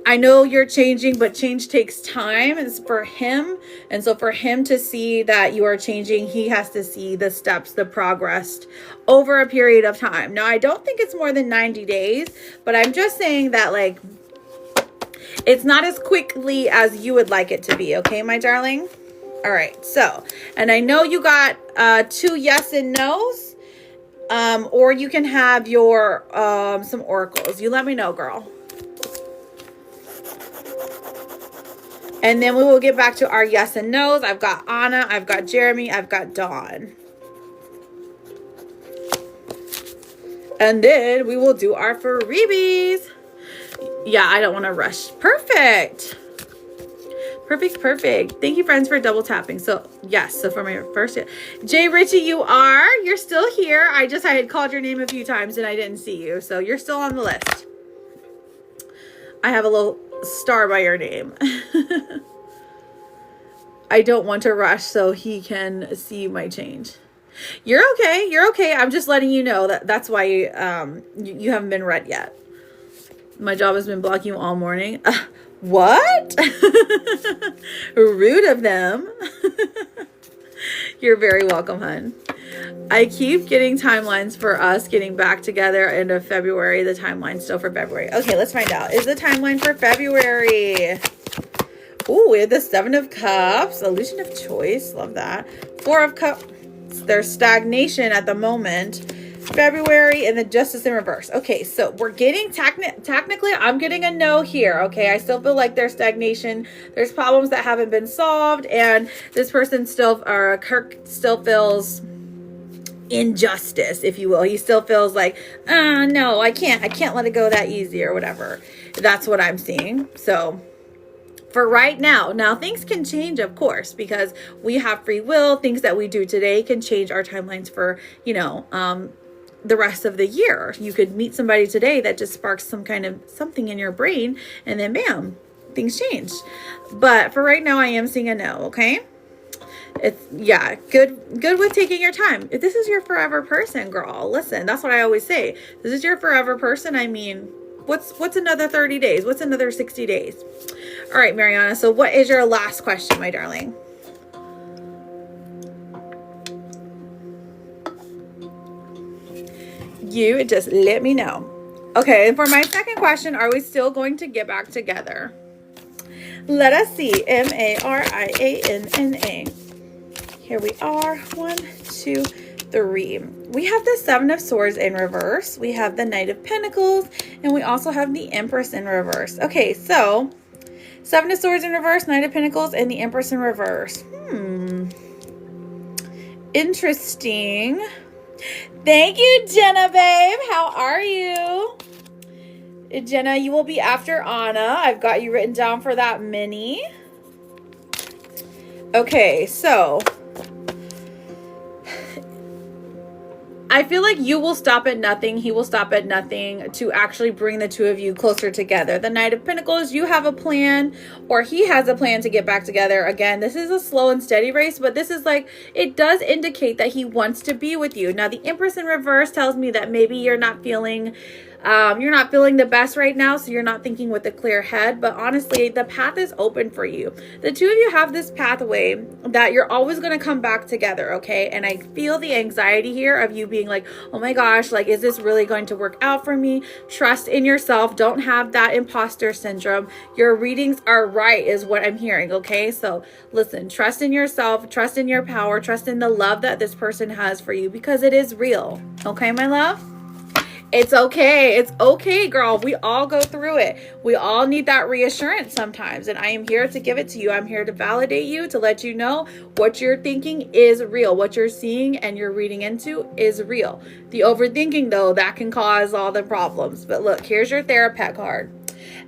I know you're changing, but change takes time. It's for him. And so for him to see that you are changing, he has to see the steps, the progress over a period of time. Now, I don't think it's more than 90 days, but I'm just saying that like, it's not as quickly as you would like it to be. Okay, my darling? All right. So, and I know you got 2 yes and no's, or you can have your, some oracles. You let me know, girl. And then we will get back to our yes and no's. I've got Anna, I've got Jeremy, I've got Dawn. And then we will do our freebies. Yeah, I don't want to rush. Perfect. Perfect. Thank you, friends, for double tapping. So, yes. So, for my first, Jay Ritchie, you're still here. I had called your name a few times and I didn't see you. So, you're still on the list. I have a little star by your name. I don't want to rush so he can see my change. You're okay. I'm just letting you know that's why you haven't been read yet. My job has been blocking you all morning. What? Rude of them. You're very welcome, hun. I keep getting timelines for us getting back together end of February. The timeline's still for February. Okay, let's find out. Is the timeline for February? Ooh, we have the 7 of Cups. Illusion of choice. Love that. 4 of Cups. There's stagnation at the moment. February, and the Justice in reverse. Okay, so we're getting technically I'm getting a no here. Okay, I still feel like there's stagnation, there's problems that haven't been solved, and this person still, or Kirk still feels injustice, if you will. He still feels like, no, I can't let it go that easy, or whatever. That's what I'm seeing. So for right now things can change, of course, because we have free will. Things that we do today can change our timelines for, the rest of the year. You could meet somebody today that just sparks some kind of something in your brain, and then bam, things change. But for right now, I am seeing a no. Okay, it's good with taking your time. If this is your forever person, girl, listen, that's what I always say. This is your forever person. I mean, what's another 30 days? What's another 60 days? All right, Mariana, so what is your last question, my darling? You just let me know. Okay, and for my second question, are we still going to get back together? Let us see. Marianna. Here we are. 1, 2, 3. We have the 7 of Swords in reverse. We have the Knight of Pentacles, and we also have the Empress in reverse. Okay, so 7 of Swords in reverse, Knight of Pentacles, and the Empress in reverse. Interesting. Thank you, Jenna, babe. How are you? Jenna, you will be after Anna. I've got you written down for that mini. Okay, so I feel like you will stop at nothing. He will stop at nothing to actually bring the two of you closer together. The Knight of Pentacles, you have a plan, or he has a plan to get back together. Again, this is a slow and steady race, but this is like, it does indicate that he wants to be with you. Now, the Empress in reverse tells me that maybe you're not feeling You're not feeling the best right now, so you're not thinking with a clear head, but honestly, the path is open for you. The two of you have this pathway that you're always going to come back together, okay? And I feel the anxiety here of you being like, oh my gosh, like, is this really going to work out for me? Trust in yourself. Don't have that imposter syndrome. Your readings are right, is what I'm hearing, okay? So listen, trust in yourself, trust in your power, trust in the love that this person has for you, because it is real, okay, my love? It's okay. It's okay, girl. We all go through it. We all need that reassurance sometimes. And I am here to give it to you. I'm here to validate you, to let you know what you're thinking is real. What you're seeing and you're reading into is real. The overthinking, though, that can cause all the problems. But look, here's your Therapet card.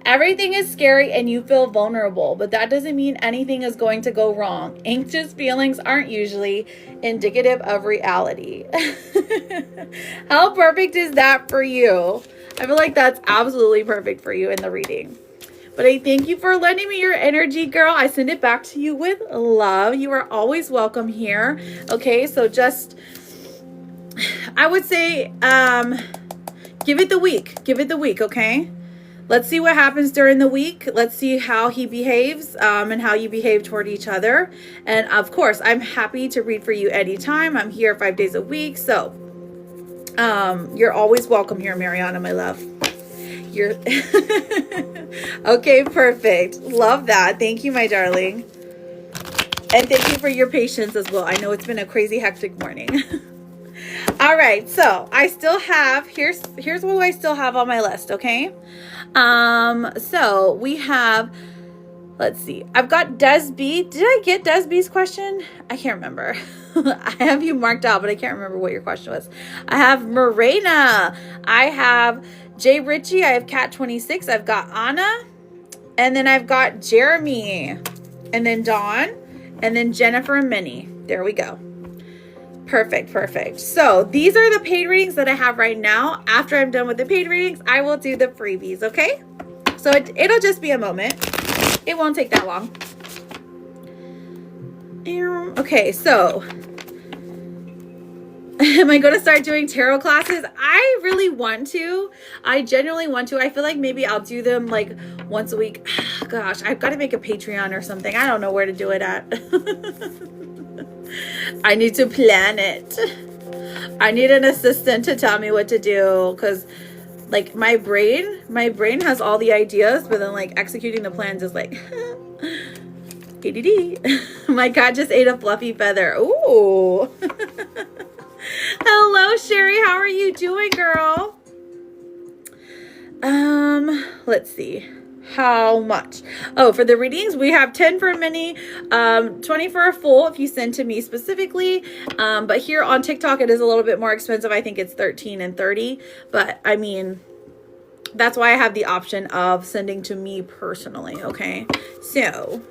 Everything is scary and you feel vulnerable, but that doesn't mean anything is going to go wrong. Anxious feelings aren't usually indicative of reality. How perfect is that for you? I feel like that's absolutely perfect for you in the reading. But I thank you for lending me your energy, girl. I send it back to you with love. You are always welcome here. Okay, so just, I would say, give it the week. Give it the week, okay? Let's see what happens during the week. Let's see how he behaves and how you behave toward each other. And of course, I'm happy to read for you anytime. I'm here 5 days a week. So you're always welcome here, Mariana, my love. You're okay, perfect. Love that. Thank you, my darling. And thank you for your patience as well. I know it's been a crazy, hectic morning. All right, so I still have, here's what I still have on my list, okay? So we have, let's see, I've got Des B. Did I get Des B's question? I can't remember. I have you marked out, but I can't remember what your question was. I have Morena. I have Jay Ritchie. I have Cat26. I've got Anna. And then I've got Jeremy. And then Dawn. And then Jennifer and Minnie. There we go. Perfect, perfect. So these are the paid readings that I have right now. After I'm done with the paid readings, I will do the freebies, okay? So it'll just be a moment. It won't take that long. Okay, so am I going to start doing tarot classes? I really want to. I genuinely want to. I feel like maybe I'll do them like once a week. Gosh, I've got to make a Patreon or something. I don't know where to do it at. I need to plan it. I need an assistant to tell me what to do, because like my brain has all the ideas, but then like executing the plans is like ADD. My cat just ate a fluffy feather. Ooh. Hello, Sherry. How are you doing, girl? Let's see. How much? Oh, for the readings, we have 10 for a mini, 20 for a full if you send to me specifically. But here on TikTok, it is a little bit more expensive. I think it's 13 and 30. But I mean, that's why I have the option of sending to me personally. Okay. So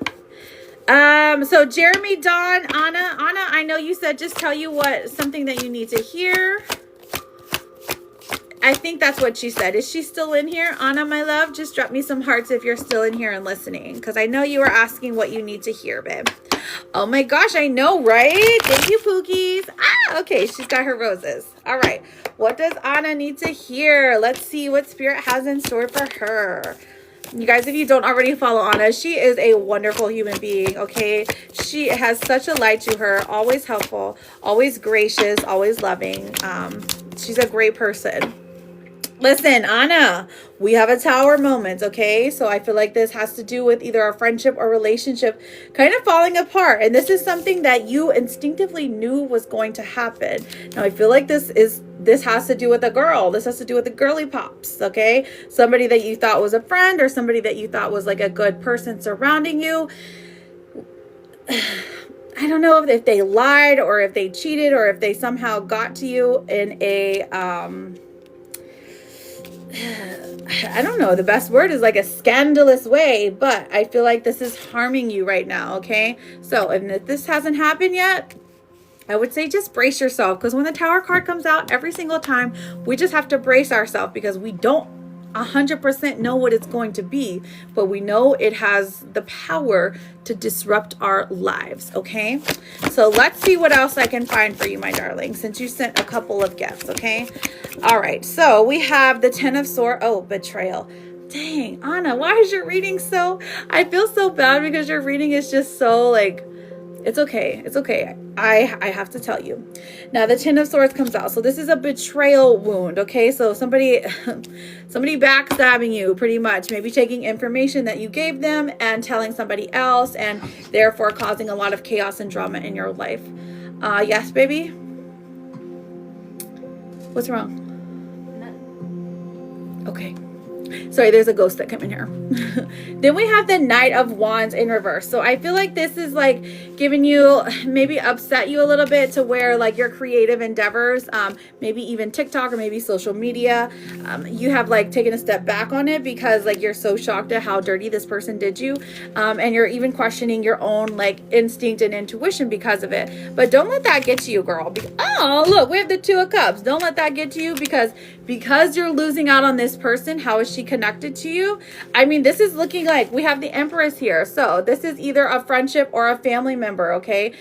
Jeremy, Dawn, Anna, I know you said just tell you something that you need to hear. I think that's what she said. Is she still in here? Anna, my love, just drop me some hearts if you're still in here and listening, because I know you were asking what you need to hear, babe. Oh my gosh, I know, right? Thank you, Pookies. Ah, okay, she's got her roses. All right, what does Anna need to hear? Let's see what Spirit has in store for her. You guys, if you don't already follow Anna, she is a wonderful human being, okay? She has such a light to her, always helpful, always gracious, always loving. She's a great person. Listen, Anna, we have a tower moment, okay? So I feel like this has to do with either a friendship or relationship kind of falling apart. And this is something that you instinctively knew was going to happen. Now, I feel like this has to do with a girl. This has to do with the girly pops, okay? Somebody that you thought was a friend or somebody that you thought was like a good person surrounding you. I don't know if they lied or if they cheated or if they somehow got to you in a... I don't know, the best word is like a scandalous way, but I feel like this is harming you right now, okay? So if this hasn't happened yet, I would say just brace yourself, because when the Tower card comes out every single time, we just have to brace ourselves, because we don't 100% know what it's going to be, but we know it has the power to disrupt our lives, okay? So let's see what else I can find for you, my darling, since you sent a couple of gifts, okay? All right, so we have the Ten of Swords. Oh, betrayal. Dang, Anna, why is your reading so... I feel so bad because your reading is just so, like... It's okay. It's okay. I have to tell you. Now, the Ten of Swords comes out. So this is a betrayal wound, okay? So somebody backstabbing you, pretty much. Maybe taking information that you gave them and telling somebody else, and therefore causing a lot of chaos and drama in your life. Yes, baby? What's wrong? Okay. Sorry, there's a ghost that came in here. Then we have the Knight of Wands in reverse. So I feel like this is like giving you, maybe upset you a little bit to where like your creative endeavors, maybe even TikTok or maybe social media, you have like taken a step back on it because like you're so shocked at how dirty this person did you. And you're even questioning your own like instinct and intuition because of it. But don't let that get to you, girl. Oh, look, we have the Two of Cups. Don't let that get to you because you're losing out on this person. How is she connected to you? I mean, this is looking like we have the Empress here. So this is either a friendship or a family member, okay?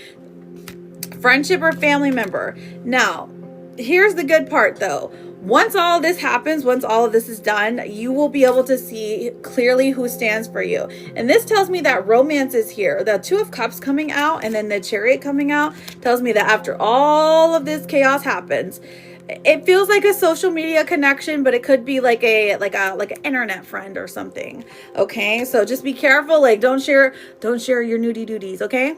Friendship or family member. Now, here's the good part though. Once all this happens, once all of this is done, you will be able to see clearly who stands for you. And this tells me that romance is here. The Two of Cups coming out and then the Chariot coming out tells me that after all of this chaos happens, it feels like a social media connection, but it could be like an internet friend or something. Okay, so just be careful. Like, don't share your nudie duties. Okay.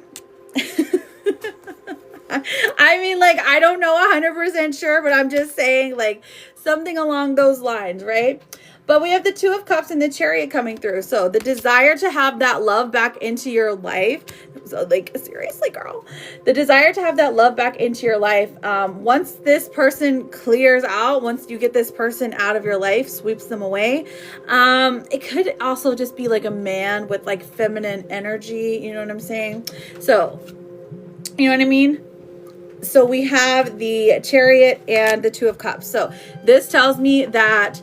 I mean, like, I don't know 100% sure, but I'm just saying like something along those lines, right? But we have the Two of Cups and the Chariot coming through. So the desire to have that love back into your life. So like, seriously, girl, the desire to have that love back into your life. Once this person clears out, once you get this person out of your life, sweeps them away. It could also just be like a man with like feminine energy. You know what I'm saying? So, you know what I mean? So we have the Chariot and the Two of Cups. So this tells me that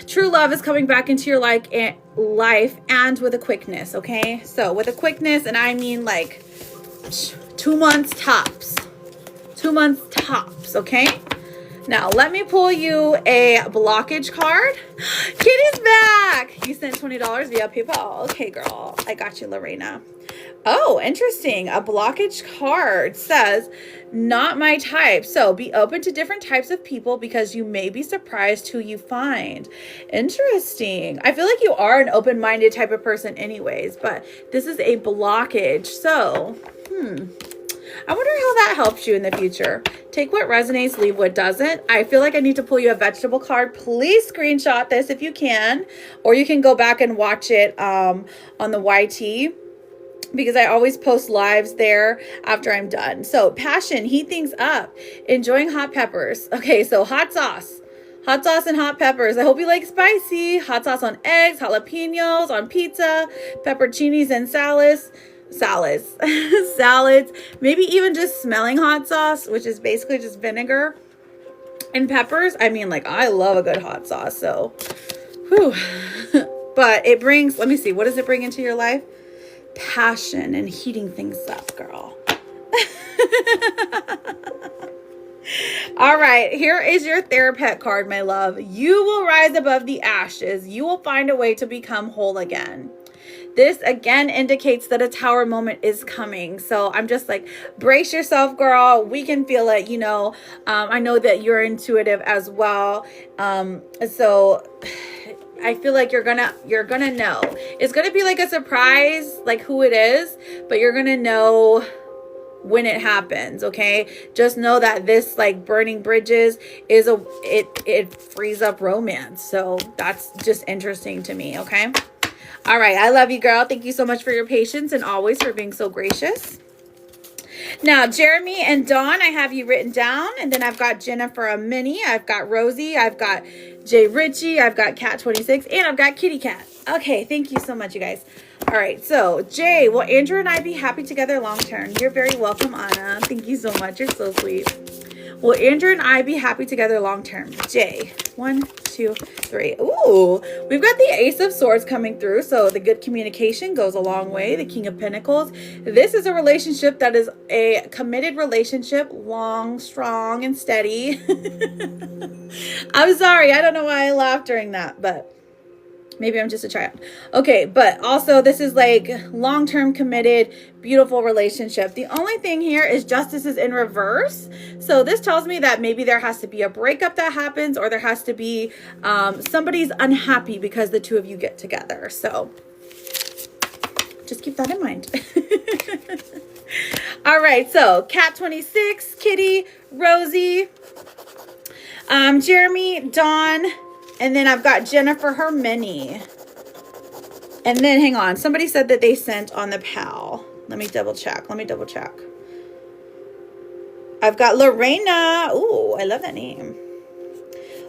true love is coming back into your life and with a quickness, okay? So with a quickness, and I mean like 2 months tops. 2 months tops, okay? Now, let me pull you a blockage card. Kitty's back! You sent $20 via PayPal. Okay, girl. I got you, Lorena. Oh, interesting. A blockage card says, not my type. So be open to different types of people because you may be surprised who you find. Interesting. I feel like you are an open-minded type of person anyways, but this is a blockage. So, I wonder how that helps you in the future. Take what resonates, leave what doesn't. I feel like I need to pull you a vegetable card. Please screenshot this if you can, or you can go back and watch it on the YT, because I always post lives there after I'm done. So passion, heat things up, enjoying hot peppers. Okay, so hot sauce and hot peppers. I hope you like spicy. Hot sauce on eggs, jalapenos on pizza, pepperoncinis and salads, maybe even just smelling hot sauce, which is basically just vinegar and peppers. I mean, like, I love a good hot sauce, so whew. But it brings, let me see, what does it bring into your life? Passion and heating things up, girl. All right, here is your therapist card, my love. You will rise above the ashes. You will find a way to become whole again. This again indicates that a tower moment is coming. So I'm just like, brace yourself, girl. We can feel it, you know. I know that you're intuitive as well. So I feel like you're gonna know. It's gonna be like a surprise, like who it is, but you're gonna know when it happens. Okay, just know that this like burning bridges is it frees up romance. So that's just interesting to me. Okay. All right. I love you, girl. Thank you so much for your patience and always for being so gracious. Now, Jeremy and Dawn, I have you written down. And then I've got Jennifer a Minnie. I've got Rosie. I've got Jay Ritchie. I've got Cat 26. And I've got Kitty Cat. Okay. Thank you so much, you guys. All right. So, Jay, will Andrew and I be happy together long term? You're very welcome, Anna. Thank you so much. You're so sweet. Will Andrew and I be happy together long term? J. 1, 2, 3. Ooh, we've got the Ace of Swords coming through. So the good communication goes a long way. The King of Pentacles. This is a relationship that is a committed relationship, long, strong, and steady. I'm sorry. I don't know why I laughed during that, but maybe I'm just a child. Okay, but also this is like long-term committed, beautiful relationship. The only thing here is Justice is in reverse. So this tells me that maybe there has to be a breakup that happens, or there has to be somebody's unhappy because the two of you get together. So just keep that in mind. All right, so Cat 26, Kitty, Rosie, Jeremy, Dawn, and then I've got Jennifer Hermione. And then, hang on. Somebody said that they sent on the PAL. Let me double check. I've got Lorena. Ooh, I love that name.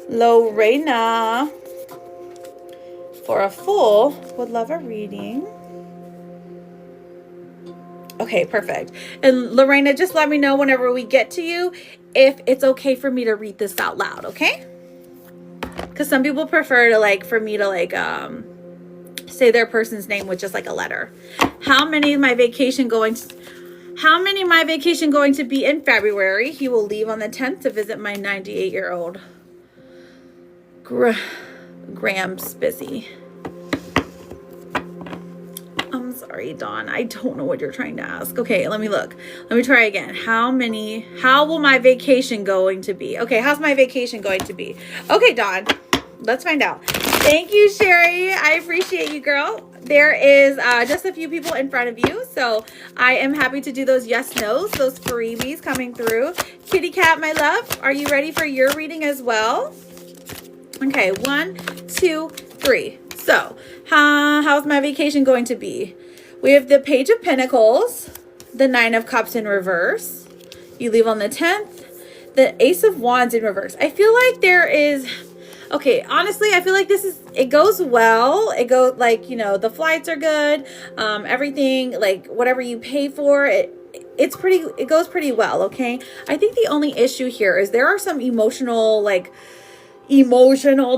Lorena. For a full, would love a reading. Okay, perfect. And Lorena, just let me know whenever we get to you if it's okay for me to read this out loud, okay? Because some people prefer to for me to say their person's name with just like a letter. How many my vacation going to be in February? He will leave on the 10th to visit my 98-year-old Graham's busy. I'm sorry, Dawn. I don't know what you're trying to ask. Okay, let me look. Let me try again. How will my vacation going to be? Okay, how's my vacation going to be? Okay, Dawn. Let's find out. Thank you, Sherry. I appreciate you, girl. There is just a few people in front of you, so I am happy to do those yes, no's, those freebies coming through. Kitty Cat, my love, are you ready for your reading as well? Okay, 1, 2, 3. So, how's my vacation going to be? We have the Page of Pentacles, the 9 of Cups in reverse. You leave on the 10th. The Ace of Wands in reverse. I feel like there is... Okay, honestly, I feel like it goes well. It goes the flights are good. Everything, whatever you pay for, it goes pretty well, okay? I think the only issue here is there are some emotional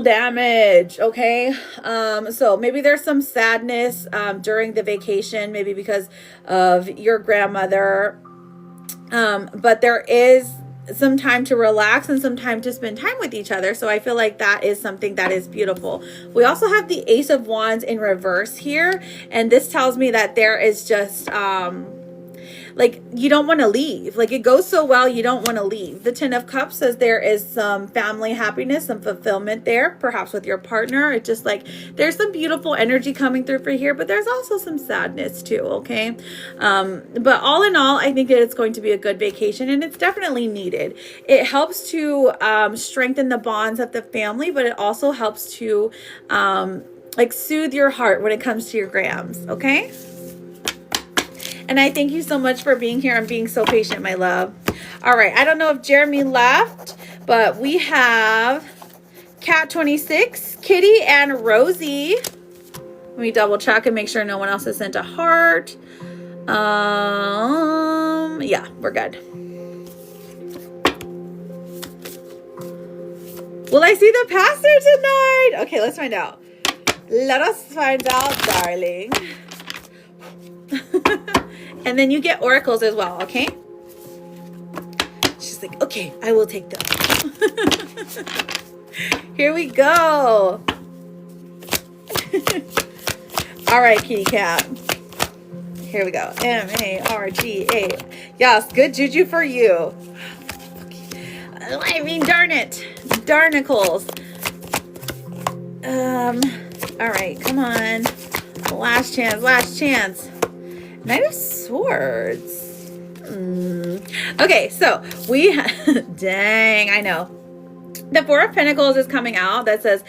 damage, okay? So maybe there's some sadness during the vacation, maybe because of your grandmother. But there is some time to relax and some time to spend time with each other. So I feel like that is something that is beautiful. We also have the Ace of Wands in reverse here. And this tells me that there is just, you don't want to leave. It goes so well, you don't want to leave. The 10 of Cups says there is some family happiness, some fulfillment there, perhaps with your partner. It's just there's some beautiful energy coming through for here, but there's also some sadness too, okay? But all in all, I think that it's going to be a good vacation, and it's definitely needed. It helps to strengthen the bonds of the family, but it also helps to soothe your heart when it comes to your Grams, okay? And I thank you so much for being here and being so patient, my love. All right. I don't know if Jeremy left, but we have Cat 26, Kitty, and Rosie. Let me double check and make sure no one else has sent a heart. Yeah, we're good. Will I see the pastor tonight? Okay, let's find out. Let us find out, darling. And then you get oracles as well, okay? She's like, okay, I will take them. Here we go. All right, kitty cat. Here we go. M-A-R-G-A. Yes, good juju for you. I mean, darn it. Darnicles. All right, come on. Last chance, last chance. Knight of Swords. Okay, so we... Dang, I know. The Four of Pentacles is coming out. That says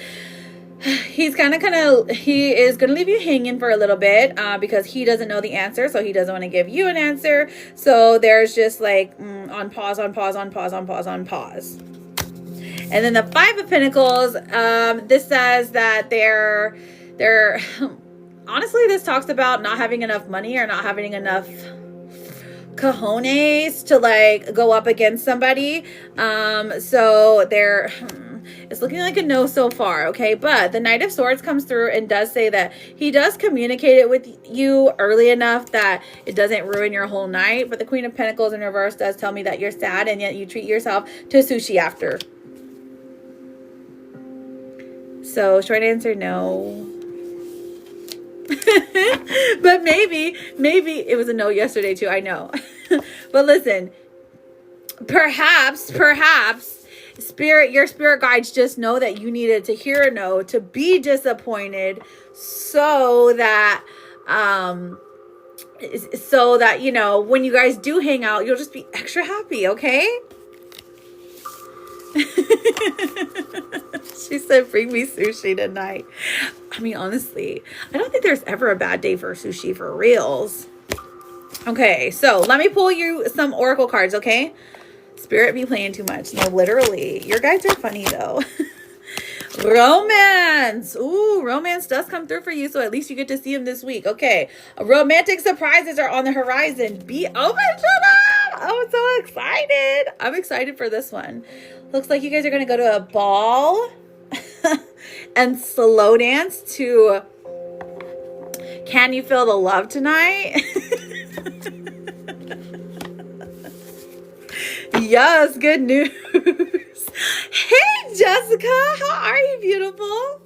he is going to leave you hanging for a little bit because he doesn't know the answer, so he doesn't want to give you an answer. So there's just on pause, on pause, on pause, on pause, on pause. And then the Five of Pentacles, this says that they're honestly, this talks about not having enough money or not having enough cojones to like go up against somebody. So they're it's looking like a no so far, okay? But the Knight of Swords comes through and does say that he does communicate it with you early enough that it doesn't ruin your whole night. But the Queen of Pentacles in reverse does tell me that you're sad and yet you treat yourself to sushi after. So short answer, no. But maybe it was a no yesterday too, I know. But listen, perhaps your spirit guides just know that you needed to hear a no, to be disappointed, so that you know, when you guys do hang out, you'll just be extra happy, okay? She said, bring me sushi tonight. I mean, honestly, I don't think there's ever a bad day for sushi, for reals. Okay, so let me pull you some oracle cards, okay? Spirit be playing too much. No, literally. Your guys are funny, though. Romance. Ooh, romance does come through for you, so at least you get to see them this week. Okay, romantic surprises are on the horizon. Be open to them. I'm so excited. I'm excited for this one. Looks like you guys are going to go to a ball and slow dance to Can You Feel the Love Tonight? Yes, good news. Hey, Jessica, how are you, beautiful?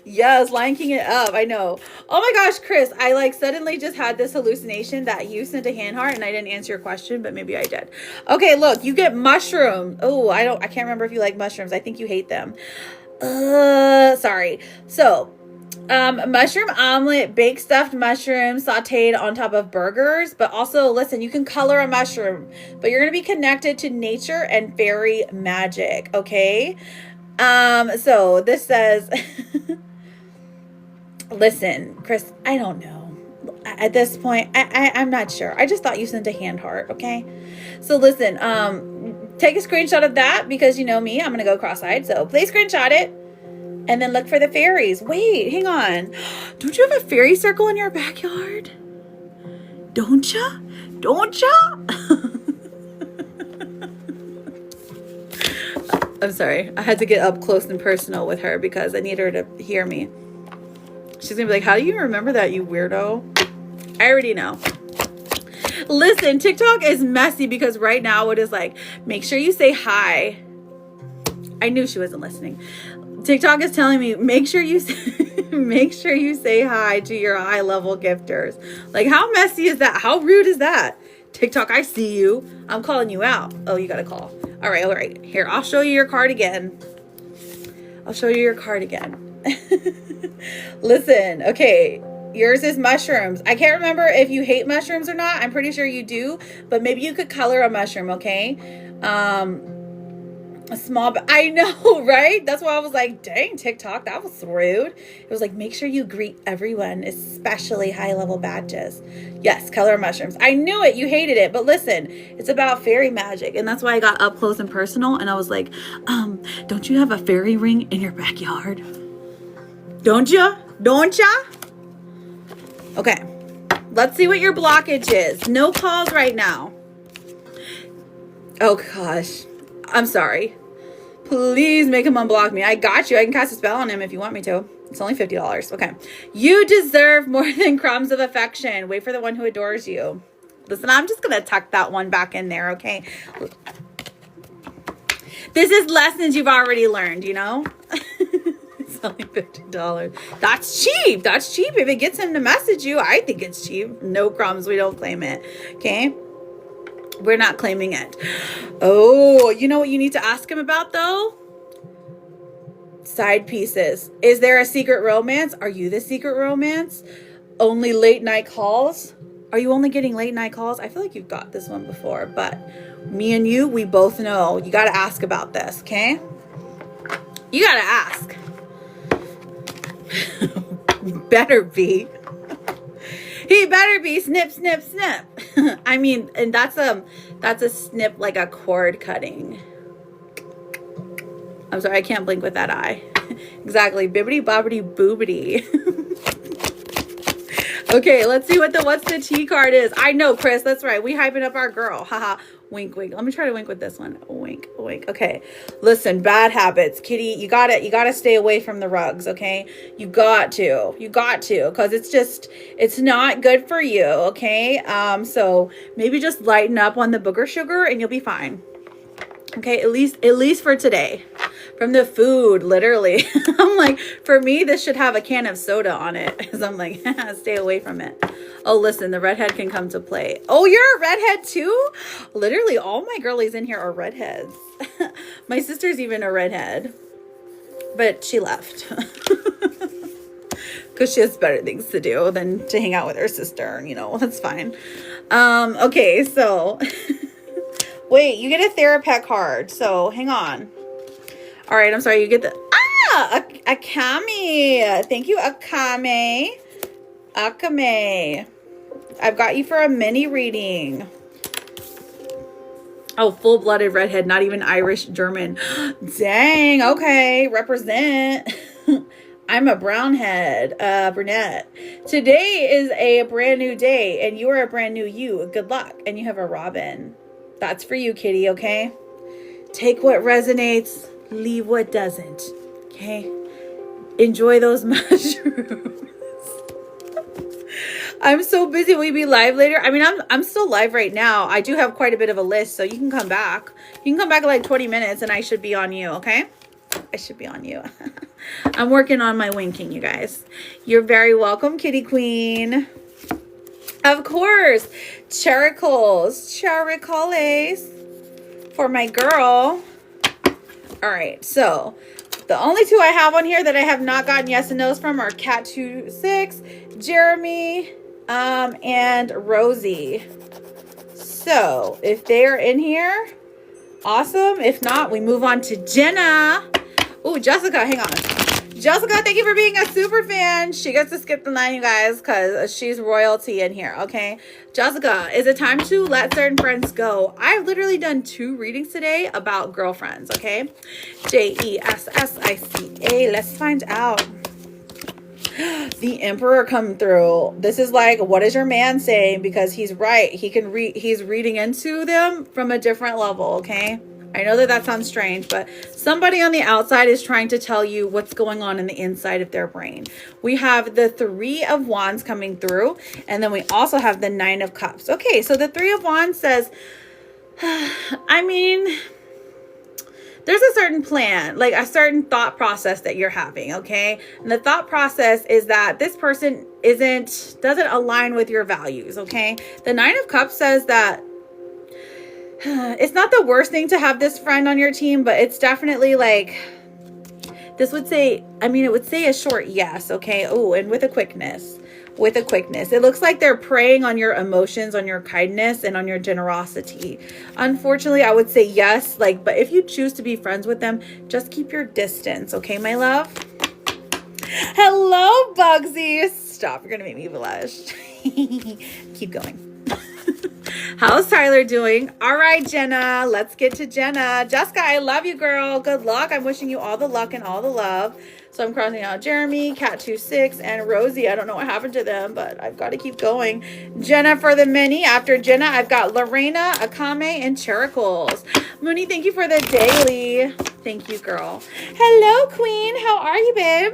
Yes, Lion King it up. I know. Oh my gosh, Chris, I like suddenly just had this hallucination that you sent a hand heart and I didn't answer your question, but maybe I did. Okay, look, you get mushroom. Oh, I can't remember if you like mushrooms. I think you hate them. Sorry. So, mushroom omelet, baked stuffed mushrooms sauteed on top of burgers. But also, listen, you can color a mushroom, but you're going to be connected to nature and fairy magic. Okay. So this says, listen, Chris, I don't know. At this point, I'm not sure. I just thought you sent a hand heart. Okay. So listen, take a screenshot of that because you know me, I'm going to go cross-eyed. So please screenshot it. And then look for the fairies. Wait, hang on. Don't you have a fairy circle in your backyard? Don't ya? Don't ya? I'm sorry. I had to get up close and personal with her because I need her to hear me. She's going to be like, how do you remember that, you weirdo? I already know. Listen, TikTok is messy because right now it is like, make sure you say hi. I knew she wasn't listening. TikTok is telling me, make sure you say hi to your high level gifters. Like, how messy is that? How rude is that? TikTok, I see you. I'm calling you out. Oh, you got a call. All right. Here, I'll show you your card again. Listen, okay. Yours is mushrooms. I can't remember if you hate mushrooms or not. I'm pretty sure you do, but maybe you could color a mushroom, okay? A small, I know, right? That's why I was like, dang, TikTok, that was rude. It was like, make sure you greet everyone, especially high-level badges. Yes, color mushrooms. I knew it. You hated it. But listen, it's about fairy magic. And that's why I got up close and personal. And I was like, don't you have a fairy ring in your backyard? Don't ya? Don't ya? Okay. Let's see what your blockage is. No calls right now. Oh, gosh. I'm sorry. Please make him unblock me. I got you. I can cast a spell on him if you want me to. It's only $50. Okay. You deserve more than crumbs of affection. Wait for the one who adores you. Listen, I'm just going to tuck that one back in there, okay? This is lessons you've already learned, you know? It's only $50. That's cheap. That's cheap. If it gets him to message you, I think it's cheap. No crumbs. We don't claim it. Okay? We're not claiming it. Oh, you know what you need to ask him about, though? Side pieces. Is there a secret romance? Are you the secret romance? Only late night calls? Are you only getting late night calls? I feel like you've got this one before, but me and you, we both know. You got to ask about this, okay? You got to ask. Better be. He better be snip, snip, snip. I mean, and that's a snip like a cord cutting. I'm sorry, I can't blink with that eye. Exactly. Bibbity bobbity boobity. Okay, let's see what the what's the tea card is. I know, Chris. That's right. We hyping up our girl. Haha. Wink, wink. Let me try to wink with this one. Wink, wink. Okay. Listen, bad habits. Kitty, you gotta stay away from the rugs, okay? You got to. Because it's not good for you, okay? So maybe just lighten up on the booger sugar and you'll be fine. Okay, at least for today. From the food, literally. I'm like, for me, this should have a can of soda on it. Because I'm like, stay away from it. Oh, listen, the redhead can come to play. Oh, you're a redhead too? Literally, all my girlies in here are redheads. My sister's even a redhead. But she left. Because she has better things to do than to hang out with her sister. You know, that's fine. Okay, so... Wait, you get a Therapet card. So, hang on. All right, I'm sorry. You get the... Akame. Thank you, Akame. Akame. I've got you for a mini reading. Oh, full-blooded redhead. Not even Irish, German. Dang. Okay. Represent. I'm a brownhead, brunette. Today is a brand new day, and you are a brand new you. Good luck. And you have a robin. That's for you, kitty, okay? Take what resonates, leave what doesn't, okay? Enjoy those mushrooms. I'm so busy. Will you be live later? I mean, I'm still live right now. I do have quite a bit of a list, so you can come back. You can come back in like 20 minutes, and I should be on you, okay? I should be on you. I'm working on my winking, you guys. You're very welcome, kitty queen. Of course, Chericoles for my girl. All right, so the only two I have on here that I have not gotten yes and no's from are Cat26, Jeremy, and Rosie. So if they are in here, awesome. If not, we move on to Jenna. Oh, Jessica, hang on. Jessica, thank you for being a super fan. She gets to skip the line, you guys, because she's royalty in here, okay? Jessica, is it time to let certain friends go? I've literally done 2 readings today about girlfriends, okay? Jessica. Let's find out. The Emperor come through. This is like, what is your man saying? Because he's right. He's reading into them from a different level, okay? I know that sounds strange, but somebody on the outside is trying to tell you what's going on in the inside of their brain. We have the 3 of Wands coming through, and then we also have the 9 of Cups. Okay, so the 3 of Wands says, I mean, there's a certain plan, like a certain thought process that you're having, okay? And the thought process is that this person doesn't align with your values, okay? The 9 of Cups says that it's not the worst thing to have this friend on your team, but it's definitely like, this would say, I mean, it would say a short yes, okay? Oh, and with a quickness. It looks like they're preying on your emotions, on your kindness, and on your generosity. Unfortunately, I would say yes, like, but if you choose to be friends with them, just keep your distance, okay, my love? Hello, Bugsy. Stop, you're gonna make me blush. Keep going. How's Tyler doing? All right, Jenna, let's get to Jenna. Jessica, I love you, girl. Good luck. I'm wishing you all the luck and all the love. So I'm crossing out Jeremy, Cat26, and Rosie. I don't know what happened to them, but I've got to keep going. Jenna for the mini. After Jenna, I've got Lorena, Akame, and Chericoles. Mooney, thank you for the daily. Thank you, girl. Hello, Queen. How are you, babe?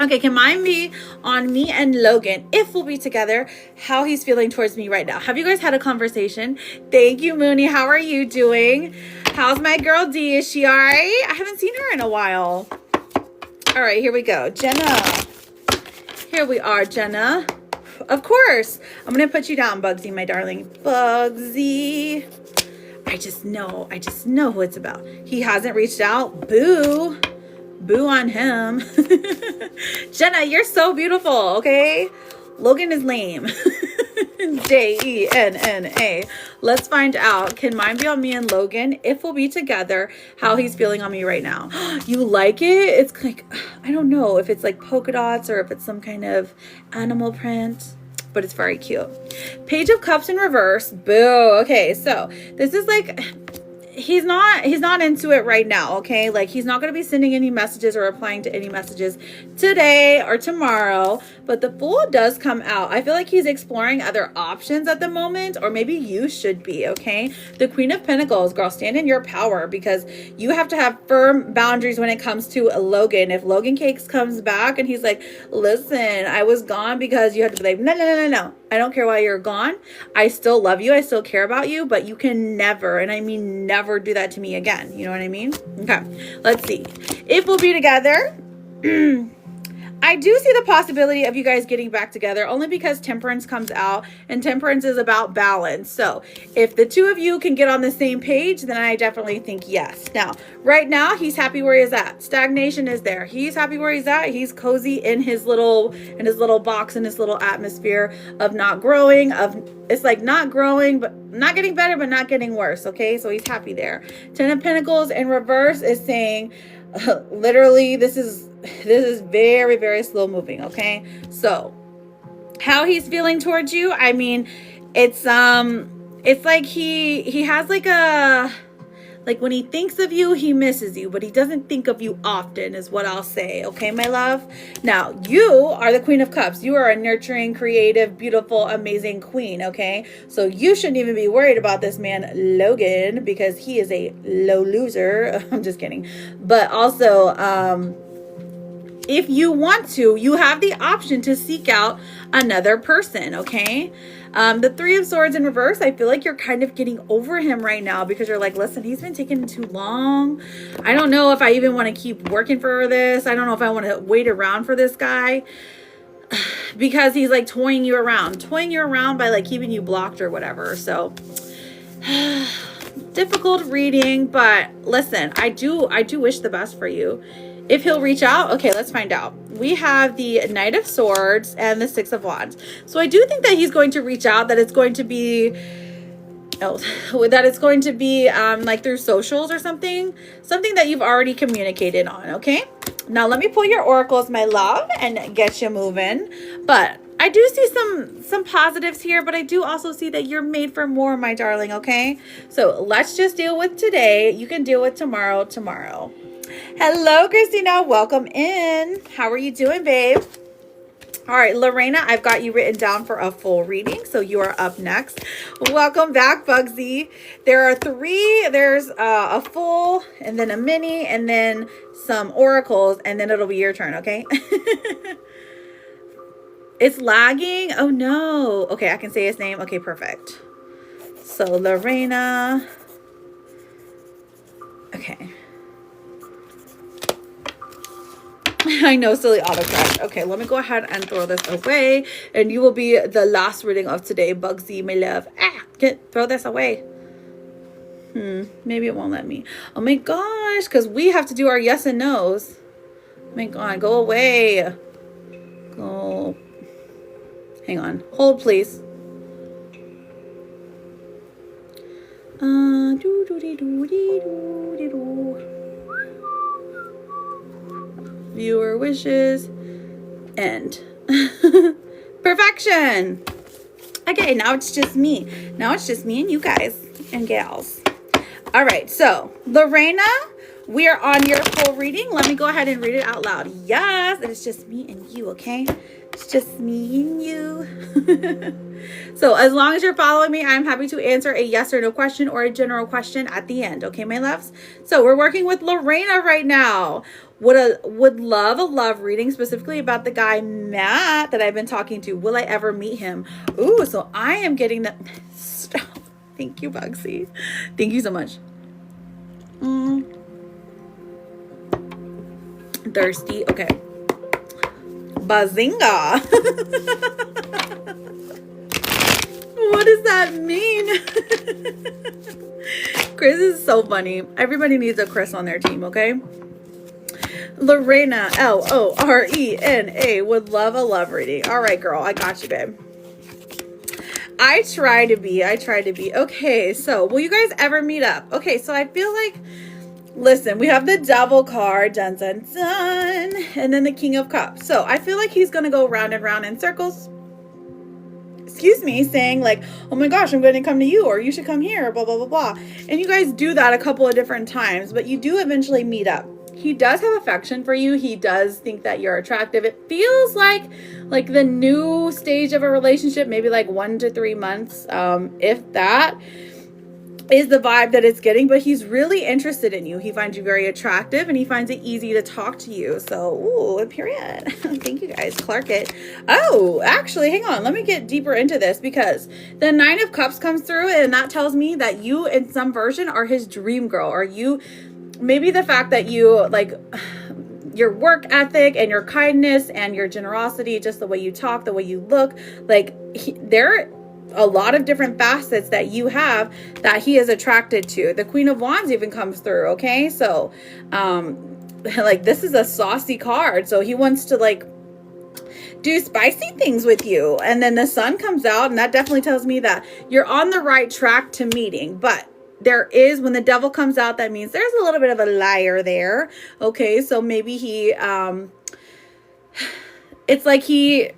Okay, can mine be on me and Logan, if we'll be together, how he's feeling towards me right now? Have you guys had a conversation? Thank you, Mooney. How are you doing? How's my girl D? Is she all right? I haven't seen her in a while. All right, here we go. Jenna. Here we are, Jenna. Of course. I'm going to put you down, Bugsy, my darling. Bugsy. I just know who it's about. He hasn't reached out. Boo. Boo on him. Jenna, you're so beautiful, okay? Logan is lame. Jenna. Let's find out. Can mine be on me and Logan? If we'll be together, how he's feeling on me right now. You like it? It's like, I don't know if it's like polka dots or if it's some kind of animal print, but it's very cute. Page of Cups in reverse. Boo. Okay, so this is like, he's not into it right now, okay? Like, he's not going to be sending any messages or replying to any messages today or tomorrow, but the Fool does come out. I feel like he's exploring other options at the moment, or maybe you should be, okay? The Queen of Pentacles, girl, stand in your power, because you have to have firm boundaries when it comes to Logan. If Logan Cakes comes back and he's like, listen, I was gone because you had to be like, no, I don't care why you're gone. I still love you. I still care about you, but you can never, and I mean never, do that to me again. You know what I mean? Okay, let's see if we'll be together. I do see the possibility of you guys getting back together, only because Temperance comes out, and Temperance is about balance. So if the two of you can get on the same page, then I definitely think yes. Now, right now, he's happy where he's at. Stagnation is there. He's happy where he's at. He's cozy in his little box, in his little atmosphere of not growing, it's like not growing, but not getting better, but not getting worse. Okay, so he's happy there. Ten of Pentacles in reverse is saying, literally, this is very, very slow moving. Okay, so how he's feeling towards you, I mean, it's like he has like when he thinks of you, he misses you, but he doesn't think of you often, is what I'll say. Okay, my love? Now, you are the Queen of Cups. You are a nurturing, creative, beautiful, amazing queen, okay? So you shouldn't even be worried about this man, Logan, because he is a low loser. I'm just kidding. But also, if you want to, you have the option to seek out another person, okay? The Three of Swords in reverse, I feel like you're kind of getting over him right now, because you're like, listen, he's been taking too long. I don't know if I even want to keep working for this. I don't know if I want to wait around for this guy, because he's like toying you around by like keeping you blocked or whatever. So difficult reading, but listen, I do wish the best for you. If he'll reach out, okay, let's find out. We have the Knight of Swords and the Six of Wands. So I do think that he's going to reach out, that it's going to be, like through socials or something that you've already communicated on, okay? Now let me pull your oracles, my love, and get you moving. But I do see some positives here, but I do also see that you're made for more, my darling, okay? So let's just deal with today. You can deal with tomorrow. Hello, Christina. Welcome in. How are you doing, babe? All right, Lorena, I've got you written down for a full reading, so you are up next. Welcome back, Bugsy. There are three. There's a full, and then a mini, and then some oracles, and then it'll be your turn, okay? It's lagging. Oh, no. Okay, I can say his name. Okay, perfect. So, Lorena. Okay. I know, silly autocorrect. Okay, let me go ahead and throw this away, and you will be the last reading of today, Bugsy, my love. Throw this away. Maybe it won't let me. Oh my gosh, because we have to do our yes and no's. Oh my God, go away. Go. Hang on. Hold, please. Viewer wishes. End. Perfection. Okay, now it's just me. Now it's just me and you guys and gals. All right, so Lorena, we are on your full reading. Let me go ahead and read it out loud. Yes, and it's just me and you, okay? It's just me and you. So as long as you're following me, I'm happy to answer a yes or no question or a general question at the end. Okay, my loves? So we're working with Lorena right now. Would love a love reading, specifically about the guy Matt that I've been talking to. Will I ever meet him? Ooh, so I am getting the... Stop. Thank you, Bugsy. Thank you so much. Thirsty. Okay. Bazinga. What does that mean? Chris is so funny. Everybody needs a Chris on their team, okay? Lorena, Lorena, would love a love reading. All right, girl. I got you, babe. I try to be. Okay, so will you guys ever meet up? Okay, so I feel like, listen, we have the Devil card, dun, dun, dun, and then the King of Cups. So I feel like he's going to go round and round in circles. excuse me, saying like, oh my gosh, I'm going to come to you, or you should come here, blah, blah, blah, blah. And you guys do that a couple of different times, but you do eventually meet up. He does have affection for you. He does think that you're attractive. It feels like the new stage of a relationship, maybe like 1 to 3 months, if that is the vibe that it's getting, but he's really interested in you. He finds you very attractive, and he finds it easy to talk to you. So, ooh, period. Thank you guys, Clark it. Oh, actually, hang on. Let me get deeper into this, because the 9 of Cups comes through, and that tells me that you, in some version, are his dream girl, or you, maybe the fact that you, like, your work ethic and your kindness and your generosity, just the way you talk, the way you look, like, there a lot of different facets that you have that he is attracted to. The Queen of Wands even comes through. Okay. So, like, this is a saucy card. So he wants to like do spicy things with you. And then the Sun comes out, and that definitely tells me that you're on the right track to meeting. But there is, when the Devil comes out, that means there's a little bit of a liar there. Okay. So maybe he, it's like he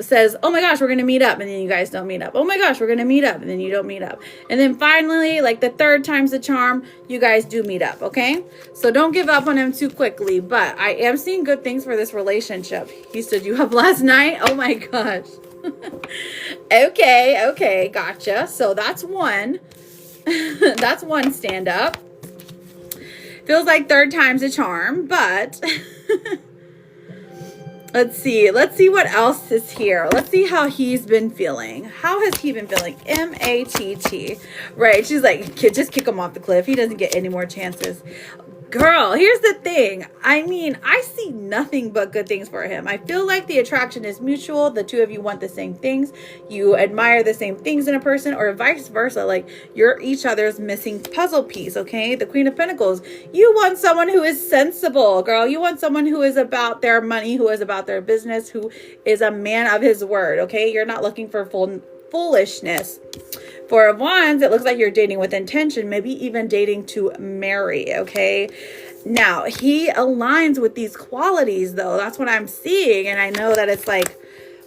says, oh my gosh, we're going to meet up. And then you guys don't meet up. Oh my gosh, we're going to meet up. And then you don't meet up. And then finally, like the 3rd time's the charm, you guys do meet up. Okay. So don't give up on him too quickly, but I am seeing good things for this relationship. He stood you up last night. Oh my gosh. Okay. Gotcha. So that's one. That's one stand up. Feels like 3rd time's a charm, but let's see what else is here. Let's see how he's been feeling. How has he been feeling? M-A-T-T. Right. She's like, just kick him off the cliff. He doesn't get any more chances. Girl, here's the thing. I mean, I see nothing but good things for him. I feel like the attraction is mutual. The two of you want the same things. You admire the same things in a person, or vice versa. Like, you're each other's missing puzzle piece, okay? The Queen of Pentacles. You want someone who is sensible, girl. You want someone who is about their money, who is about their business, who is a man of his word, okay? You're not looking for foolishness. 4 of Wands, it looks like you're dating with intention, maybe even dating to marry, okay? Now, he aligns with these qualities, though. That's what I'm seeing, and I know that it's like,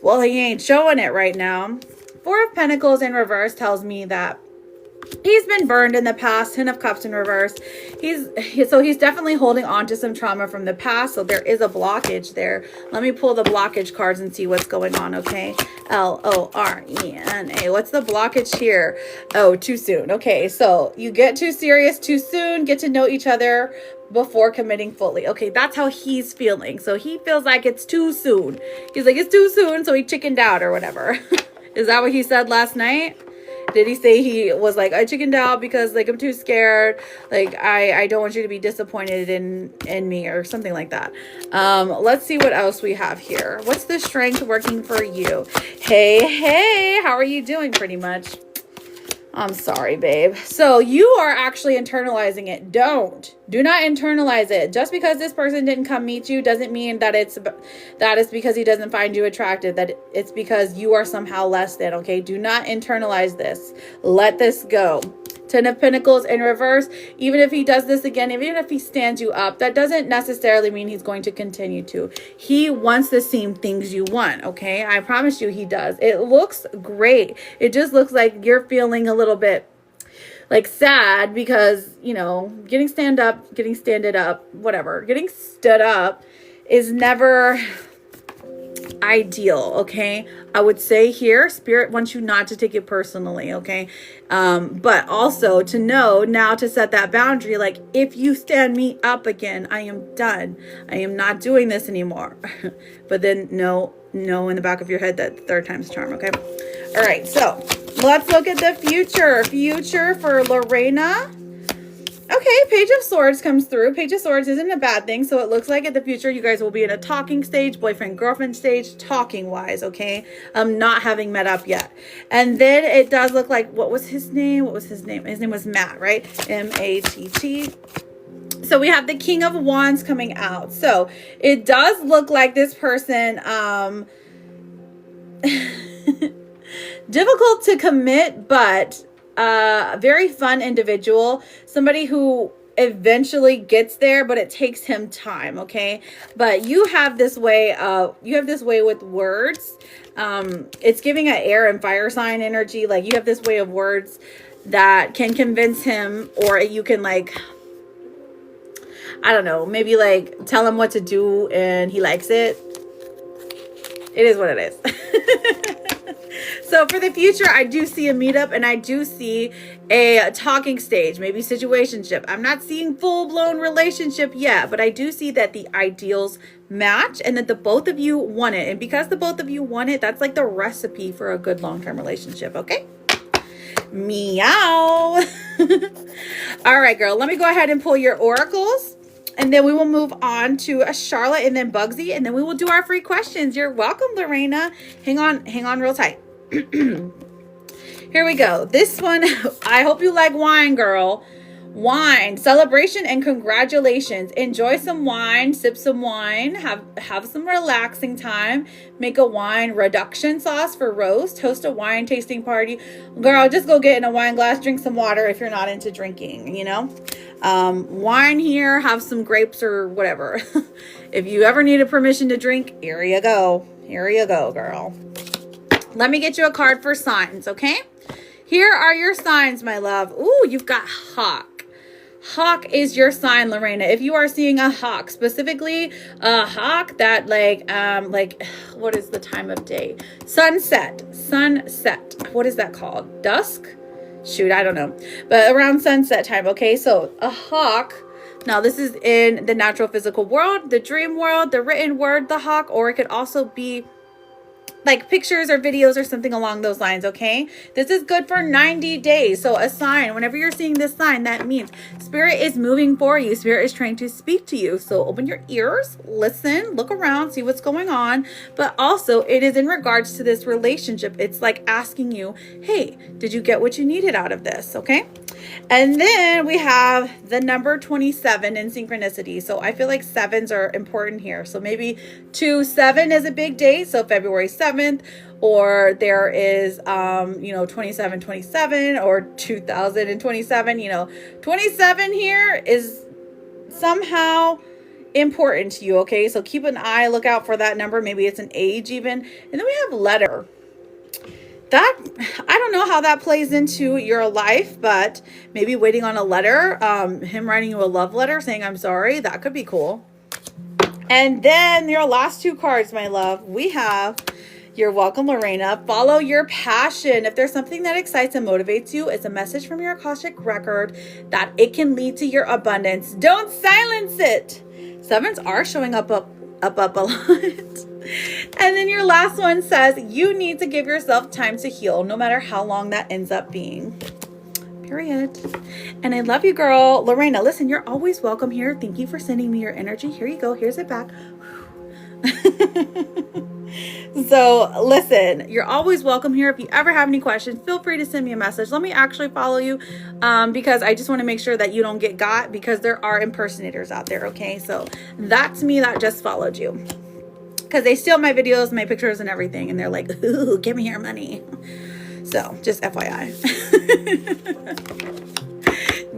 well, he ain't showing it right now. 4 of Pentacles in reverse tells me that he's been burned in the past. 10 of Cups in reverse. He's definitely holding on to some trauma from the past. So there is a blockage there. Let me pull the blockage cards and see what's going on. Okay. L-O-R-E-N-A. What's the blockage here? Oh, too soon. Okay. So you get too serious too soon. Get to know each other before committing fully. Okay. That's how he's feeling. So he feels like it's too soon. He's like, it's too soon. So he chickened out or whatever. Is that what he said last night? Did he say he was like, I chickened out because like I'm too scared, like I don't want you to be disappointed in me, or something like that? Let's see what else we have here. What's the strength working for you? Hey, how are you doing? Pretty much. I'm sorry, babe. So you are actually internalizing it. Do not internalize it. Just because this person didn't come meet you doesn't mean that it's because he doesn't find you attractive, that it's because you are somehow less than, okay? Do not internalize this. Let this go. 10 of Pentacles in reverse. Even if he does this again, even if he stands you up, that doesn't necessarily mean he's going to continue to. He wants the same things you want, okay? I promise you he does. It looks great. It just looks like you're feeling a little bit like sad because, you know, getting stood up is never ideal, okay? I would say here, Spirit wants you not to take it personally, okay? But also to know now to set that boundary, like, if you stand me up again, I am done. I am not doing this anymore. But then know in the back of your head that 3rd time's charm, okay? All right, so let's look at the future for Lorena. Okay, Page of Swords comes through. Page of Swords isn't a bad thing. So it looks like in the future, you guys will be in a talking stage, boyfriend-girlfriend stage, talking-wise, okay? Not having met up yet. And then it does look like, what was his name? His name was Matt, right? M-A-T-T. So we have the King of Wands coming out. So it does look like this person, difficult to commit, but a very fun individual, somebody who eventually gets there, but it takes him time, okay? But you have this way with words. It's giving an air and fire sign energy. Like, you have this way of words that can convince him, or you can, like, I don't know, maybe like tell him what to do and he likes it. It is what it is. So for the future, I do see a meetup, and I do see a talking stage, maybe situationship. I'm not seeing full-blown relationship yet, but I do see that the ideals match and that the both of you want it. And because the both of you want it, that's like the recipe for a good long-term relationship, okay? Meow. All right, girl, let me go ahead and pull your oracles. And then we will move on to a Charlotte and then Bugsy, and then we will do our free questions. You're welcome, Lorena. Hang on real tight. Here we go. This one, I hope you like wine, girl. Wine, celebration and congratulations. Enjoy some wine, sip some wine, have some relaxing time. Make a wine reduction sauce for roast. Host a wine tasting party. Girl, just go get in a wine glass, drink some water if you're not into drinking, you know. Wine here, have some grapes or whatever. If you ever needed permission to drink, here you go. Here you go, girl. Let me get you a card for signs, okay? Here are your signs, my love. Ooh, you've got Hawk. Hawk is your sign, Lorena. If you are seeing a hawk, specifically a hawk that like what is the time of day? Sunset. What is that called? Dusk? Shoot, I don't know. But around sunset time, okay? So a hawk. Now, this is in the natural physical world, the dream world, the written word, the hawk, or it could also be like pictures or videos or something along those lines, okay? This is good for 90 days. So a sign, whenever you're seeing this sign, that means spirit is moving for you. Spirit is trying to speak to you. So open your ears, listen, look around, see what's going on. But also it is in regards to this relationship. It's like asking you, hey, did you get what you needed out of this, okay? And then we have the number 27 in synchronicity. So I feel like sevens are important here. So maybe 2-7 is a big day. So February 7th, or there is, 2727 or 2027, 27 here is somehow important to you. Okay. So keep an eye, look out for that number. Maybe it's an age even. And then we have letter. That, I don't know how that plays into your life, but maybe waiting on a letter, him writing you a love letter saying, I'm sorry, that could be cool. And then your last two cards, my love, we have, you're welcome, Lorena. Follow your passion. If there's something that excites and motivates you, it's a message from your Akashic record that it can lead to your abundance. Don't silence it. Sevens are showing up a lot. And then your last one says you need to give yourself time to heal, no matter how long that ends up being. Period. And I love you, girl. Lorena, listen, you're always welcome here. Thank you for sending me your energy. Here you go. Here's it back. So listen, you're always welcome here. If you ever have any questions, feel free to send me a message. Let me actually follow you, because I just want to make sure that you don't get got, because there are impersonators out there. Okay. So that's me that just followed you, because they steal my videos, my pictures and everything. And they're like, ooh, give me your money. So just FYI.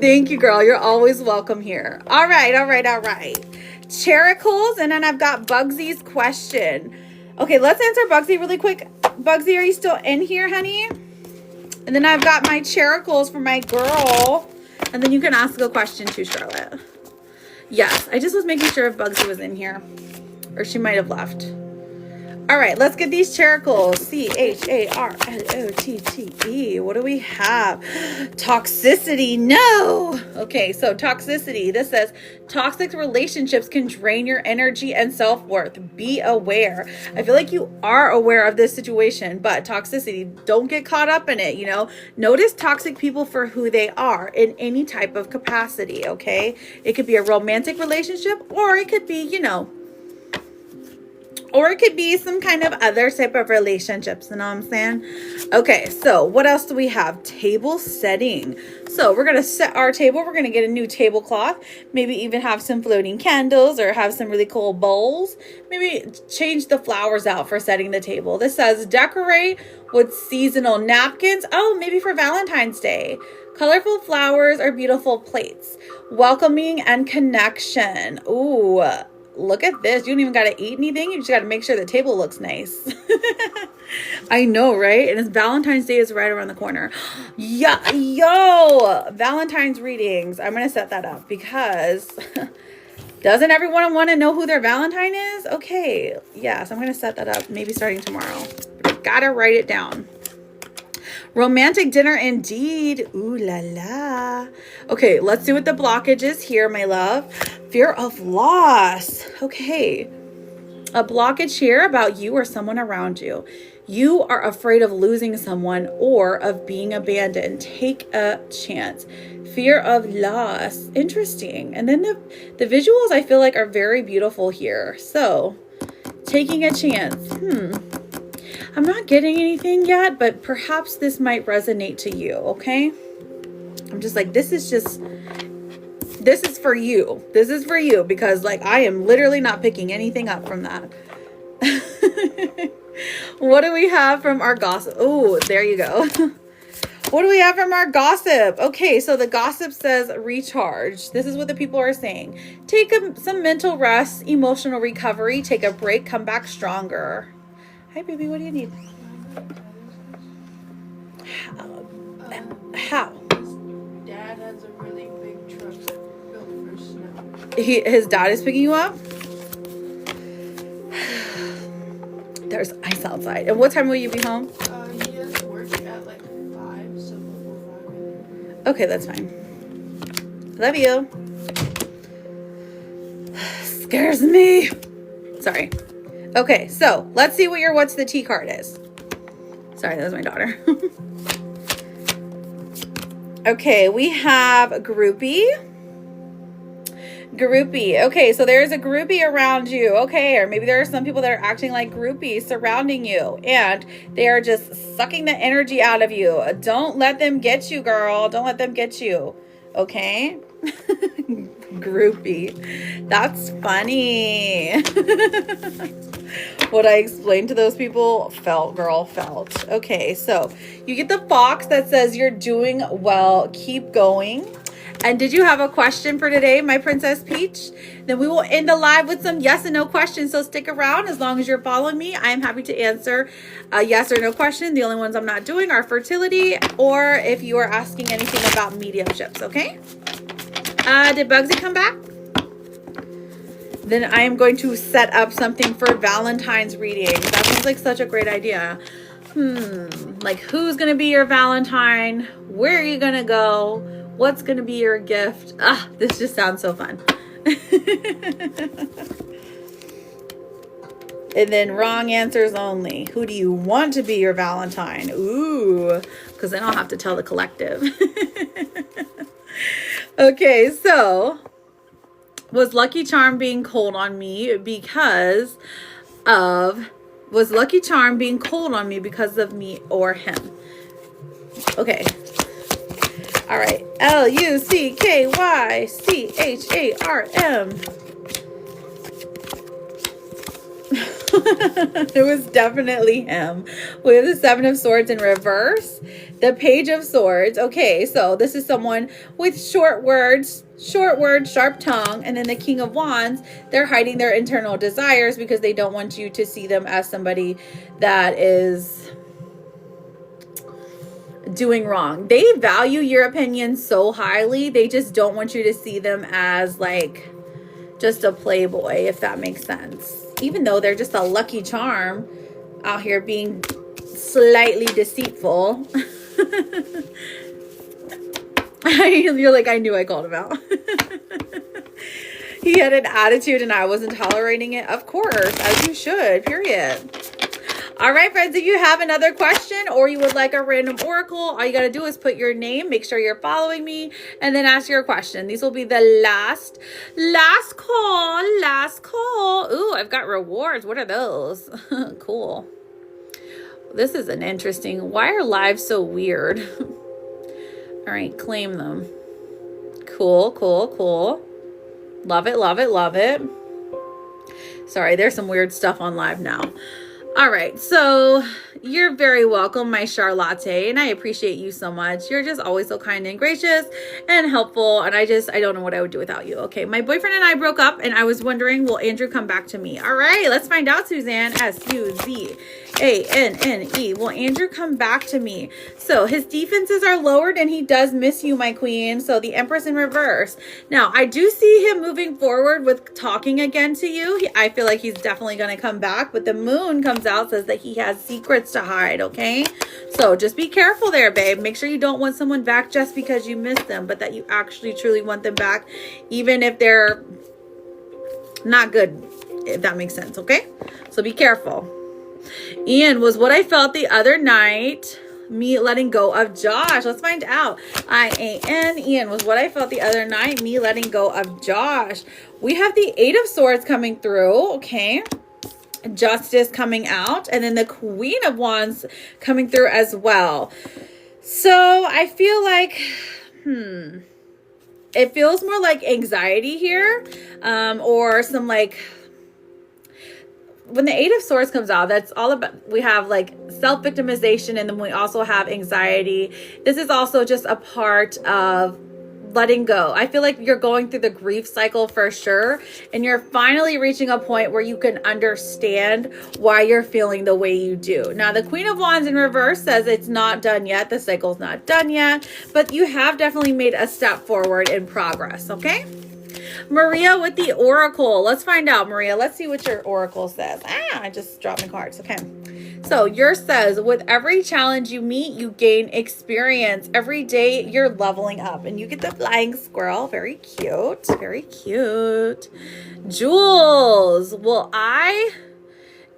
Thank you, girl. You're always welcome here. All right. Charicles. And then I've got Bugsy's question. Okay, let's answer Bugsy really quick. Bugsy, are you still in here, honey? And then I've got my Charicles for my girl. And then you can ask a question too, Charlotte. Yes, I just was making sure if Bugsy was in here. Or she might have left. All right, let's get these Charicles. CHARLOTTE. What do we have? Toxicity. No. Okay, so toxicity. This says toxic relationships can drain your energy and self-worth. Be aware. I feel like you are aware of this situation, but toxicity, don't get caught up in it, Notice toxic people for who they are in any type of capacity, okay? It could be a romantic relationship, or it could be, or it could be some kind of other type of relationships. You know what I'm saying? Okay, so what else do we have? Table setting. So we're going to set our table. We're going to get a new tablecloth. Maybe even have some floating candles or have some really cool bowls. Maybe change the flowers out for setting the table. This says decorate with seasonal napkins. Oh, maybe for Valentine's Day. Colorful flowers or beautiful plates. Welcoming and connection. Ooh, look at this. You don't even got to eat anything. You just got to make sure the table looks nice. I know, right? And it's Valentine's Day is right around the corner. Yeah, yo, Valentine's readings. I'm going to set that up because doesn't everyone want to know who their Valentine is? Okay, yes, I'm going to set that up maybe starting tomorrow. But I got to write it down. Romantic dinner indeed. Ooh la la. Okay, let's see what the blockage is here, my love. Fear of loss. Okay. A blockage here about you or someone around you. You are afraid of losing someone or of being abandoned. Take a chance. Fear of loss. Interesting. And then the visuals I feel like are very beautiful here. So, taking a chance. I'm not getting anything yet, but perhaps this might resonate to you, okay? I'm just like, this is for you. This is for you because like I am literally not picking anything up from that. What do we have from our gossip? Oh, there you go. What do we have from our gossip? Okay, so the gossip says recharge. This is what the people are saying. Take some mental rest, emotional recovery, take a break, come back stronger. Hi, baby. What do you need? How? His dad has a really big truck built for snow. His dad is picking you up? There's ice outside. And what time will you be home? He does work at like 5, so before 5. Okay, that's fine. Love you. Scares me. Sorry. Okay, so let's see what your what's the tea card is. Sorry, that was my daughter. Okay, we have groupie. Groupie. Okay, so there's a groupie around you. Okay, or maybe there are some people that are acting like groupies surrounding you and they are just sucking the energy out of you. Don't let them get you, girl. Don't let them get you. Okay? Groupie. That's funny. What I explained to those people, felt, girl, felt. Okay, so you get the box that says you're doing well. Keep going. And did you have a question for today, my Princess Peach? Then we will end the live with some yes and no questions. So stick around as long as you're following me. I am happy to answer a yes or no question. The only ones I'm not doing are fertility or if you are asking anything about mediumships, okay? Did Bugsy come back? Then I am going to set up something for Valentine's readings. That sounds like such a great idea. Like who's going to be your Valentine? Where are you going to go? What's going to be your gift? This just sounds so fun. And then wrong answers only. Who do you want to be your Valentine? Ooh, because then I'll have to tell the collective. Okay, so was Lucky Charm being cold on me because of me or him? Okay. All right. LUCKYCHARM. It was definitely him. We have the 7 of Swords in reverse. The Page of Swords. Okay, so this is someone with short words, sharp tongue, and then the King of Wands. They're hiding their internal desires because they don't want you to see them as somebody that is doing wrong. They value your opinion so highly. They just don't want you to see them as like just a playboy, if that makes sense. Even though they're just a lucky charm out here being slightly deceitful. You're like, I knew I called him out. He had an attitude and I wasn't tolerating it. Of course, as you should, period. All right, friends, if you have another question or you would like a random oracle, all you got to do is put your name, make sure you're following me, and then ask your question. These will be the last call. Ooh, I've got rewards. What are those? Cool. This is an interesting. Why are lives so weird? All right, claim them. Cool. Love it. Sorry, there's some weird stuff on live now. All right, so You're very welcome, my Charlotte, and I appreciate you so much. You're just always so kind and gracious and helpful, and I don't know what I would do without you. Okay, my boyfriend and I broke up, and I was wondering, will Andrew come back to me? All right, let's find out, Suzanne. Suzanne. Will Andrew come back to me? So his defenses are lowered, and he does miss you, my queen. So the Empress in reverse. Now, I do see him moving forward with talking again to you. I feel like he's definitely going to come back, but the moon comes out, says that he has secrets to hide, okay? So just be careful there, babe. Make sure you don't want someone back just because you miss them, but that you actually truly want them back, even if they're not good, if that makes sense, okay? So be careful. Ian, was what I felt the other night me letting go of Josh? Let's find out. IAN. Ian, was what I felt the other night me letting go of Josh? We have the 8 of Swords coming through, okay? Justice coming out, and then the Queen of Wands coming through as well. So I feel like it feels more like anxiety here, or some like, when the 8 of Swords comes out, that's all about, we have like self-victimization, and then we also have anxiety. This is also just a part of letting go. I feel like you're going through the grief cycle for sure, and you're finally reaching a point where you can understand why you're feeling the way you do. Now, the Queen of Wands in reverse says it's not done yet. The cycle's not done yet, but you have definitely made a step forward in progress, okay? Maria with the Oracle. Let's find out, Maria. Let's see what your Oracle says. I just dropped my cards. Okay. So yours says, with every challenge you meet, you gain experience. Every day you're leveling up, and you get the flying squirrel. Very cute. Very cute. Jules, will I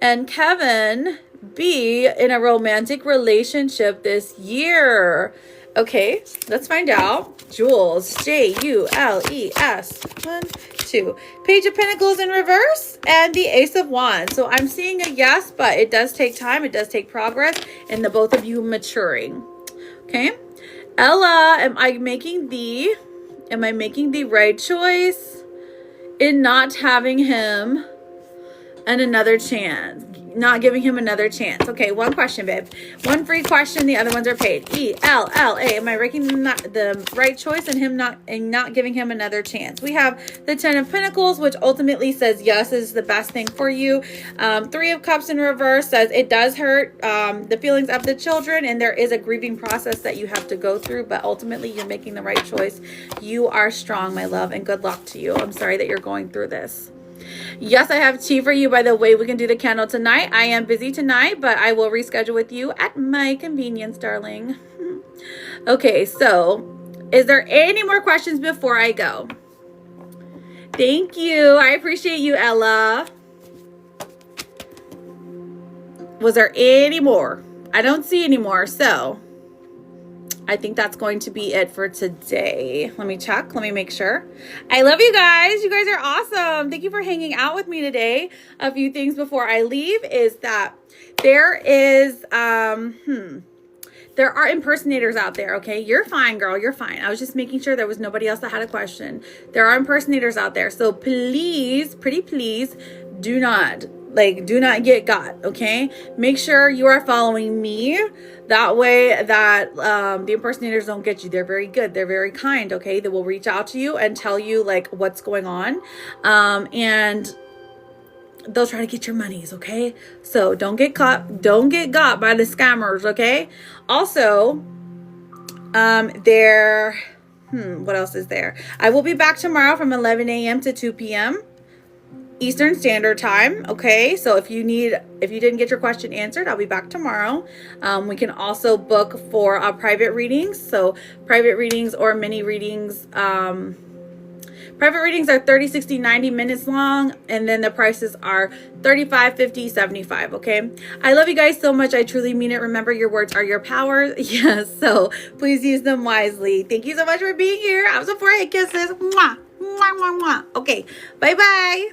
and Kevin be in a romantic relationship this year? Okay, let's find out. Jules, Jules. 1, 2. Page of Pentacles in reverse and the Ace of Wands. So I'm seeing a yes, but it does take time. It does take progress, and the both of you maturing. Okay. Ella, am I making the right choice in not having him another chance? Not giving him another chance. Okay, one question, babe. One free question. The other ones are paid. ELLA. Am I making the right choice and not giving him another chance? We have the 10 of Pentacles, which ultimately says yes is the best thing for you. 3 of Cups in reverse says it does hurt the feelings of the children, and there is a grieving process that you have to go through, but ultimately you're making the right choice. You are strong, my love, and good luck to you. I'm sorry that you're going through this. Yes, I have tea for you. By the way, we can do the candle tonight. I am busy tonight, but I will reschedule with you at my convenience, darling. Okay, so is there any more questions before I go? Thank you. I appreciate you, Ella. Was there any more? I don't see any more, so I think that's going to be it for today. Let me check. Let me make sure. I love you guys. You guys are awesome. Thank you for hanging out with me today. A few things before I leave is that there is, there are impersonators out there, okay? You're fine, girl. You're fine. I was just making sure there was nobody else that had a question. There are impersonators out there. So please, pretty please, do not get got, okay? Make sure you are following me. That way that the impersonators don't get you. They're very good. They're very kind, okay? They will reach out to you and tell you like what's going on. And they'll try to get your monies, okay? So don't get got by the scammers, okay? Also, what else is there? I will be back tomorrow from 11 a.m. to 2 p.m. Eastern Standard Time. Okay, so if you didn't get your question answered, I'll be back tomorrow. We can also book for private readings. So private readings or mini readings. Private readings are 30, 60, 90 minutes long, and then the prices are 35, 50, 75, okay? I love you guys so much. I truly mean it. Remember, your words are your power. Yes, so please use them wisely. Thank you so much for being here. I have some forehead kisses. Mwah, mwah, mwah, mwah. Okay, bye-bye.